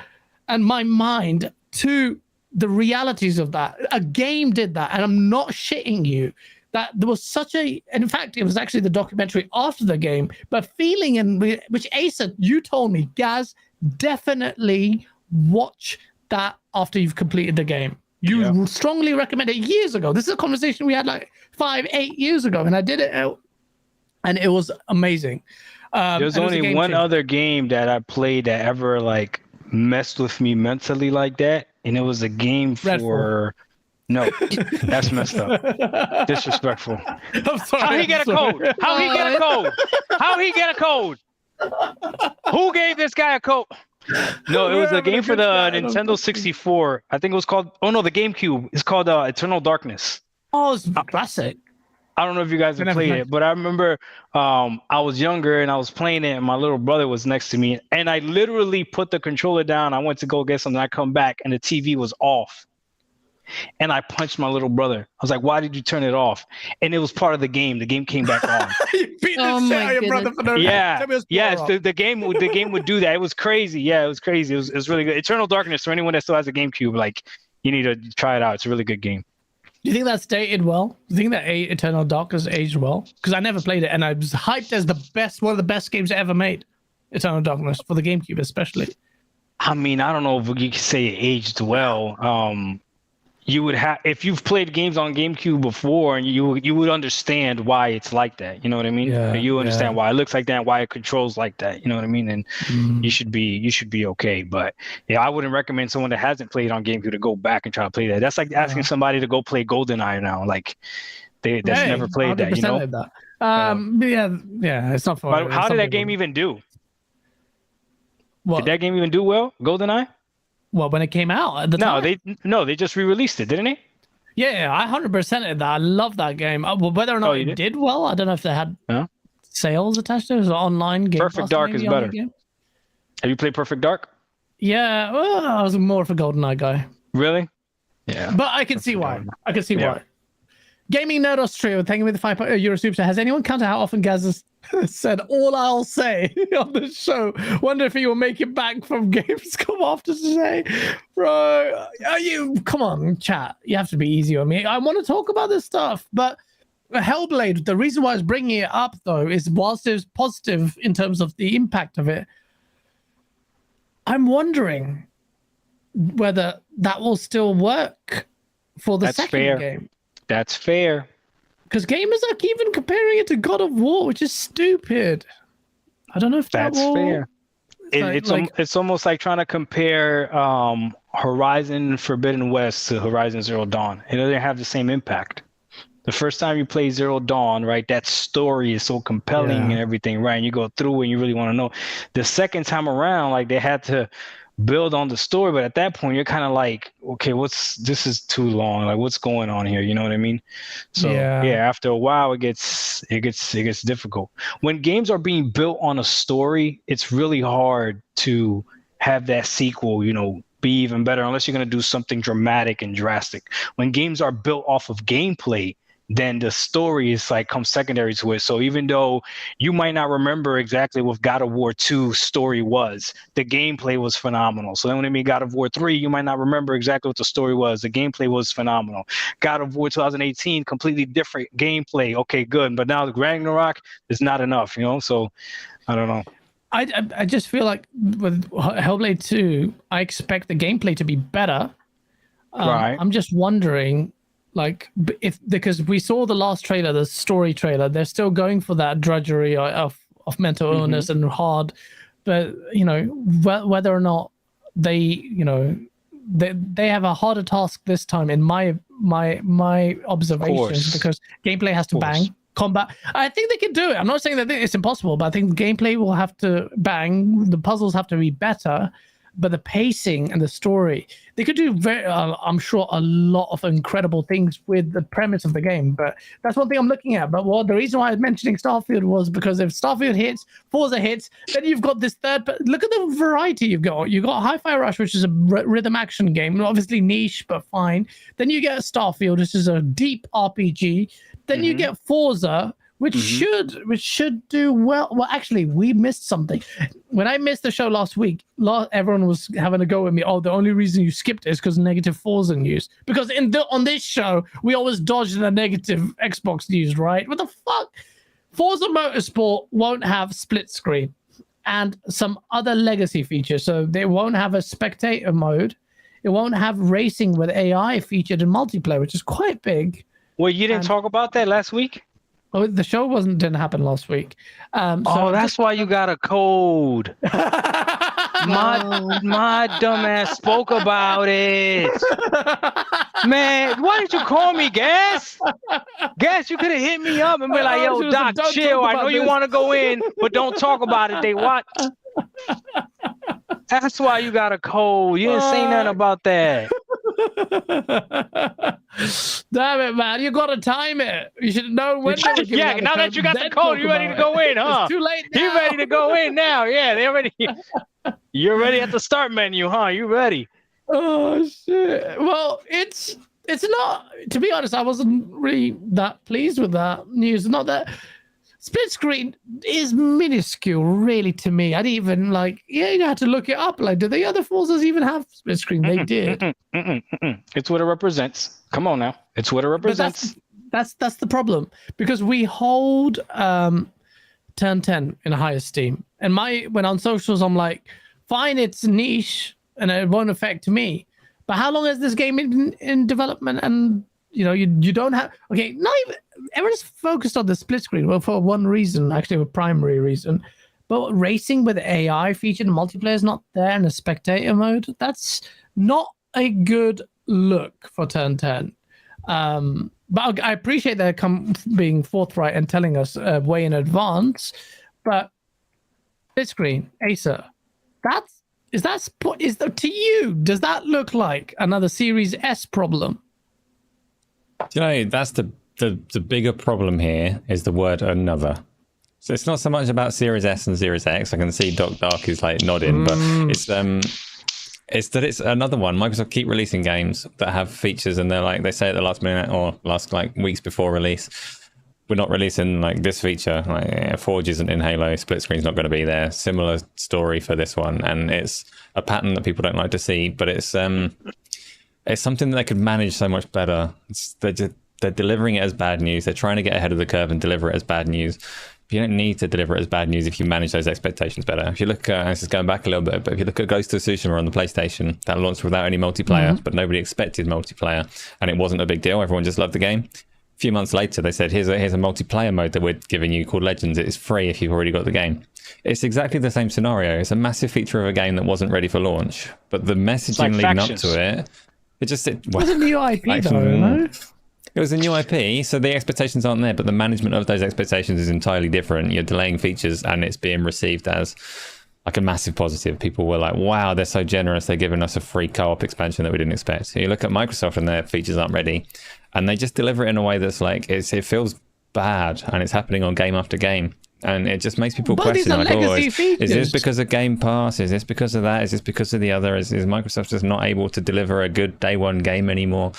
and my mind to the realities of that. A game did that, and I'm not shitting you. That there was such a, and in fact, it was actually the documentary after the game, but feeling in which Asa, you told me, Gaz, definitely watch that after you've completed the game. You strongly recommend it years ago. This is a conversation we had like 5-8 years ago, and I did it, and it was amazing. There's only one other game that I played that ever like messed with me mentally like that, and it was a game for. No, that's messed up. Disrespectful. I'm sorry. How he get a code? How he get a code? How he get a code? Who gave this guy a code? No, it was a game for the Nintendo 64. I think it was called. Oh no, the GameCube. It's called Eternal Darkness. Oh, it's classic. I don't know if you guys have played it, but I remember I was younger and I was playing it, and my little brother was next to me, and I literally put the controller down. I went to go get something. I come back and the TV was off. And I punched my little brother. I was like, why did you turn it off? And it was part of the game. The game came back on. You beat the shit out of your brother for no reason. The game would do that. It was crazy. Yeah, it was crazy. It was really good. Eternal Darkness, for anyone that still has a GameCube, like, you need to try it out. It's a really good game. Do you think that's dated well? Do you think that Eternal Darkness aged well? Because I never played it, and I was hyped as one of the best games ever made. Eternal Darkness, for the GameCube especially. I mean, I don't know if you could say it aged well. You would have, if you've played games on GameCube before, and you would understand why it's like that. You know what I mean? Yeah, you understand why it looks like that, and why it controls like that. You know what I mean? And you should be okay. But yeah, I wouldn't recommend someone that hasn't played on GameCube to go back and try to play that. That's like asking somebody to go play GoldenEye now. Like, that's never played that, you know. That. Yeah, it's not for. But how did that game even do? What? Did that game even do well? GoldenEye? Well, when it came out at the time. They just re-released it, didn't they? Yeah, I 100%ed that. I love that game. Whether or not it did well, I don't know if they had sales attached to it. It was an online game. Perfect Dark is better. Have you played Perfect Dark? Yeah, well, I was more of a GoldenEye guy. Really? Yeah. But I can see why. Why. Gaming Nerd Austria, thank you for the €5 super chat. Has anyone counted how often Gaz has said all I'll say on the show? Wonder if he will make it back from Gamescom after today. Bro, come on, chat. You have to be easy on me. I want to talk about this stuff, but Hellblade, the reason why I was bringing it up, though, is whilst it was positive in terms of the impact of it, I'm wondering whether that will still work for the second game. That's fair. Because gamers are even comparing it to God of War, which is stupid. I don't know if that's fair. It's almost like trying to compare Horizon Forbidden West to Horizon Zero Dawn. It doesn't have the same impact. The first time you play Zero Dawn, right, that story is so compelling and everything, right? And you go through and you really want to know. The second time around, like, they had to build on the story, but at that point you're kind of like, okay, this is too long, like, what's going on here, you know what I mean? So after a while it gets difficult. When games are being built on a story, it's really hard to have that sequel, you know, be even better, unless you're going to do something dramatic and drastic. When games are built off of gameplay, then the story is like comes secondary to it. So even though you might not remember exactly what God of War 2 story was, the gameplay was phenomenal. So then when it made God of War 3, you might not remember exactly what the story was. The gameplay was phenomenal. God of War 2018, completely different gameplay. Okay, good. But now the Ragnarok is not enough, you know? So I don't know. I just feel like with Hellblade 2, I expect the gameplay to be better. Right. I'm just wondering, like, because we saw the last trailer, the story trailer, they're still going for that drudgery of mental illness and hard, but you know, whether or not they, you know, they have a harder task this time in my observations, because gameplay has to bang. Combat, I think they can do it. I'm not saying that it's impossible, but I think the gameplay will have to bang. The puzzles have to be better, but the pacing and the story, they could do I'm sure, a lot of incredible things with the premise of the game. But that's one thing I'm looking at. But the reason why I was mentioning Starfield was because if Starfield hits, Forza hits, then you've got this third. Look at the variety you've got. You've got Hi-Fi Rush, which is a rhythm action game, obviously niche but fine. Then you get Starfield, which is a deep RPG. Then you get Forza, which should do well. Well, actually, we missed something. When I missed the show last week, everyone was having a go at me. Oh, the only reason you skipped it is because negative Forza news. Because on this show, we always dodge the negative Xbox news, right? What the fuck? Forza Motorsport won't have split screen and some other legacy features. So they won't have a spectator mode. It won't have racing with AI featured in multiplayer, which is quite big. Well, you didn't talk about that last week? Oh, the show didn't happen last week. So that's why you got a cold. My dumbass spoke about it. Man, why didn't you call me, Gas? Gas, you could have hit me up and be like, yo, Doc, chill. I know you want to go in, but don't talk about it. They what? That's why you got a cold. You didn't say nothing about that. Damn it, man. You got to time it. You should know when. Yeah, now that you got the code, you're ready to go in, huh? It's too late now. You're ready to go in now. Yeah, they're ready. You're ready at the start menu, huh? You ready? Oh, shit. Well, it's not, to be honest, I wasn't really that pleased with that news. Not that split screen is minuscule, really, to me. I didn't even you had to look it up. Like, do the other Forzas even have split screen? They did. It's what it represents. Come on now. It's what it represents. That's the problem, because we hold Turn 10 in high esteem. And when on socials, I'm like, fine, it's niche and it won't affect me. But how long has this game been in development? And you don't have, not even, everyone's focused on the split screen. Well, for one reason, actually a primary reason. But racing with AI featured multiplayer is not there in a spectator mode. That's not a good look for Turn 10. But I appreciate they're being forthright and telling us way in advance. But split screen, Acer, to you, does that look like another Series S problem? Do you know, that's the bigger problem here is the word another. So it's not so much about Series S and Series X. I can see Doc Dark is like nodding, but it's that it's another one. Microsoft keep releasing games that have features, and they say at the last minute or last like weeks before release, we're not releasing like this feature. Like Forge isn't in Halo, split screen's not going to be there. Similar story for this one, and it's a pattern that people don't like to see, but it's something that they could manage so much better. They're delivering it as bad news. They're trying to get ahead of the curve and deliver it as bad news. You don't need to deliver it as bad news if you manage those expectations better. If you look, this is going back a little bit, but if you look at Ghost of Tsushima on the PlayStation, that launched without any multiplayer, but nobody expected multiplayer, and it wasn't a big deal. Everyone just loved the game. A few months later, they said, here's a multiplayer mode that we're giving you called Legends. It's free if you've already got the game. It's exactly the same scenario. It's a massive feature of a game that wasn't ready for launch, but the messaging leading up to it, it was a new IP though, no? It was a new IP, so the expectations aren't there, but the management of those expectations is entirely different. You're delaying features, and it's being received as like a massive positive. People were like, wow, they're so generous. They're giving us a free co-op expansion that we didn't expect. So you look at Microsoft and their features aren't ready, and they just deliver it in a way that's like, it feels bad, and it's happening on game after game. And it just makes people question, like, is this because of Game Pass? Is this because of that? Is this because of the other? Is Microsoft just not able to deliver a good day one game anymore?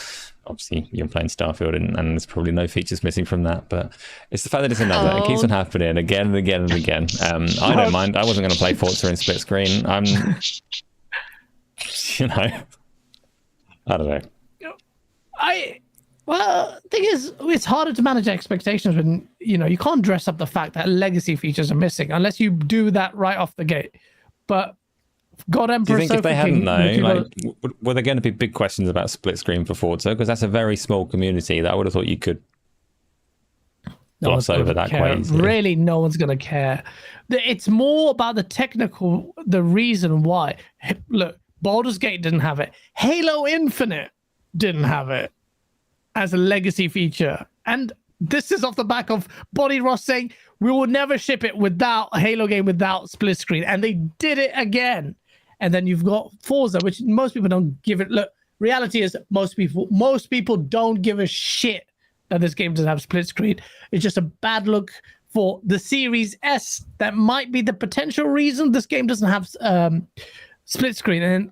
Obviously, you're playing Starfield, and there's probably no features missing from that. But it's the fact that it's another. It keeps on happening again and again and again. I don't mind. I wasn't going to play Forza in split screen. I don't know. Well, the thing is, it's harder to manage expectations when, you can't dress up the fact that legacy features are missing unless you do that right off the gate. But God Emperor, do you think if they hadn't, though, were there going to be big questions about split screen for Forza? Because that's a very small community that I would have thought you could gloss over that quite easily. Really, no one's going to care. It's more about the reason why. Look, Baldur's Gate didn't have it. Halo Infinite didn't have it as a legacy feature. And this is off the back of Body Ross saying, we will never ship it without a Halo game without split screen. And they did it again. And then you've got Forza, which most people don't give it. Look, reality is most people don't give a shit that this game doesn't have split screen. It's just a bad look for the Series S. That might be the potential reason this game doesn't have split screen. And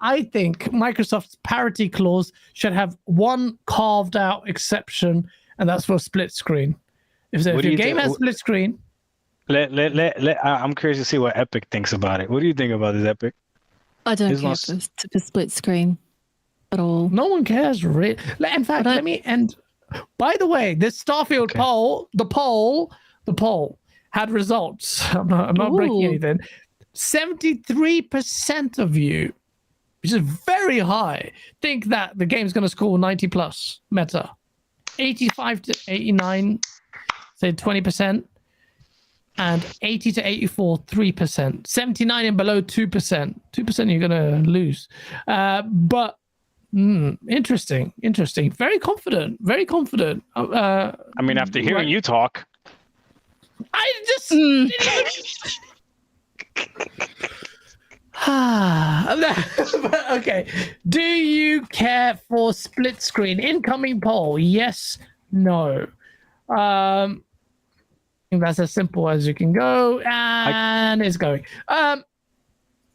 I think Microsoft's parity clause should have one carved out exception, and that's for split screen. If your game has split screen, I'm curious to see what Epic thinks about it. What do you think about this, Epic? I don't care for split screen at all. No one cares, really. In fact, let me end. By the way, this Starfield poll, the poll had results. I'm not breaking anything. 73% of you, which is very high, think that the game's going to score 90 plus meta. 85 to 89, say 20%. And 80 to 84, 3%. 79 and below, 2%. 2% you're going to lose. But interesting. Very confident. After hearing you talk. I just... Okay. Do you care for split screen? Incoming poll. Yes, no. I think that's as simple as you can go, and it's going.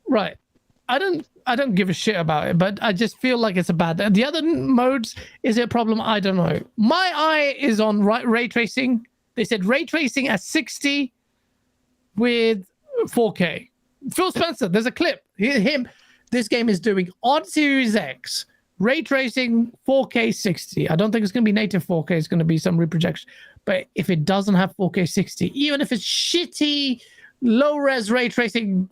Right. I don't give a shit about it, but I just feel like it's a bad. The other modes, is it a problem? I don't know. My eye is on ray tracing. They said ray tracing at 60 with 4K. Phil Spencer, there's a clip. This game is doing on Series X ray tracing 4K 60. I don't think it's going to be native 4K. It's going to be some reprojection. But if it doesn't have 4K 60, even if it's shitty, low-res ray tracing,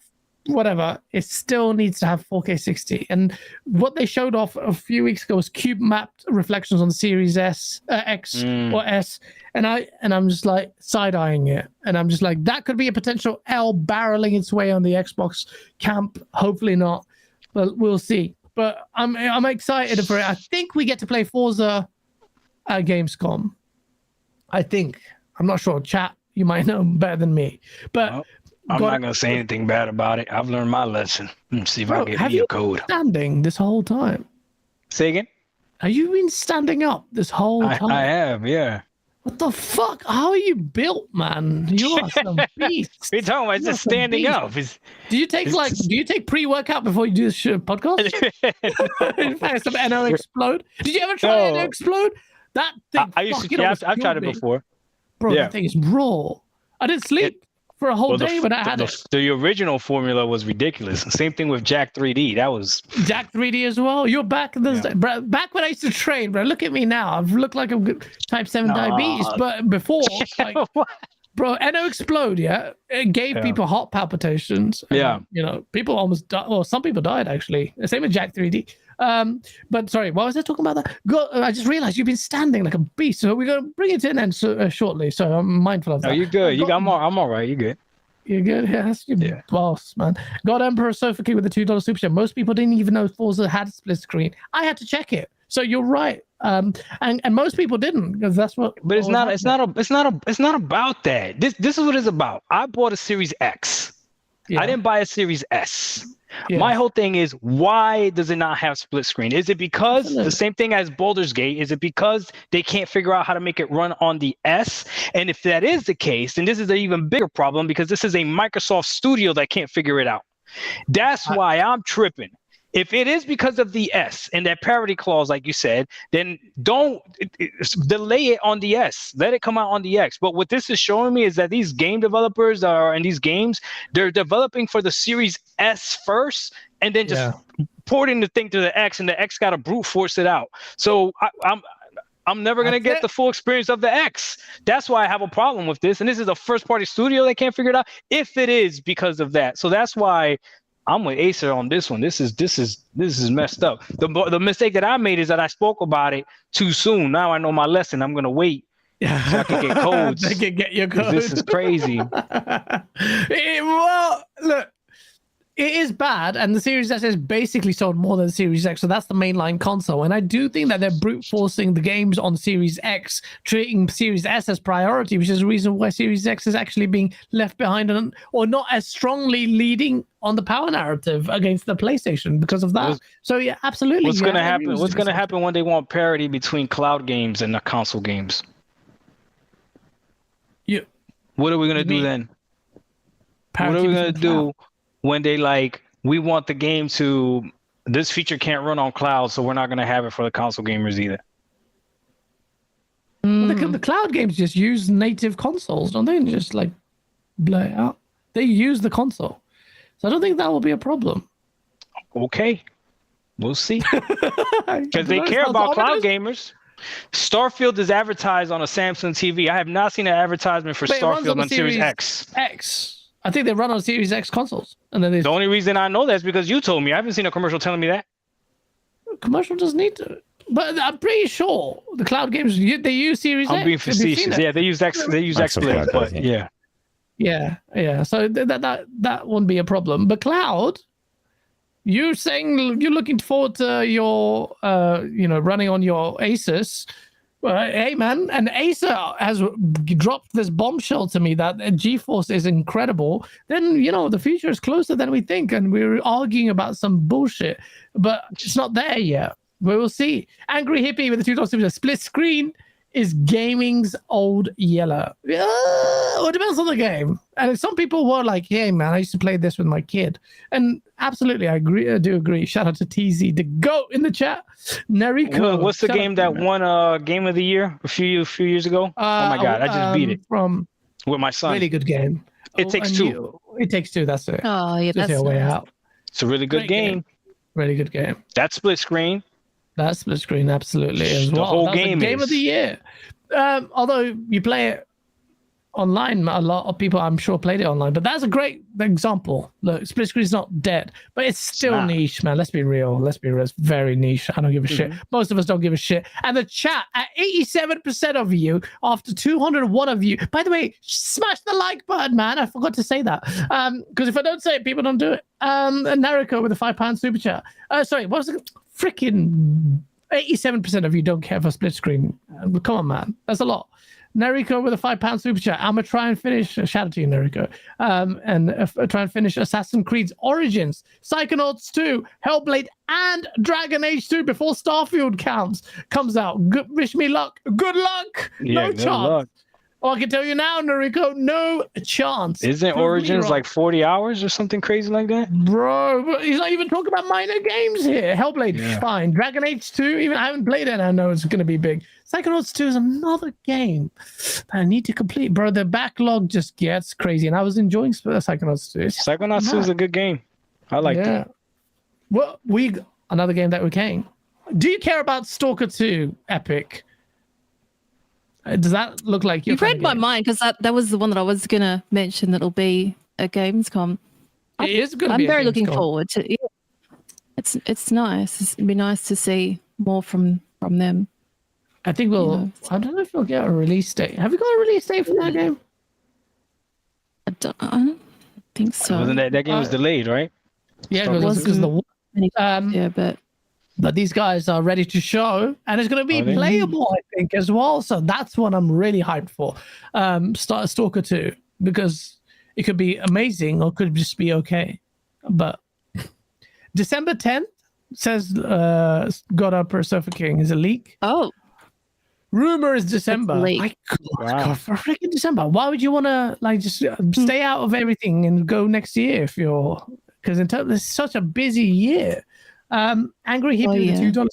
whatever, it still needs to have 4K 60. And what they showed off a few weeks ago was cube-mapped reflections on the Series X or S. And I'm just like side-eyeing it. And I'm just like, that could be a potential L barreling its way on the Xbox camp. Hopefully not, but we'll see. But I'm excited for it. I think we get to play Forza at Gamescom. I think. I'm not sure. Chat, you might know better than me. But I'm not gonna say anything bad about it. I've learned my lesson. Let's see if I get me a code. Standing this whole time? Say again? Have you been standing up this whole time? I have, yeah. What the fuck? How are you built, man? You are some beast. What are you talking about? It's just standing up. Do you take pre-workout before you do this podcast? Some NO Explode. Did you ever try NO Explode? That thing. I've tried it before. Bro, that thing is raw. I didn't sleep for a whole day when I had it. The original formula was ridiculous. Same thing with Jack 3D. That was Jack 3D as well. You're back in back when I used to train, bro. Look at me now. I've looked like a type 7 diabetes, but before, like, bro, NO Explode, it gave people heart palpitations. And, people almost died. Well, some people died actually. Same with Jack 3D. But sorry, what was I talking about? I just realized you've been standing like a beast. So we're gonna bring it to an end shortly. So I'm mindful of that. Oh, you're good. I'm all right. You're good. You're good. Yeah, that's your boss, man. God Emperor Sofa King with the $2 super chat. Most people didn't even know Forza had split screen. I had to check it. So you're right. And most people didn't, because that's what. But it's not about that. This is what it's about. I bought a Series X. I didn't buy a Series S. Yeah. My whole thing is, why does it not have split screen? Is it because the same thing as Baldur's Gate? Is it because they can't figure out how to make it run on the S? And if that is the case, then this is an even bigger problem, because this is a Microsoft studio that can't figure it out. That's why I'm tripping. If it is because of the S and that parity clause, like you said, then don't delay it on the S. Let it come out on the X. But what this is showing me is that these game developers in these games, they're developing for the Series S first, and then just porting the thing to the X, and the X got to brute force it out. So I'm never going to get the full experience of the X. That's why I have a problem with this. And this is a first-party studio that can't figure it out, if it is because of that. So that's why I'm with Acer on this one. This is messed up. The mistake that I made is that I spoke about it too soon. Now I know my lesson. I'm gonna wait so I can get codes. They can get your codes. This is crazy. Well, look, it is bad, and the Series S is basically sold more than Series X, so that's the mainline console. And I do think that they're brute forcing the games on Series X, treating Series S as priority, which is the reason why Series X is actually being left behind or not as strongly leading on the power narrative against the PlayStation because of that. So yeah, absolutely. What's gonna happen? What's gonna happen when they want parity between cloud games and the console games? What are we gonna do then? What are we gonna do when they we want the game to, this feature can't run on cloud, so we're not going to have it for the console gamers either? The cloud games just use native consoles, don't they? And just blow it out. They use the console. So I don't think that will be a problem. Okay. We'll see. Because they care about cloud gamers. Starfield is advertised on a Samsung TV. I have not seen an advertisement for Starfield on Series X. I think they run on Series X consoles. And then the only reason I know that is because you told me. I haven't seen a commercial telling me that. Commercial doesn't need to. But I'm pretty sure the cloud games, they use Series X. I'm being facetious. Yeah, they use X. They use XSplit, but yeah. Yeah. So that wouldn't be a problem. But cloud, you're saying you're looking forward to your, running on your Asus. Hey man, and Acer has dropped this bombshell to me that GeForce is incredible. Then the future is closer than we think, and we're arguing about some bullshit, but it's not there yet. We will see. Angry Hippie with the $2 split screen is gaming's old yellow. It depends on the game. And some people were like, hey man, I used to play this with my kid. And absolutely, I do agree. Shout out to TZ, the GOAT in the chat. Neriko. What's the game that won Game of the Year a few years ago? Oh my God, I just beat it. With my son. Really good game. It Takes Two. It Takes Two, that's it. Oh yeah, that's your way out. It's a really good game. Really good game. That's split screen. That's split screen, absolutely, as well. The whole That's game Game of the Year. Although you play it online, a lot of people, I'm sure, played it online. But that's a great example. Look, split screen is not dead, but it's still niche, man. Let's be real. It's very niche. I don't give a shit. Most of us don't give a shit. And the chat, at 87% of you, after 201 of you. By the way, smash the like button, man. I forgot to say that. Because if I don't say it, people don't do it. Nariko with a £5 super chat. Sorry, what was it? Freaking 87% of you don't care for split screen. Come on, man. That's a lot. Nariko with a £5 super chat. I'm going to try and finish, shout out to you, Nariko, try and finish Assassin's Creed Origins, Psychonauts 2, Hellblade, and Dragon Age 2 before Starfield comes out. Wish me luck. Good luck. Yeah, no good chance. luck. Oh, I can tell you now, Nariko, no chance. Isn't Origins like 40 hours or something crazy like that? Bro, he's not even talking about minor games here. Hellblade, fine. Dragon Age 2, even I haven't played it, and I know it's going to be big. Psychonauts 2 is another game that I need to complete. Bro, the backlog just gets crazy, and I was enjoying Psychonauts 2. Psychonauts 2 is a good game. I like it. Well, another game that we came. Do you care about Stalker 2, Epic? Does that look like you've read my mind? Because that was the one that I was going to mention that'll be at Gamescom. It is going to be. I'm very looking forward to it. It's nice. It'd be nice to see more from them. I think I don't know if we'll get a release date. Have we got a release date for that game? I don't think so. Wasn't that game was delayed, right? Yeah, because the but these guys are ready to show, and it's going to be playable, I think, as well. So that's what I'm really hyped for. Stalker 2, because it could be amazing or could just be okay. But December 10th says God Upper Surfer King is a leak. Oh. Rumor is December. My God, for freaking December. Why would you want to just stay out of everything and go next year if you're... Because it's such a busy year. Angry Hippie with $2. It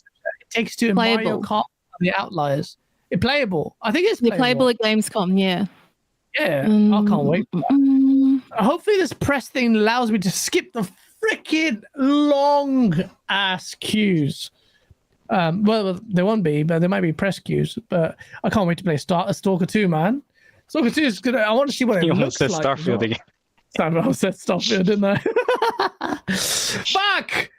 takes two Mario Kart the Outliers. It's playable. I think it's playable at Gamescom, yeah. Yeah, I can't wait for that. Hopefully this press thing allows me to skip the freaking long ass queues. Well, there won't be, but there might be press queues. But I can't wait to play Stalker 2, man. Stalker 2 is good. I want to see what it looks like. Starfield again. I said Starfield, didn't I? Fuck!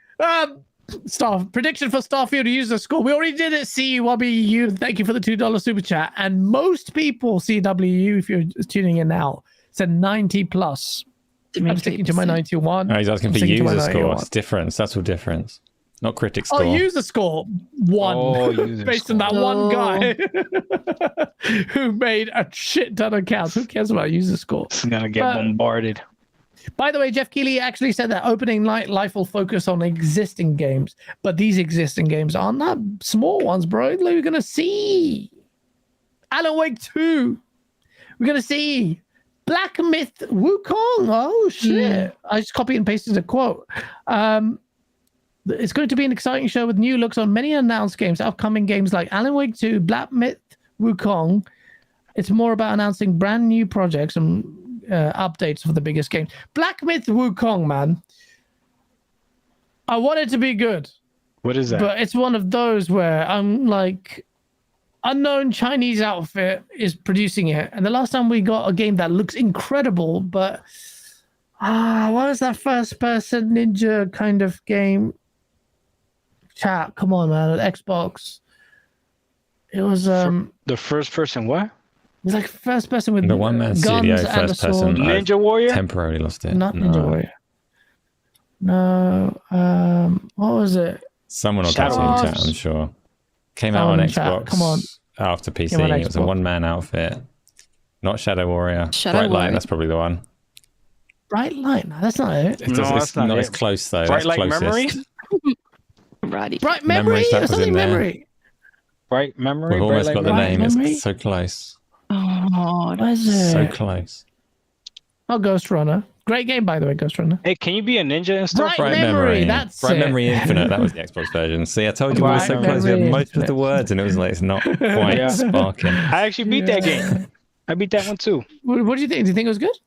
Prediction for Starfield user score. We already did it. CWU, thank you for the $2 super chat. And most people, CWU, if you're tuning in now, said 90 plus. I'm sticking to my 91. Oh, he's asking for user score. It's difference. That's all difference. Not critic score. Oh, user score 1 based on that one guy who made a shit ton of counts. Who cares about user score? It's gonna get bombarded. By the way, Jeff Keighley actually said that opening night life will focus on existing games, but these existing games aren't that small ones, bro. We're gonna see Alan Wake 2. We're gonna see Black Myth Wukong. Oh shit! I just copied and pasted a quote. It's going to be an exciting show with new looks on many announced games, upcoming games like Alan Wake 2, Black Myth Wukong. It's more about announcing brand new projects and updates for the biggest games. Black Myth Wukong, man. I want it to be good. What is that? But it's one of those where I'm like, unknown Chinese outfit is producing it. And the last time we got a game that looks incredible, but what was that first person ninja kind of game? Chat, come on, man. Xbox. It was the first person what? It was like first person with the one man studio first person. Ninja Warrior? Temporarily lost it. Not Ninja Warrior. No. What was it? Someone will type in chat, I'm sure. Came out on Xbox. Come on. After PC. It was a one man outfit. Not Shadow Warrior. Bright Light, that's probably the one. Bright Light? No, that's not it. It's not as close though. Bright Light Memory? Bright Memory? That was in Memory. Bright Memory? We've almost got the name. It's so close. Oh, what is it? So close. Oh, Ghost Runner. Great game, by the way, Ghost Runner. Hey, can you be a ninja and stuff? Bright Memory, that's Bright it. Memory Infinite, that was the Xbox version. See, I told you we were so close. We had most of the words, and it was like, it's not quite sparking. I actually beat that game. I beat that one too. What do you think? Do you think it was good?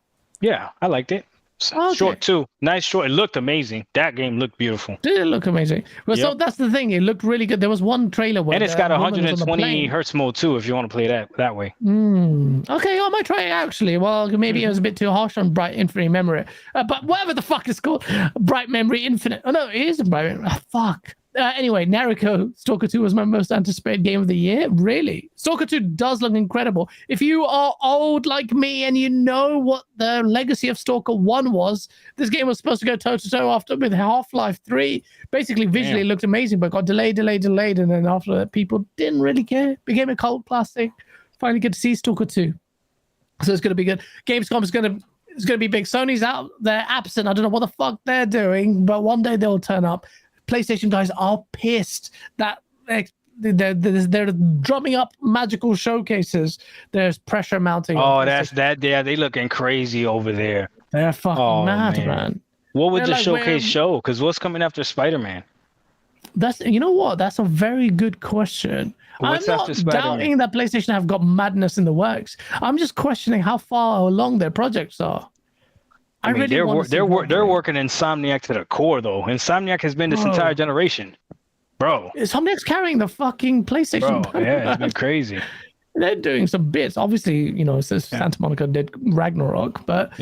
Yeah, I liked it. Short too. Nice short. It looked amazing. That game looked beautiful. Did it look amazing? Well, so that's the thing. It looked really good. There was one trailer where... And it's got 120 hertz mode too, if you want to play that way. Okay, I might try it actually. Well, maybe it was a bit too harsh on Bright Infinite Memory. But whatever the fuck it's called. Bright Memory Infinite. Oh no, it is Bright Memory. Fuck. Anyway, Naruto Stalker 2 was my most anticipated game of the year. Really? Stalker 2 does look incredible. If you are old like me and you know what the legacy of Stalker 1 was, this game was supposed to go toe-to-toe after with Half-Life 3. Basically, visually, it looked amazing, but got delayed. And then after that, people didn't really care. Became a cult classic. Finally get to see Stalker 2. So it's going to be good. Gamescom is going to be big. Sony's out. They're absent. I don't know what the fuck they're doing, but one day they'll turn up. PlayStation guys are pissed that they're drumming up magical showcases. There's pressure mounting. Oh, that's that. Yeah, they looking crazy over there. They're fucking mad, man. What would the showcase show? Because what's coming after Spider-Man? You know what? That's a very good question. I'm not doubting that PlayStation have got madness in the works. I'm just questioning how far along their projects are. I mean, they're working Insomniac to the core, though. Insomniac has been this entire generation, bro. Insomniac's carrying the fucking PlayStation. Bro, yeah, it's been crazy. They're doing some bits. Obviously, Santa Monica did Ragnarok, but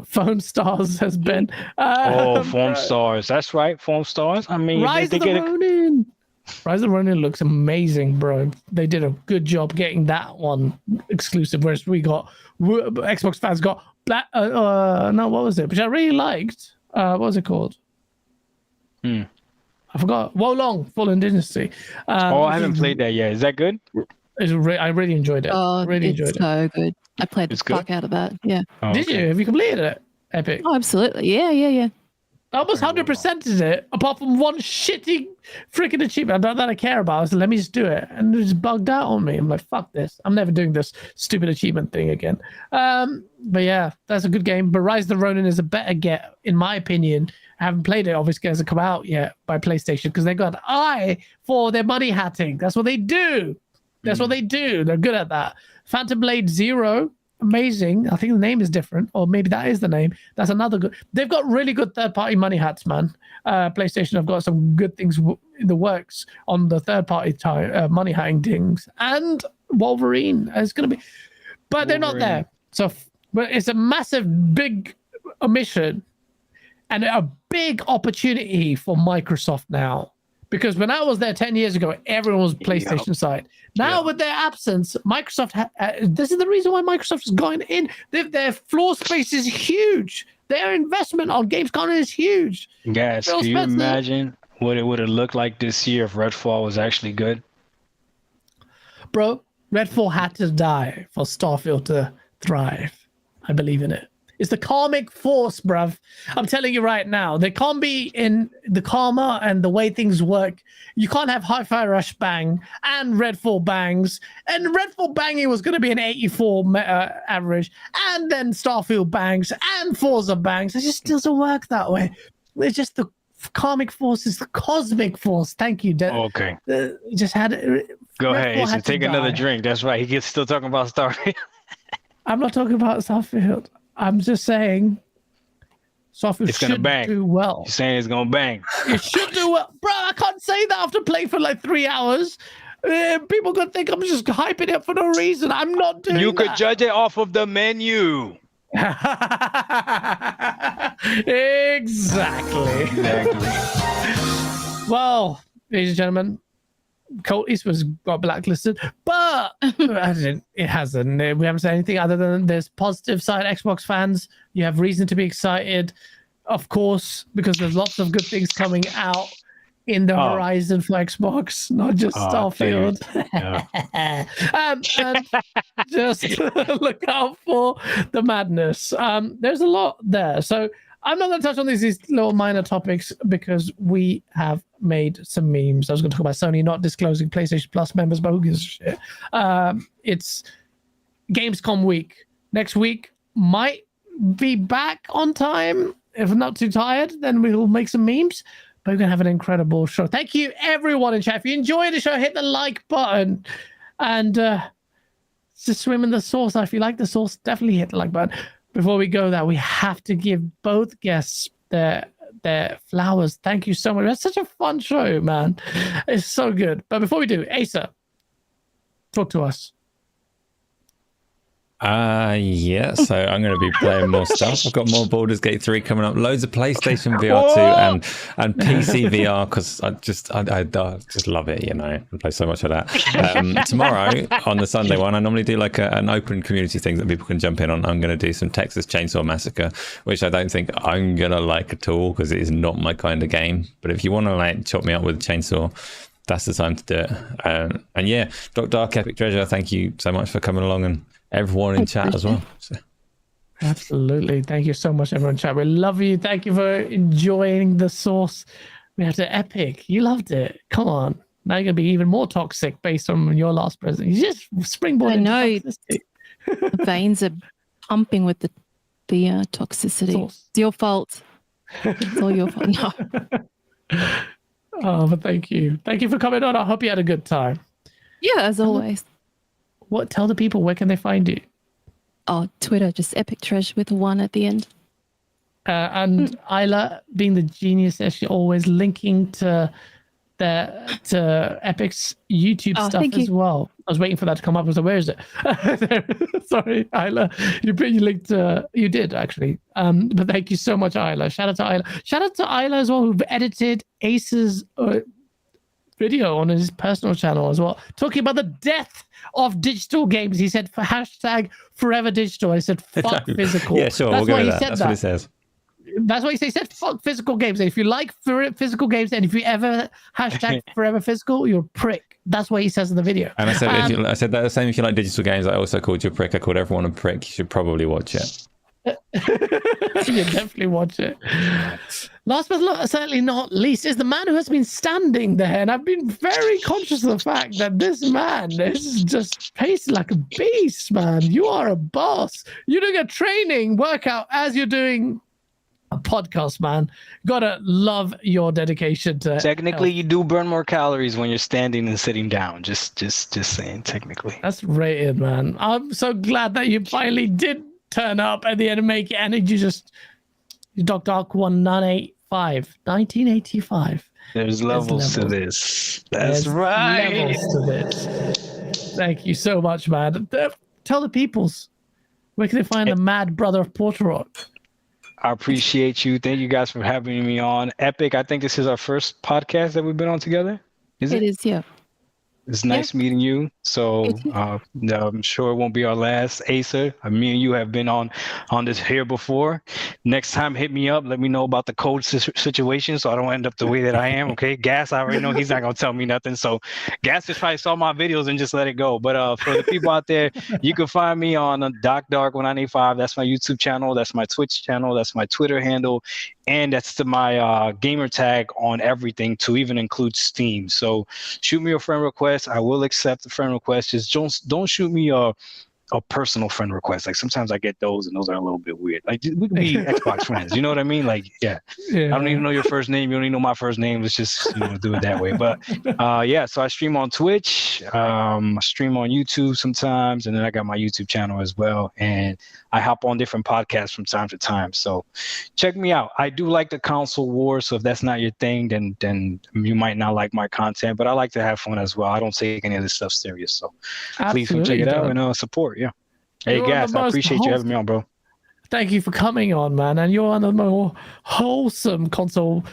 Foam Stars has been. Foam Stars. That's right, Foam Stars. I mean, Rise of the Ronin. Rise of the Ronin looks amazing, bro. They did a good job getting that one exclusive, whereas Xbox fans got Black. No, what was it? Which I really liked. What was it called? I forgot. Wolong Fallen Dynasty. I haven't played that yet. Is that good? I really enjoyed it. Oh, enjoyed it. So good. I played the fuck out of that. Yeah. Oh, Did you? Have you completed it? Epic. Oh, absolutely. Yeah. I almost 100%ed it, apart from one shitty freaking achievement that I care about. I said, let me just do it. And it just bugged out on me. I'm like, fuck this. I'm never doing this stupid achievement thing again. But yeah, that's a good game. But Rise of the Ronin is a better get, in my opinion. I haven't played it, obviously, it hasn't come out yet by PlayStation because they got an eye for their money hatting. That's what they do. What they do. They're good at that. Phantom Blade Zero. Amazing. I think the name is different, or maybe that is the name. That's another good. They've got really good third-party money hats, man. PlayStation have got some good things in the works on the third-party money hatting things, and Wolverine is going to be, but they're not there. So, but it's a massive, big omission, and a big opportunity for Microsoft now. Because when I was there 10 years ago, everyone was PlayStation side. Now with their absence, Microsoft, this is the reason why Microsoft is going in. Their floor space is huge. Their investment on Gamescom is huge. Guys, can you imagine what it would have looked like this year if Redfall was actually good? Bro, Redfall had to die for Starfield to thrive. I believe in it. It's the karmic force, bruv. I'm telling you right now. There can't be in the karma and the way things work. You can't have Hi-Fi Rush bang and Redfall bangs. And Redfall banging was going to be an 84 average. And then Starfield bangs and Forza bangs. It just doesn't work that way. It's just the karmic force is the cosmic force. Thank you. Okay. Just had Go ahead. So take another drink. That's right. He gets still talking about Starfield. I'm not talking about Starfield. I'm just saying Starfield should do well. You're saying it's going to bang. It should do well. Bro, I can't say that after playing for like 3 hours. People could think I'm just hyping it for no reason. I'm not doing that. You could judge it off of the menu. Exactly. Well, ladies and gentlemen, Colt Eastwood's got blacklisted, but it hasn't. We haven't said anything other than there's positive side. Xbox fans, you have reason to be excited, of course, because there's lots of good things coming out in the horizon for Xbox, not just Starfield. And just look out for the madness. There's a lot there. So I'm not going to touch on these little minor topics because we have made some memes. I was going to talk about Sony not disclosing PlayStation Plus members, but who gives a shit? It's Gamescom week. Next week might be back on time. If not too tired, then we'll make some memes. But we're going to have an incredible show. Thank you, everyone in chat. If you enjoyed the show, hit the like button. And just swim in the sauce. If you like the sauce, definitely hit the like button. Before we go, we have to give both guests their flowers. Thank you so much. That's such a fun show, man. It's so good. But before we do, Asa, talk to us. Yeah, so I'm going to be playing more stuff. I've got more Baldur's Gate 3 coming up, loads of PlayStation VR 2 and PC VR, because I just love it, you know. I play so much of that. Tomorrow on the Sunday one, I normally do like an open community thing that people can jump in on. I'm going to do some Texas Chainsaw Massacre, which I don't think I'm going to like at all because it is not my kind of game. But if you want to like chop me up with a chainsaw, that's the time to do it. And yeah, Dr. Dark Epic Treasure, thank you so much for coming along, and everyone in chat as well. So. Absolutely. Thank you so much, everyone in chat. We love you. Thank you for enjoying the Source. We had to Epic. You loved it. Come on. Now you're going to be even more toxic based on your last present. You just springboard into toxicity. The veins are pumping with the toxicity. Source. It's your fault. It's all your fault. No. Oh, but thank you. Thank you for coming on. I hope you had a good time. Yeah, as always. Tell the people, where can they find you? Oh, Twitter, just Epic Treasure with a 1 at the end. And Isla, being the genius that she always linking to Epic's YouTube stuff as well. I was waiting for that to come up. I was like, where is it? Sorry, Isla. You linked. You did actually. But thank you so much, Isla. Shout out to Isla. Shout out to Isla as well, who edited Ace's video on his personal channel as well, talking about the death of digital games. He said for #forever digital. I said fuck physical. Yeah, sure. That's we'll why go with he that. said That's that. what he says. That's why he said fuck physical games. And if you like physical games, and if you ever #forever physical, you're a prick. That's what he says in the video. And I said, I said that the same if you like digital games. I also called you a prick. I called everyone a prick. You should probably watch it. You definitely watch it. Last but certainly not least is the man who has been standing there, and I've been very conscious of the fact that this man is just pacing like a beast, man. You are a boss. You're doing a training workout as you're doing a podcast, man. Gotta love your dedication to Technically, health. you do burn more calories when you're standing and sitting down. Just saying. Technically, That's rated, man. I'm so glad that you finally did turn up at the end and make it, and you Dr. Ark 1985. there's levels to this. That's There's right. levels to this. Thank you so much, man. Tell the peoples, where can they find the mad brother of Portorock? I appreciate you. Thank you guys for having me on. Epic, I think this is our first podcast that we've been on together. Is it? It is, yeah. It's nice meeting you. So I'm sure it won't be our last. Acer, me and you have been on this here before. Next time, hit me up. Let me know about the code situation so I don't end up the way that I am. Okay, Gas, I already know he's not gonna tell me nothing. So Gas just probably saw my videos and just let it go. But for the people out there, you can find me on Dark 1985. That's my YouTube channel. That's my Twitch channel. That's my Twitter handle. And that's to my gamer tag on everything, to even include Steam. So shoot me a friend request. I will accept the friend request. Just don't shoot me a personal friend request. Like sometimes I get those, and those are a little bit weird. Like we can be Xbox friends. You know what I mean? Like yeah. I don't even know your first name. You don't even know my first name. Let's just do it that way. But yeah. So I stream on Twitch. I stream on YouTube sometimes, and then I got my YouTube channel as well. And I hop on different podcasts from time to time. So check me out. I do like the console war. So if that's not your thing, then you might not like my content. But I like to have fun as well. I don't take any of this stuff serious. So please come check it out and support. Yeah. Hey, Gas, I appreciate you having me on, bro. Thank you for coming on, man. And you're one of the more wholesome console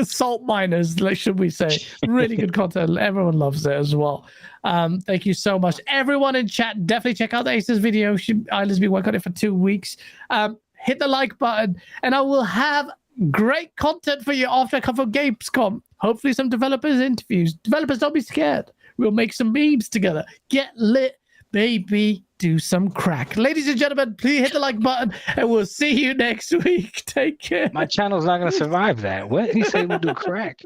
salt miners, should we say. Really good content. Everyone loves it as well. Thank you so much. Everyone in chat, definitely check out the Ace's video. Isla's been working on it for 2 weeks. Hit the like button, and I will have great content for you after I come from Gamescom. Hopefully some developers interviews. Developers, don't be scared. We'll make some memes together. Get lit, baby. Do some crack. Ladies and gentlemen, please hit the like button, and we'll see you next week. Take care. My channel's not going to survive that. What? He said we'll do crack.